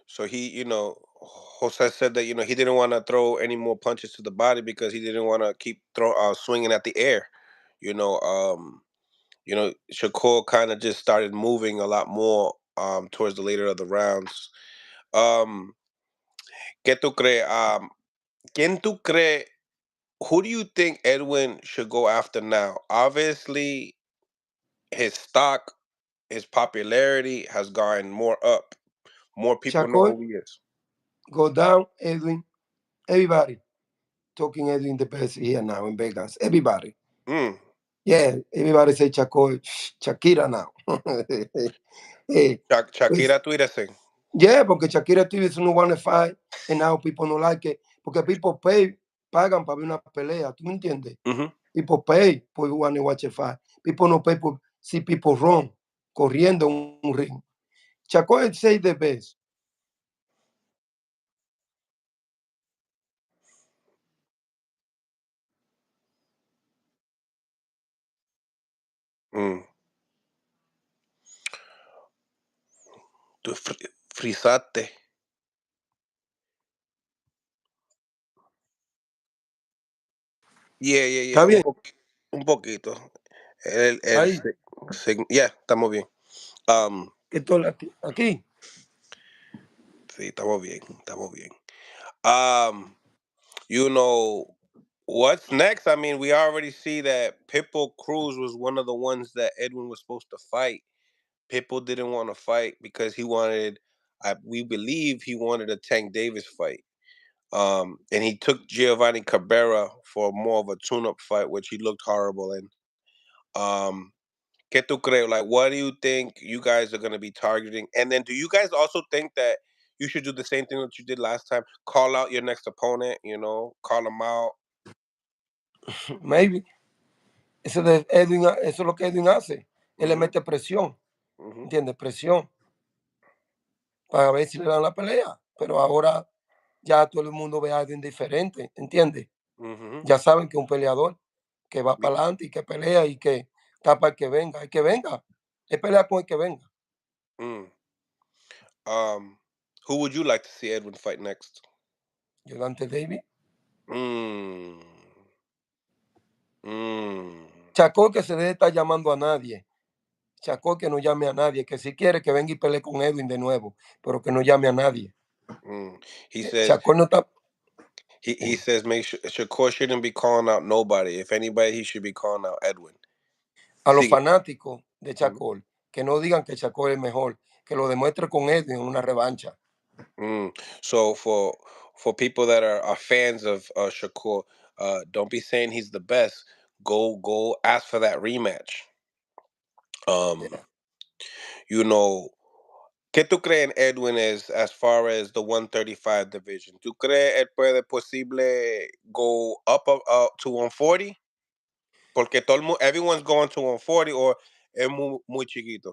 [SPEAKER 2] So Jose said that he didn't want to throw any more punches to the body because he didn't want to keep swinging at the air. You know, Shakur kind of just started moving a lot more towards the later of the rounds. Um, ¿Qué tú crees? ¿Quién tú crees? Who do you think Edwin should go after now? Obviously, his stock, his popularity has gone more up. More people know
[SPEAKER 3] Chacol,
[SPEAKER 2] who he is.
[SPEAKER 3] go down, Edwin, everybody talking Edwin the best here now in Vegas. Everybody.
[SPEAKER 2] Mm.
[SPEAKER 3] Yeah, everybody say Chacol, Shakira now. Eh, pues,
[SPEAKER 2] Shakira Tuirese.
[SPEAKER 3] yeah, porque Shakira TV is no one fight, and now people no like it. Porque people pay, pagan para ver una pelea, ¿tú me entiendes?
[SPEAKER 2] Hmm.
[SPEAKER 3] People pay por one watch a fight. People no pay por see people run, corriendo en un ring. Chacol say the best.
[SPEAKER 2] Mm. Tú frisaste. Yeah, yeah, yeah.
[SPEAKER 3] ¿Está bien?
[SPEAKER 2] Un poquito.
[SPEAKER 3] Ahí,
[SPEAKER 2] Yeah, estamos bien.
[SPEAKER 3] que estoy aquí.
[SPEAKER 2] Sí, estamos bien, estamos bien. Um, you know, what's next? I mean, we already see that Pitbull Cruz was one of the ones that Edwin was supposed to fight. Pitbull didn't want to fight because he wanted, we believe he wanted a Tank Davis fight. And he took Giovanni Cabrera for more of a tune-up fight, which he looked horrible in. Um, ¿Qué tú crees? Like, what do you think you guys are going to be targeting? And then, do you guys also think that you should do the same thing that you did last time? Call out your next opponent. Call them out.
[SPEAKER 3] Maybe. Eso, de Edwin, eso es lo que Edwin hace. Él le
[SPEAKER 2] Mm-hmm.
[SPEAKER 3] mete presión,
[SPEAKER 2] Mm-hmm.
[SPEAKER 3] ¿entiendes? Presión para ver si le dan la pelea. Pero ahora ya todo el mundo ve a Edwin diferente, ¿entiendes?
[SPEAKER 2] Mm-hmm.
[SPEAKER 3] Ya saben que es un peleador que va para adelante y que pelea y que está para el que venga. El que venga. Él pelea con el que venga.
[SPEAKER 2] Mm. Who would you like to see Edwin fight next?
[SPEAKER 3] Yolante David.
[SPEAKER 2] Mm. Mm.
[SPEAKER 3] Chacó que se debe estar llamando a nadie. Chacó que no llame a nadie. Que si quiere que venga y pelee con Edwin de nuevo. Pero que no llame a nadie.
[SPEAKER 2] Mm. He says
[SPEAKER 3] Chacó no está.
[SPEAKER 2] he says make sure Shakur shouldn't be calling out nobody. If anybody, he should be calling out Edwin.
[SPEAKER 3] A los
[SPEAKER 2] Sí.
[SPEAKER 3] fanáticos de
[SPEAKER 2] Mm.
[SPEAKER 3] Chacol, que no digan que Chacol es mejor, que lo demuestre con Edwin en una revancha.
[SPEAKER 2] So for people that are fans of Shakur, don't be saying he's the best. Go ask for that rematch. Um,
[SPEAKER 3] Yeah.
[SPEAKER 2] you know, ¿qué tú crees en Edwin as far as the 135 division? ¿Tú crees él puede posible go up to 140? Porque everyone's going to 140 or es muy chiquito.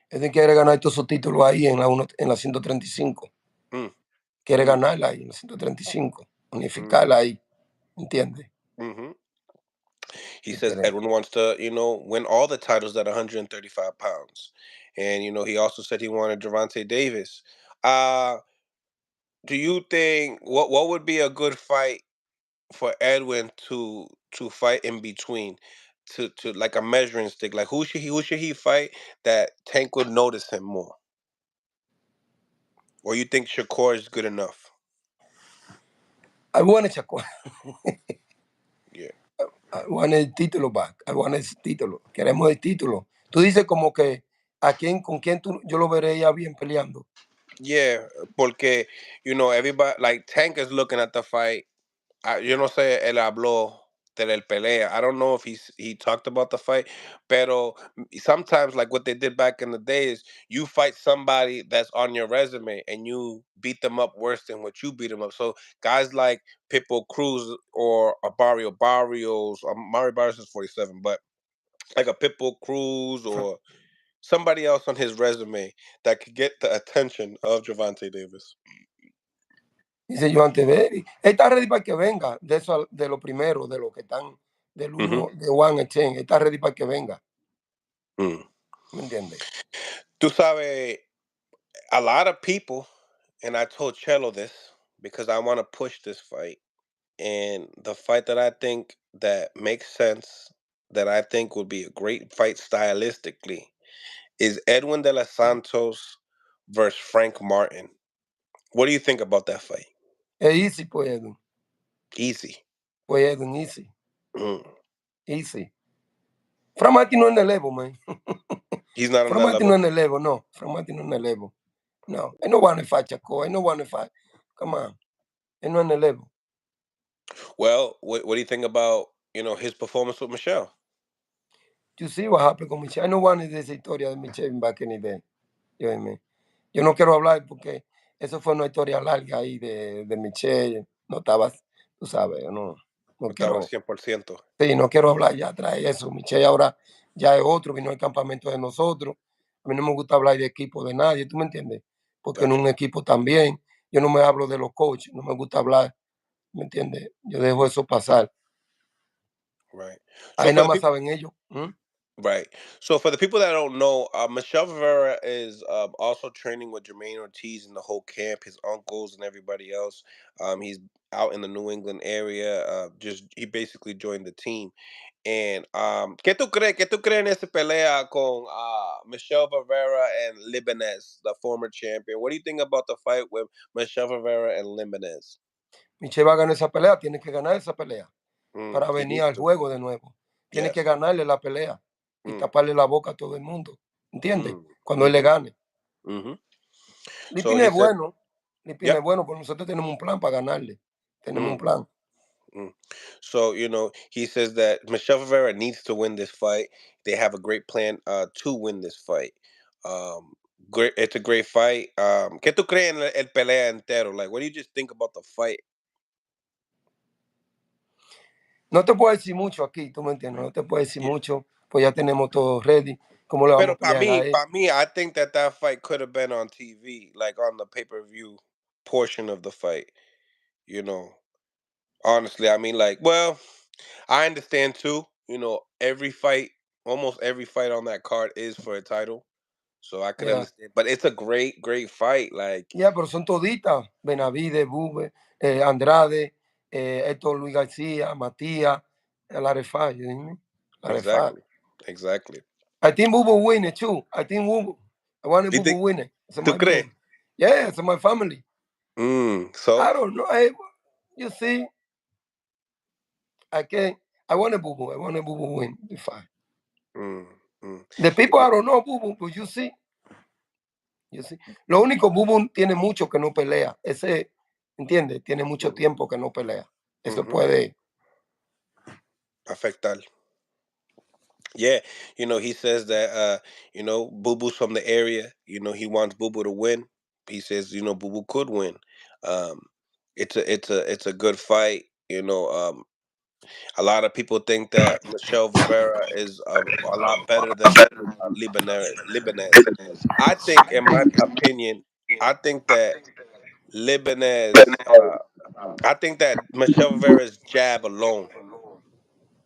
[SPEAKER 3] Edwin quiere ganar todos sus títulos ahí en la 135.
[SPEAKER 2] Mm,
[SPEAKER 3] Quiere
[SPEAKER 2] mm,
[SPEAKER 3] ganarla ahí en la 135.
[SPEAKER 2] mm,
[SPEAKER 3] Unificarla ahí. ¿Entiendes?
[SPEAKER 2] mhm. He
[SPEAKER 3] Que
[SPEAKER 2] says
[SPEAKER 3] quiere.
[SPEAKER 2] Edwin wants to, win all the titles at 135 pounds. And, he also said he wanted Gervonta Davis. Uh, do you think what would be a good fight for Edwin to fight in between? To like a measuring stick. Like who should he fight that Tank would notice him more? Or you think Shakur is good enough?
[SPEAKER 3] I want Chacol.
[SPEAKER 2] Yeah.
[SPEAKER 3] I want el título back. I want el título. Queremos el título. Tú dices como que con quién yo lo veré ya bien peleando.
[SPEAKER 2] Yeah, porque everybody like Tank is looking at the fight. Yo no sé, él habló del pelea. I don't know if he talked about the fight, pero sometimes like what they did back in the days, you fight somebody that's on your resume and you beat them up worse than what you beat them up. So guys like Pitbull Cruz or a Barrios, Mario Barrios is 47, but like a Pitbull Cruz or somebody else on his resume that could get the attention of Gervonta Davis.
[SPEAKER 3] Dice yo antes de él. Él está ready para que venga. De eso, de lo primero, de lo que están, del
[SPEAKER 2] Mm-hmm.
[SPEAKER 3] uno, de One Exchange. Él está ready para que venga.
[SPEAKER 2] Mm.
[SPEAKER 3] ¿Me entiendes?
[SPEAKER 2] Tú sabes, a lot of people, and I told Cello this because I want to push this fight. And the fight that I think that makes sense, that I think would be a great fight stylistically, is Edwin de los Santos versus Frank Martin. What do you think about that fight?
[SPEAKER 3] Es easy, pues, Edwin.
[SPEAKER 2] Easy.
[SPEAKER 3] Pues, Edwin, easy.
[SPEAKER 2] Mm.
[SPEAKER 3] Easy. Frank Martin no es en el Evo, man.
[SPEAKER 2] He's not on
[SPEAKER 3] Frank
[SPEAKER 2] that
[SPEAKER 3] Martin no
[SPEAKER 2] level.
[SPEAKER 3] es en el Evo, no. Frank Martin no es en el Evo. No. Él no va a fight Chaco. Él no va a fight. Come on. Él no es en el Evo.
[SPEAKER 2] Well, what do you think about his performance with Michelle?
[SPEAKER 3] You see what happened con Michelle. I no want de esa historia de Michelle back in the day. Yo no quiero hablar porque eso fue una historia larga ahí de Michelle. No estaba, tú sabes, yo no
[SPEAKER 2] Estaba
[SPEAKER 3] quiero.
[SPEAKER 2] 100%.
[SPEAKER 3] Sí, no quiero hablar ya trae eso. Michelle ahora ya es otro, vino al campamento de nosotros. A mí no me gusta hablar de equipo de nadie, ¿tú me entiendes? Porque en
[SPEAKER 2] Gotcha.
[SPEAKER 3] un equipo también, yo no me hablo de los coaches, no me gusta hablar, ¿me entiendes? Yo dejo eso pasar.
[SPEAKER 2] Right. So
[SPEAKER 3] Ahí
[SPEAKER 2] for
[SPEAKER 3] nada
[SPEAKER 2] the
[SPEAKER 3] más
[SPEAKER 2] people
[SPEAKER 3] saben ellos.
[SPEAKER 2] Right. So for the people that don't know, Michelle Rivera is also training with Jermaine Ortiz and the whole camp, his uncles and everybody else. He's out in the New England area. Just he basically joined the team. And ¿qué tú crees en esa pelea con Michelle Rivera and Libanez, the former champion? What do you think about the fight with Michelle Rivera and Libanez?
[SPEAKER 3] Michelle va a ganar esa pelea, tiene que ganar esa pelea para
[SPEAKER 2] He
[SPEAKER 3] venir
[SPEAKER 2] needs
[SPEAKER 3] al
[SPEAKER 2] to.
[SPEAKER 3] juego de nuevo. Tiene que
[SPEAKER 2] Yes.
[SPEAKER 3] ganarle la pelea y
[SPEAKER 2] Mm,
[SPEAKER 3] taparle la boca a todo el mundo. ¿Entiendes?
[SPEAKER 2] mm,
[SPEAKER 3] Cuando él le
[SPEAKER 2] mm-hmm,
[SPEAKER 3] gane.
[SPEAKER 2] mm-hmm. So
[SPEAKER 3] Lipine
[SPEAKER 2] he
[SPEAKER 3] es
[SPEAKER 2] said,
[SPEAKER 3] bueno. Lipine
[SPEAKER 2] yep.
[SPEAKER 3] es bueno, pero nosotros tenemos un plan para ganarle. Tenemos un
[SPEAKER 2] Mm.
[SPEAKER 3] plan.
[SPEAKER 2] Mm. So, he says that Michelle Rivera needs to win this fight. They have a great plan to win this fight. Um, great, it's a great fight. ¿Qué tú crees en el pelea entero? Like, what do you just think about the fight?
[SPEAKER 3] No te puedo decir mucho aquí, tú me entiendes. No te puedo decir
[SPEAKER 2] Yeah.
[SPEAKER 3] mucho, pues ya tenemos todo ready. ¿Cómo le vamos
[SPEAKER 2] Pero
[SPEAKER 3] a pelear a él?
[SPEAKER 2] para me, I think that fight could have been on TV, like on the pay-per-view portion of the fight. You know, honestly, I mean, like, well, I understand too. Every fight, almost every fight on that card is for a title. So I could
[SPEAKER 3] Ya,
[SPEAKER 2] understand, but it's a great, great fight. Like
[SPEAKER 3] ya, pero son toditas. Benavides, Bube, Andrade, Héctor Luis García, Matías, la refa, you know what I mean? La refa.
[SPEAKER 2] exactly, exactly.
[SPEAKER 3] I think Bubu win it too. I think Bubu. I want
[SPEAKER 2] You
[SPEAKER 3] Bubu
[SPEAKER 2] think?
[SPEAKER 3] win it. It's
[SPEAKER 2] ¿Tú
[SPEAKER 3] my
[SPEAKER 2] crees?
[SPEAKER 3] brother. Yeah, it's my family.
[SPEAKER 2] So.
[SPEAKER 3] I don't know. You see, I can't. I want a Bubu. I want a Bubu win the fight.
[SPEAKER 2] Mm, mm.
[SPEAKER 3] The people I don't know Bubu, but you see. You see. Lo único, Bubu tiene mucho que no pelea. Ese, ¿entiendes? Tiene mucho
[SPEAKER 2] Mhm,
[SPEAKER 3] tiempo que no pelea. Eso
[SPEAKER 2] mhm.
[SPEAKER 3] puede.
[SPEAKER 2] Afectar. Yeah, he says that Boo Boo's from the area. He wants Boo Boo to win. He says, Boo Boo could win. Um, it's a good fight. A lot of people think that Michelle Rivera is a lot better than Libanez. I think, in my opinion, I think that Libanez. I think that Michelle Rivera's jab alone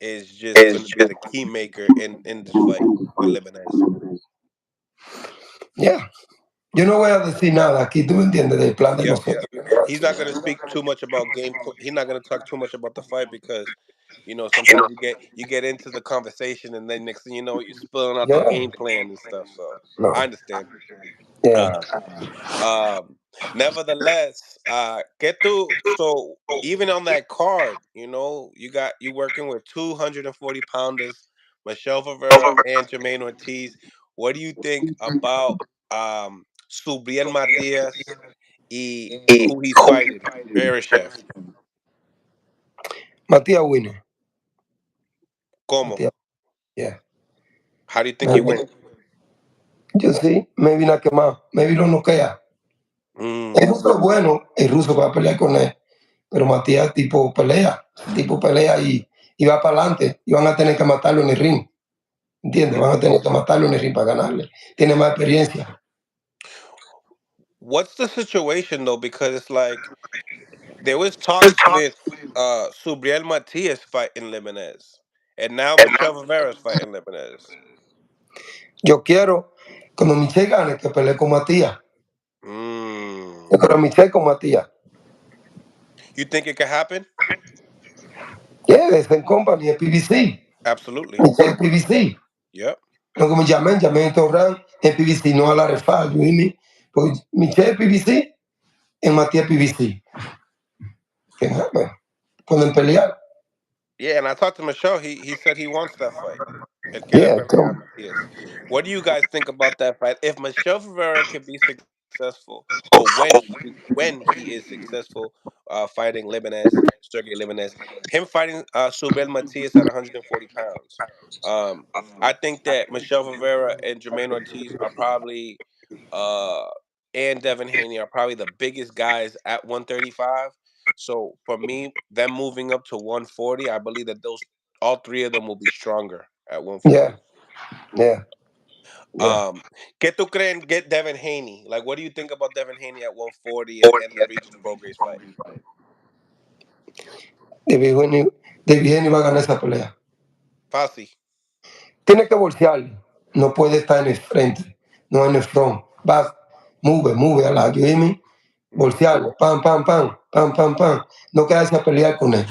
[SPEAKER 2] is just going to be the key maker in this fight with Libanez.
[SPEAKER 3] Yeah. Yo no voy a decir nada aquí, tú me entiendes, del plan de
[SPEAKER 2] Yep.
[SPEAKER 3] nosotros.
[SPEAKER 2] He's not going to speak too much about He's not going to talk too much about the fight because sometimes you get into the conversation and then next thing you know you're spilling out the
[SPEAKER 3] Yeah.
[SPEAKER 2] game plan and stuff. So I
[SPEAKER 3] No.
[SPEAKER 2] understand.
[SPEAKER 3] Yeah.
[SPEAKER 2] Uh, Um, Nevertheless, get through. So even on that card, you working with 240 pounders, Michelle Rivera and Jermaine Ortiz. What do you think about Subriel Matias y who he's fighting, Chef?
[SPEAKER 3] Matías winner.
[SPEAKER 2] Como?
[SPEAKER 3] Matías. Yeah.
[SPEAKER 2] How do you think he
[SPEAKER 3] Maybe.
[SPEAKER 2] wins?
[SPEAKER 3] You see, maybe not que más. Maybe lo noquea. El
[SPEAKER 2] Mm,
[SPEAKER 3] ruso es bueno, el ruso va a pelear con él. Pero Matías tipo pelea y va para adelante. Y van a tener que matarlo en el ring. ¿Entiendes? Van a tener que matarlo en el ring para ganarle. Tiene más experiencia.
[SPEAKER 2] what's the situation though? Because it's like there was talks with Subriel Matias fighting Libanez, and now Michelle Rivera's fighting Libanez.
[SPEAKER 3] Yo quiero, cuando Michelle gane, que pelee con Matías. Yo
[SPEAKER 2] Mm.
[SPEAKER 3] quiero a Michelle con Matías.
[SPEAKER 2] You think it could happen?
[SPEAKER 3] Yeah, es en company, es PBC.
[SPEAKER 2] Absolutely.
[SPEAKER 3] Michelle es PBC.
[SPEAKER 2] Yep.
[SPEAKER 3] Lo que me llamé Torran en PBC, no a la refa. You hear me? Pues Michelle es PBC y Matías PBC. Que nada, pueden pelear.
[SPEAKER 2] Yeah, and I talked to Michelle. He said he wants that fight. Él quiere
[SPEAKER 3] Yeah,
[SPEAKER 2] pelear a Matias. What do you guys think about that fight? If Michelle Rivera can be successful, or when he is successful, fighting Lebanese, Sergey Lebanese, him fighting Subel Matias at 140 pounds. Um, I think that Michelle Rivera and Jermaine Ortiz are probably, uh, and Devin Haney are probably the biggest guys at 135. So for me, them moving up to 140, I believe that those all three of them will be stronger at
[SPEAKER 3] yeah,
[SPEAKER 2] 140.
[SPEAKER 3] yeah, yeah.
[SPEAKER 2] Um, ¿Qué tú creen get Devin Haney? Like, what do you think about Devin Haney at 140 and the Regis Prograis fight?
[SPEAKER 3] David Haney va a ganar esa pelea.
[SPEAKER 2] Fácil.
[SPEAKER 3] Tiene que bolsearle. No puede estar en el frente, no en el front. Vas, move a la, you hear me?
[SPEAKER 2] Mm,
[SPEAKER 3] Bolsearle, pam, pam, pam, pam, pam, pam. No quedarse a pelear con él.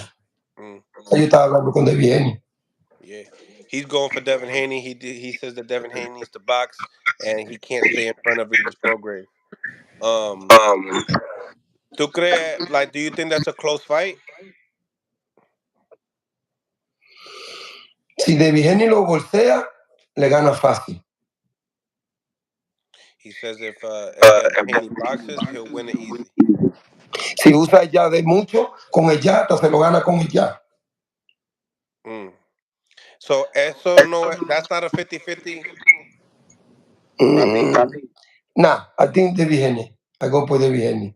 [SPEAKER 2] mm,
[SPEAKER 3] Yo estaba hablando con Edwin.
[SPEAKER 2] yeah, he's going for Devin Haney. He says that Devin Haney needs to box and he can't stay in front of Regis Prograis. Um, ¿Tú crees? Like, do you think that's a close fight?
[SPEAKER 3] Si Edwin lo bolsea, le gana fácil.
[SPEAKER 2] He says if Devin Haney boxes, he'll win it easy.
[SPEAKER 3] Si usa el ya de mucho, con el ya hasta se lo gana con el ya.
[SPEAKER 2] Mm. So eso no, that's not a 50-50 para ti.
[SPEAKER 3] Nah, I think Edwin. I go por Edwin.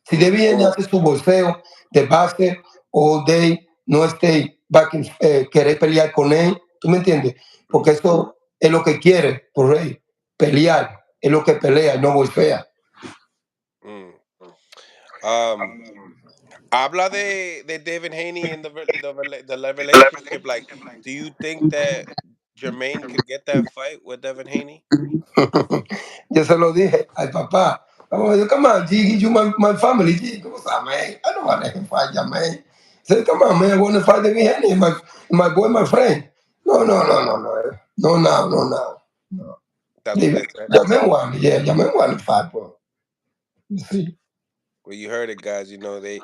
[SPEAKER 3] Si
[SPEAKER 2] Mm,
[SPEAKER 3] Edwin hace su bolseo de base all day, no esté back in, querer pelear con él, ¿tú me entiendes? Porque
[SPEAKER 2] mm,
[SPEAKER 3] eso es lo que quiere, por rey, pelear, es lo que pelea, no bolsea.
[SPEAKER 2] mm. Um, Habla de David Haney and the relationship. Like, do you think that Jermaine could get that fight with Devin Haney?
[SPEAKER 3] Yo se lo dije al papá. Come on, G, you my family, G. What's up, man? I don't want to fight you, man. I said, come on, man, I want to fight the Henry, my boy, my friend. No, no, no, no, no. No, now, no, now. No.
[SPEAKER 2] That's what
[SPEAKER 3] Dime,
[SPEAKER 2] they said.
[SPEAKER 3] llamé one, yeah, llamé one to fight, bro. You see?
[SPEAKER 2] Well, you heard it, guys. You know they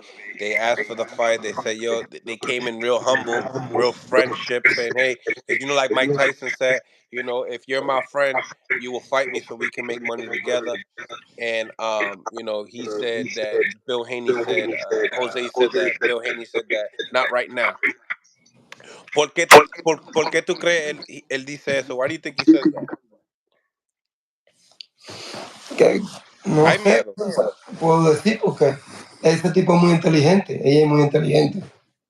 [SPEAKER 2] asked for the fight. They said, "Yo," they came in real humble, real friendship, saying, "Hey," because like Mike Tyson said, if you're my friend, you will fight me so we can make money together. And he said that Bill Haney said, Jose said that Bill Haney said that not right now. ¿Por qué tú crees él dice eso? Why do you think he says that?
[SPEAKER 3] Que no
[SPEAKER 2] Hay
[SPEAKER 3] sé,
[SPEAKER 2] miedo.
[SPEAKER 3] puedo decir porque ese tipo es muy inteligente, ella es muy inteligente.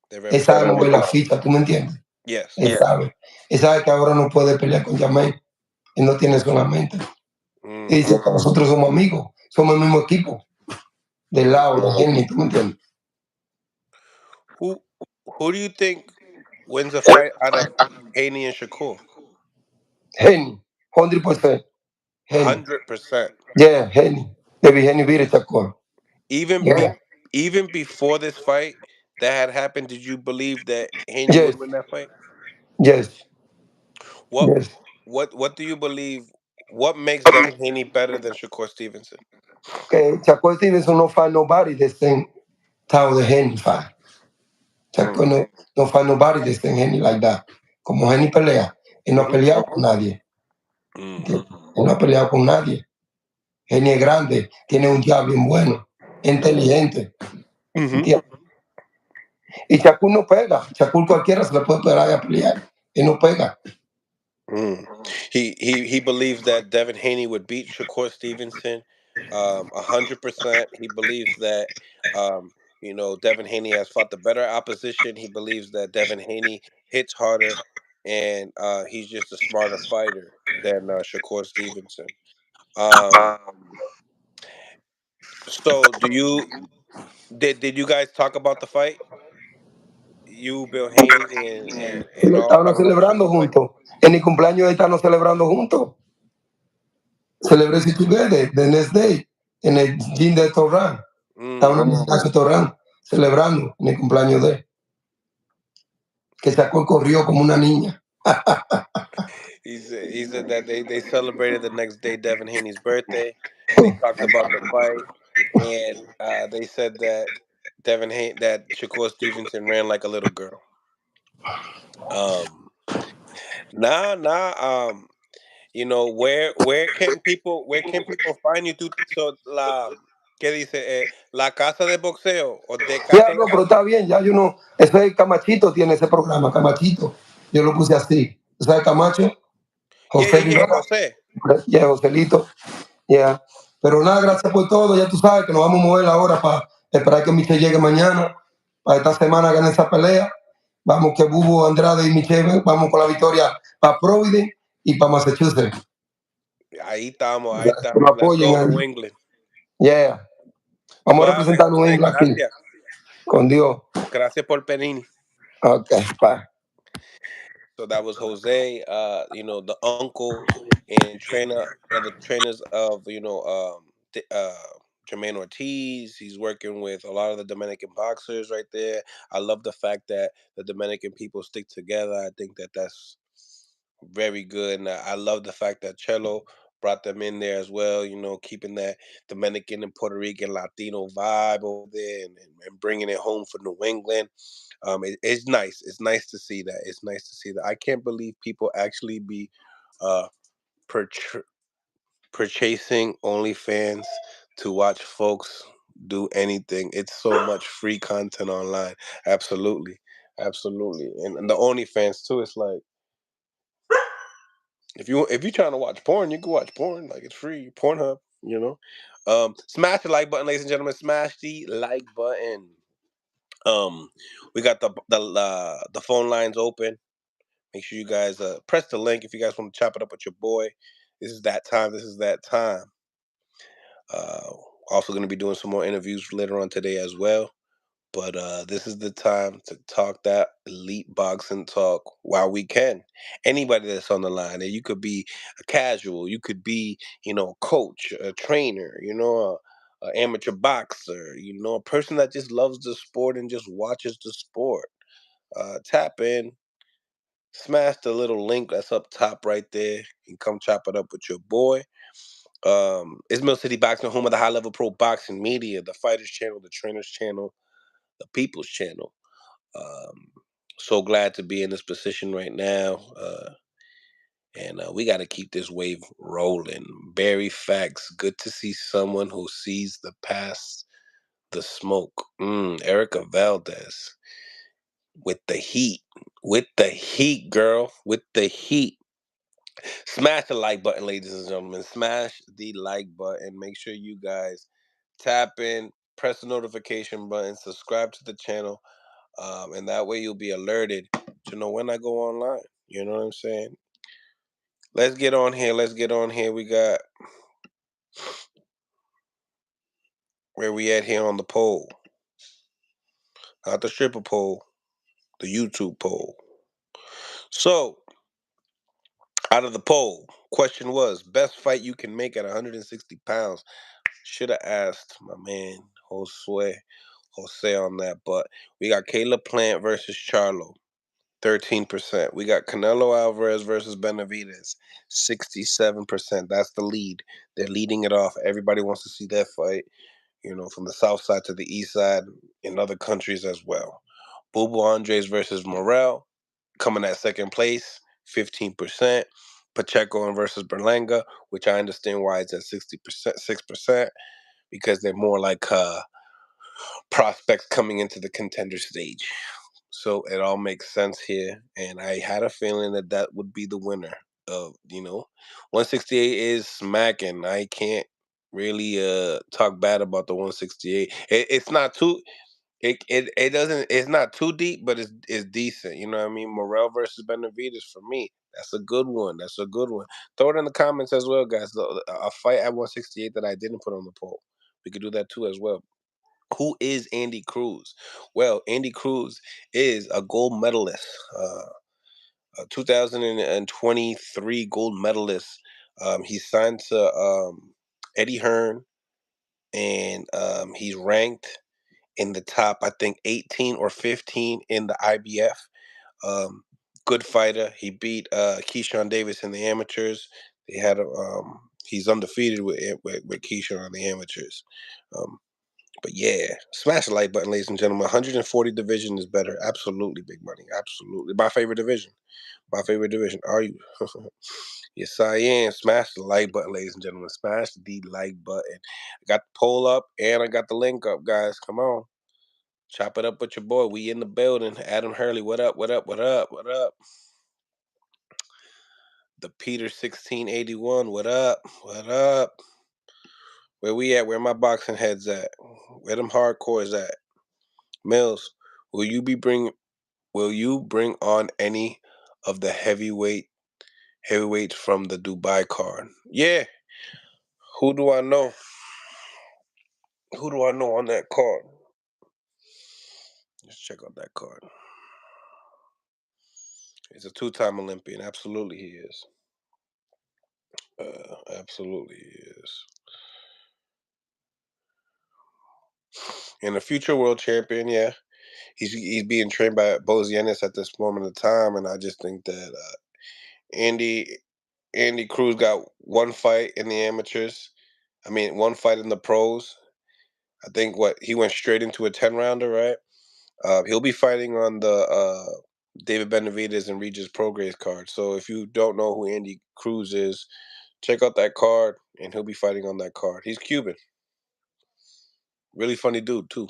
[SPEAKER 2] They're very
[SPEAKER 3] Él sabe
[SPEAKER 2] intelligent.
[SPEAKER 3] mover la ficha, ¿tú me entiendes?
[SPEAKER 2] Yes.
[SPEAKER 3] Él sabe. Él sabe que ahora no puede pelear con Jamel. Él no tiene solamente. Y
[SPEAKER 2] Mm.
[SPEAKER 3] dice que nosotros somos amigos, somos el mismo equipo, del lado de Haney, ¿tú me entiendes?
[SPEAKER 2] Who who do you think wins a fight out of Haney and Shakur?
[SPEAKER 3] Haney, 100%. Haney.
[SPEAKER 2] 100%.
[SPEAKER 3] Yeah, Haney. Maybe Haney beat it, Chacon.
[SPEAKER 2] Even
[SPEAKER 3] Yeah.
[SPEAKER 2] even before this fight that had happened, did you believe that Haney
[SPEAKER 3] Yes,
[SPEAKER 2] would win that fight?
[SPEAKER 3] yes,
[SPEAKER 2] What
[SPEAKER 3] yes.
[SPEAKER 2] what do you believe? What makes Devin Haney better than Shakur Stevenson?
[SPEAKER 3] Okay, Chacon Stevenson no find nobody the same time the Haney fight.
[SPEAKER 2] Mm.
[SPEAKER 3] Chacon no find nobody the same Haney like that. Como Haney pelea, él no ha
[SPEAKER 2] Hmm.
[SPEAKER 3] peleado con nadie.
[SPEAKER 2] Mm.
[SPEAKER 3] ¿Entiendes? Él no ha peleado con nadie. Haney es grande, tiene un jab bien bueno, inteligente.
[SPEAKER 2] Hmm.
[SPEAKER 3] ¿Entiendes? Y Shakur no pega. Shakur cualquiera se le puede pegar a pelear. Él no pega.
[SPEAKER 2] Mm. He believes that Devin Haney would beat Shakur Stevenson 100%. He believes that Devin Haney has fought the better opposition. He believes that Devin Haney hits harder, and he's just a smarter fighter than Shakur Stevenson. Um, so did you guys talk about the fight? You, Bill Haney, and all
[SPEAKER 3] Estábamos
[SPEAKER 2] about
[SPEAKER 3] celebrando
[SPEAKER 2] the fight?
[SPEAKER 3] juntos. En mi cumpleaños estábamos celebrando juntos. Celebré together the next day en el gym de Torran.
[SPEAKER 2] Mm.
[SPEAKER 3] Estábamos en el Torran celebrando en el cumpleaños de él. Que Shakur corrió como una niña.
[SPEAKER 2] He said that they celebrated the next day Devin Haney's birthday. They talked about the fight, and they said that that Shakur Stevenson ran like a little girl. Um, nah. Where can people find you? So la ¿qué dice? La casa de boxeo o de
[SPEAKER 3] Ya,
[SPEAKER 2] casa de
[SPEAKER 3] no, pero está
[SPEAKER 2] boxeo.
[SPEAKER 3] bien, ya yo no. Ese Camachito tiene ese programa, Camachito. Yo lo puse así. ¿Tú sabes Camacho?
[SPEAKER 2] Yeah,
[SPEAKER 3] José
[SPEAKER 2] yeah, yeah,
[SPEAKER 3] Rivera.
[SPEAKER 2] Jose.
[SPEAKER 3] Ya, Joselito. Ya. Pero nada, gracias por todo. Ya tú sabes que nos vamos a mover ahora para esperar que Michelle llegue mañana. Para esta semana ganar esa pelea. Vamos que Bubo, Andrade y Michelle vamos con la victoria para Providence y para Massachusetts.
[SPEAKER 2] Ahí estamos, ahí
[SPEAKER 3] Que lo
[SPEAKER 2] estamos. Let's
[SPEAKER 3] apoyen
[SPEAKER 2] go
[SPEAKER 3] ahí.
[SPEAKER 2] New England.
[SPEAKER 3] Yeah. Vamos a
[SPEAKER 2] Suave,
[SPEAKER 3] representar a New
[SPEAKER 2] Jose.
[SPEAKER 3] England aquí.
[SPEAKER 2] Gracias.
[SPEAKER 3] Con Dios.
[SPEAKER 2] Gracias por Penini.
[SPEAKER 3] Ok, bye.
[SPEAKER 2] So that was Jose, the uncle and trainer, one of the trainers of, Jermaine Ortiz. He's working with a lot of the Dominican boxers right there. I love the fact that the Dominican people stick together. I think that that's very good. And I love the fact that Cello brought them in there as well, keeping that Dominican and Puerto Rican Latino vibe over there, and bringing it home for New England. It's nice. It's nice to see that. It's nice to see that. I can't believe people actually be uh, purch- purchasing OnlyFans to watch folks do anything. It's so much free content online. Absolutely. Absolutely. And the OnlyFans too, it's like, if you're trying to watch porn, you can watch porn. Like, it's free. Pornhub, you know. Smash the like button, ladies and gentlemen. Smash the like button. Um, we got the phone lines open. Make sure you guys press the link if you guys want to chop it up with your boy. This is that time. This is that time. Uh, Also going to be doing some more interviews later on today as well. But this is the time to talk that elite boxing talk while we can. Anybody that's on the line, and you could be a casual, you could be, a coach, a trainer, a amateur boxer, a person that just loves the sport and just watches the sport. Tap in, smash the little link that's up top right there, and come chop it up with your boy. It's Mill City Boxing, home of the high level pro boxing media, the fighters channel, the trainers channel, the people's channel. Um, so glad to be in this position right now. And we got to keep this wave rolling. Barry Facts, good to see someone who sees the past the smoke. Erica Valdez with the heat. With the heat, girl. With the heat. Smash the like button, ladies and gentlemen. Smash the like button. Make sure you guys tap in, press the notification button, subscribe to the channel, and that way you'll be alerted to know when I go online. You know what I'm saying? Let's get on here. Let's get on here. We got where we at here on the poll, not the stripper poll, the YouTube poll. So, out of the poll, question was best fight you can make at 160 pounds. Should have asked my man Jose on that, but we got Caleb Plant versus Charlo, 13%. We got Canelo Alvarez versus Benavidez, 67%. That's the lead. They're leading it off. Everybody wants to see that fight, from the south side to the east side, in other countries as well. Bobo Andres versus Morel, coming at second place, 15%. Pacheco versus Berlanga, which I understand why it's at 60%, 6%, because they're more like prospects coming into the contender stage. So it all makes sense here, and I had a feeling that that would be the winner. Of 168 is smacking. I can't really talk bad about the 168. It's not too. It doesn't. It's not too deep, but it's decent. You know what I mean? Morel versus Benavides for me. That's a good one. That's a good one. Throw it in the comments as well, guys. A fight at 168 that I didn't put on the poll. We could do that too as well. Who is Andy Cruz? Well, Andy Cruz is a gold medalist, a 2023 gold medalist. He signed to Eddie Hearn, and he's ranked in the top, I think, 18 or 15 in the IBF. Um, Good fighter. He beat Keyshawn Davis in the amateurs. They had he's undefeated with Keyshawn in the amateurs. Um, but yeah, smash the like button, ladies and gentlemen. 140 division is better. Absolutely, big money. Absolutely. My favorite division. My favorite division. Are you? Yes, I am. Smash the like button, ladies and gentlemen. Smash the like button. I got the poll up and I got the link up, guys. Come on. Chop it up with your boy. We in the building. Adam Hurley, what up? What up? What up? What up? The Peter 1681, what up? What up? Where we at? Where my boxing heads at? Where them hardcores at? Mills, will you be bring will you bring on any of the heavyweights from the Dubai card? Yeah. Who do I know? Who do I know on that card? Let's check out that card. He's a two-time Olympian. Absolutely, he is. Absolutely, he is. And a future world champion, yeah. He's being trained by Bozianis at this moment of time, and I just think that Andy Andy Cruz got one fight in the amateurs. I mean, one fight in the pros. I think what he went straight into a 10 rounder, right? He'll be fighting on the David Benavidez and Regis Prograis card. So if you don't know who Andy Cruz is, check out that card, and he'll be fighting on that card. He's Cuban, really funny dude too.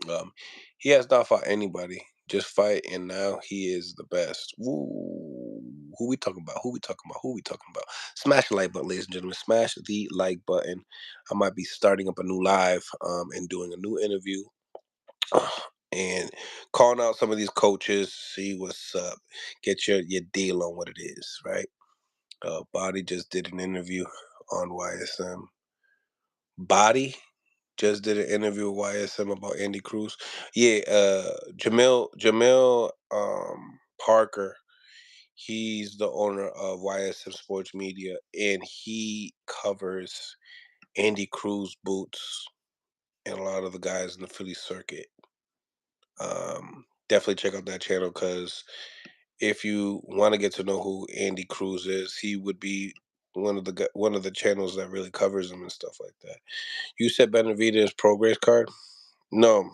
[SPEAKER 2] Um, he has not fought anybody, just fight, and now he is the best. Woo. Who we talking about? Who we talking about? Who we talking about? Smash the like button, ladies and gentlemen. Smash the like button. I might be starting up a new live and doing a new interview and calling out some of these coaches, see what's up, get your deal on what it is, right? Body just did an interview on YSM. Body just did an interview with YSM about Andy Cruz. Yeah, Jamil Parker. He's the owner of YSM Sports Media, and he covers Andy Cruz boots and a lot of the guys in the Philly circuit. Definitely check out that channel because if you want to get to know who Andy Cruz is, he would be one of the channels that really covers him and stuff like that. You said Benavidez Prograis card? No,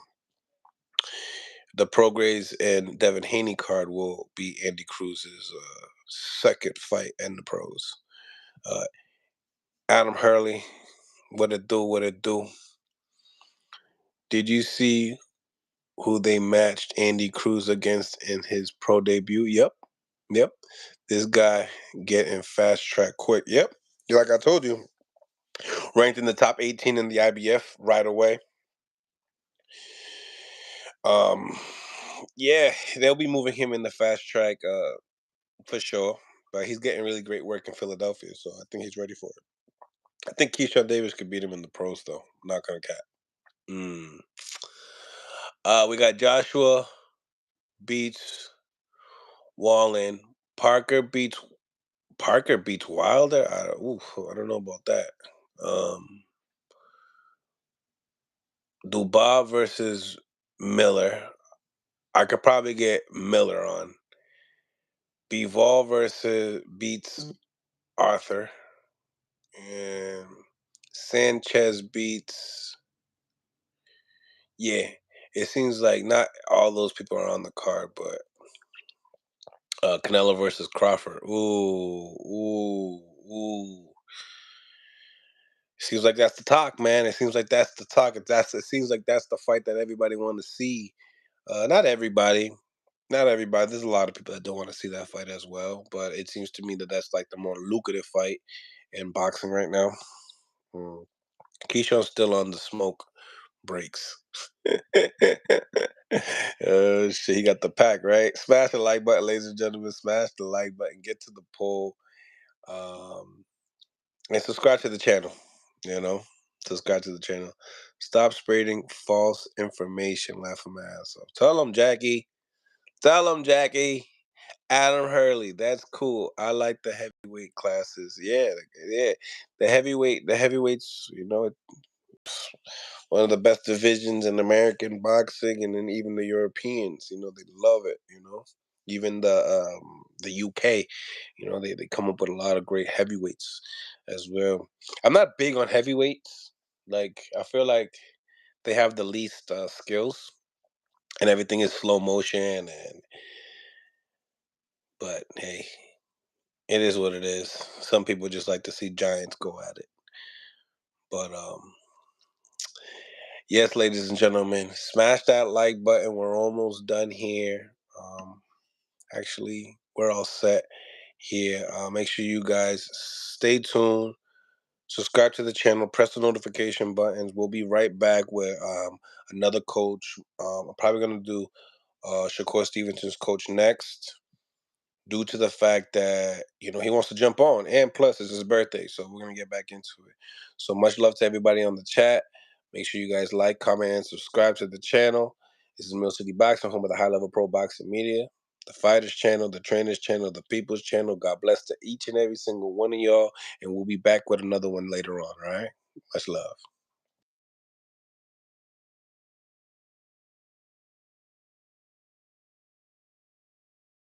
[SPEAKER 2] the Prograis and Devin Haney card will be Andy Cruz's second fight in the pros. Uh, Adam Hurley, what it do? What it do? Did you see who they matched Andy Cruz against in his pro debut? Yep. This guy getting fast track quick. Yep. Like I told you, ranked in the top 18 in the IBF right away. Um, yeah, they'll be moving him in the fast track for sure. But he's getting really great work in Philadelphia, so I think he's ready for it. I think Keyshawn Davis could beat him in the pros, though. I'm not gonna cap. Mm. We got Joshua beats Wallin. Parker beats Wilder. I don't know about that. Dubois versus Miller. I could probably get Miller on. Bivol versus beats Arthur. And Sanchez beats. Yeah, it seems like not all those people are on the card, but Canelo versus Crawford. Ooh. Seems like that's the talk, man. It seems like that's the talk. It seems like that's the fight that everybody want to see. Not everybody. Not everybody. There's a lot of people that don't want to see that fight as well. But it seems to me that that's like the more lucrative fight in boxing right now. Keyshawn's still on the smoke breaks. Shit, he got the pack, right? Smash the like button, ladies and gentlemen. Smash the like button. Get to the poll. And subscribe to the channel. You know, subscribe to the channel. Stop spreading false information. Laughing my ass off. Tell them, Jackie. Tell them, Jackie. Adam Hurley. That's cool. I like the heavyweight classes. Yeah. The heavyweights. You know, one of the best divisions in American boxing, and then even the Europeans. You know, they love it. You know, even the UK. You know, they come up with a lot of great heavyweights as well. I'm not big on heavyweights. Like I feel like they have the least skills, and everything is slow motion. But hey, it is what it is. Some people just like to see giants go at it. But yes, ladies and gentlemen, smash that like button. We're almost done here. Actually, we're all set here. Make sure you guys stay tuned. Subscribe to the channel. Press the notification buttons. We'll be right back with another coach. I'm probably gonna do Shakur Stevenson's coach next, due to the fact that he wants to jump on, and plus it's his birthday, so we're gonna get back into it. So much love to everybody on the chat. Make sure you guys like, comment, and subscribe to the channel. This is Mill City Boxing, home of the high level pro boxing media. the Fighters Channel, the Trainers Channel, the People's Channel. God bless to each and every single one of y'all. And we'll be back with another one later on, all right? Much love.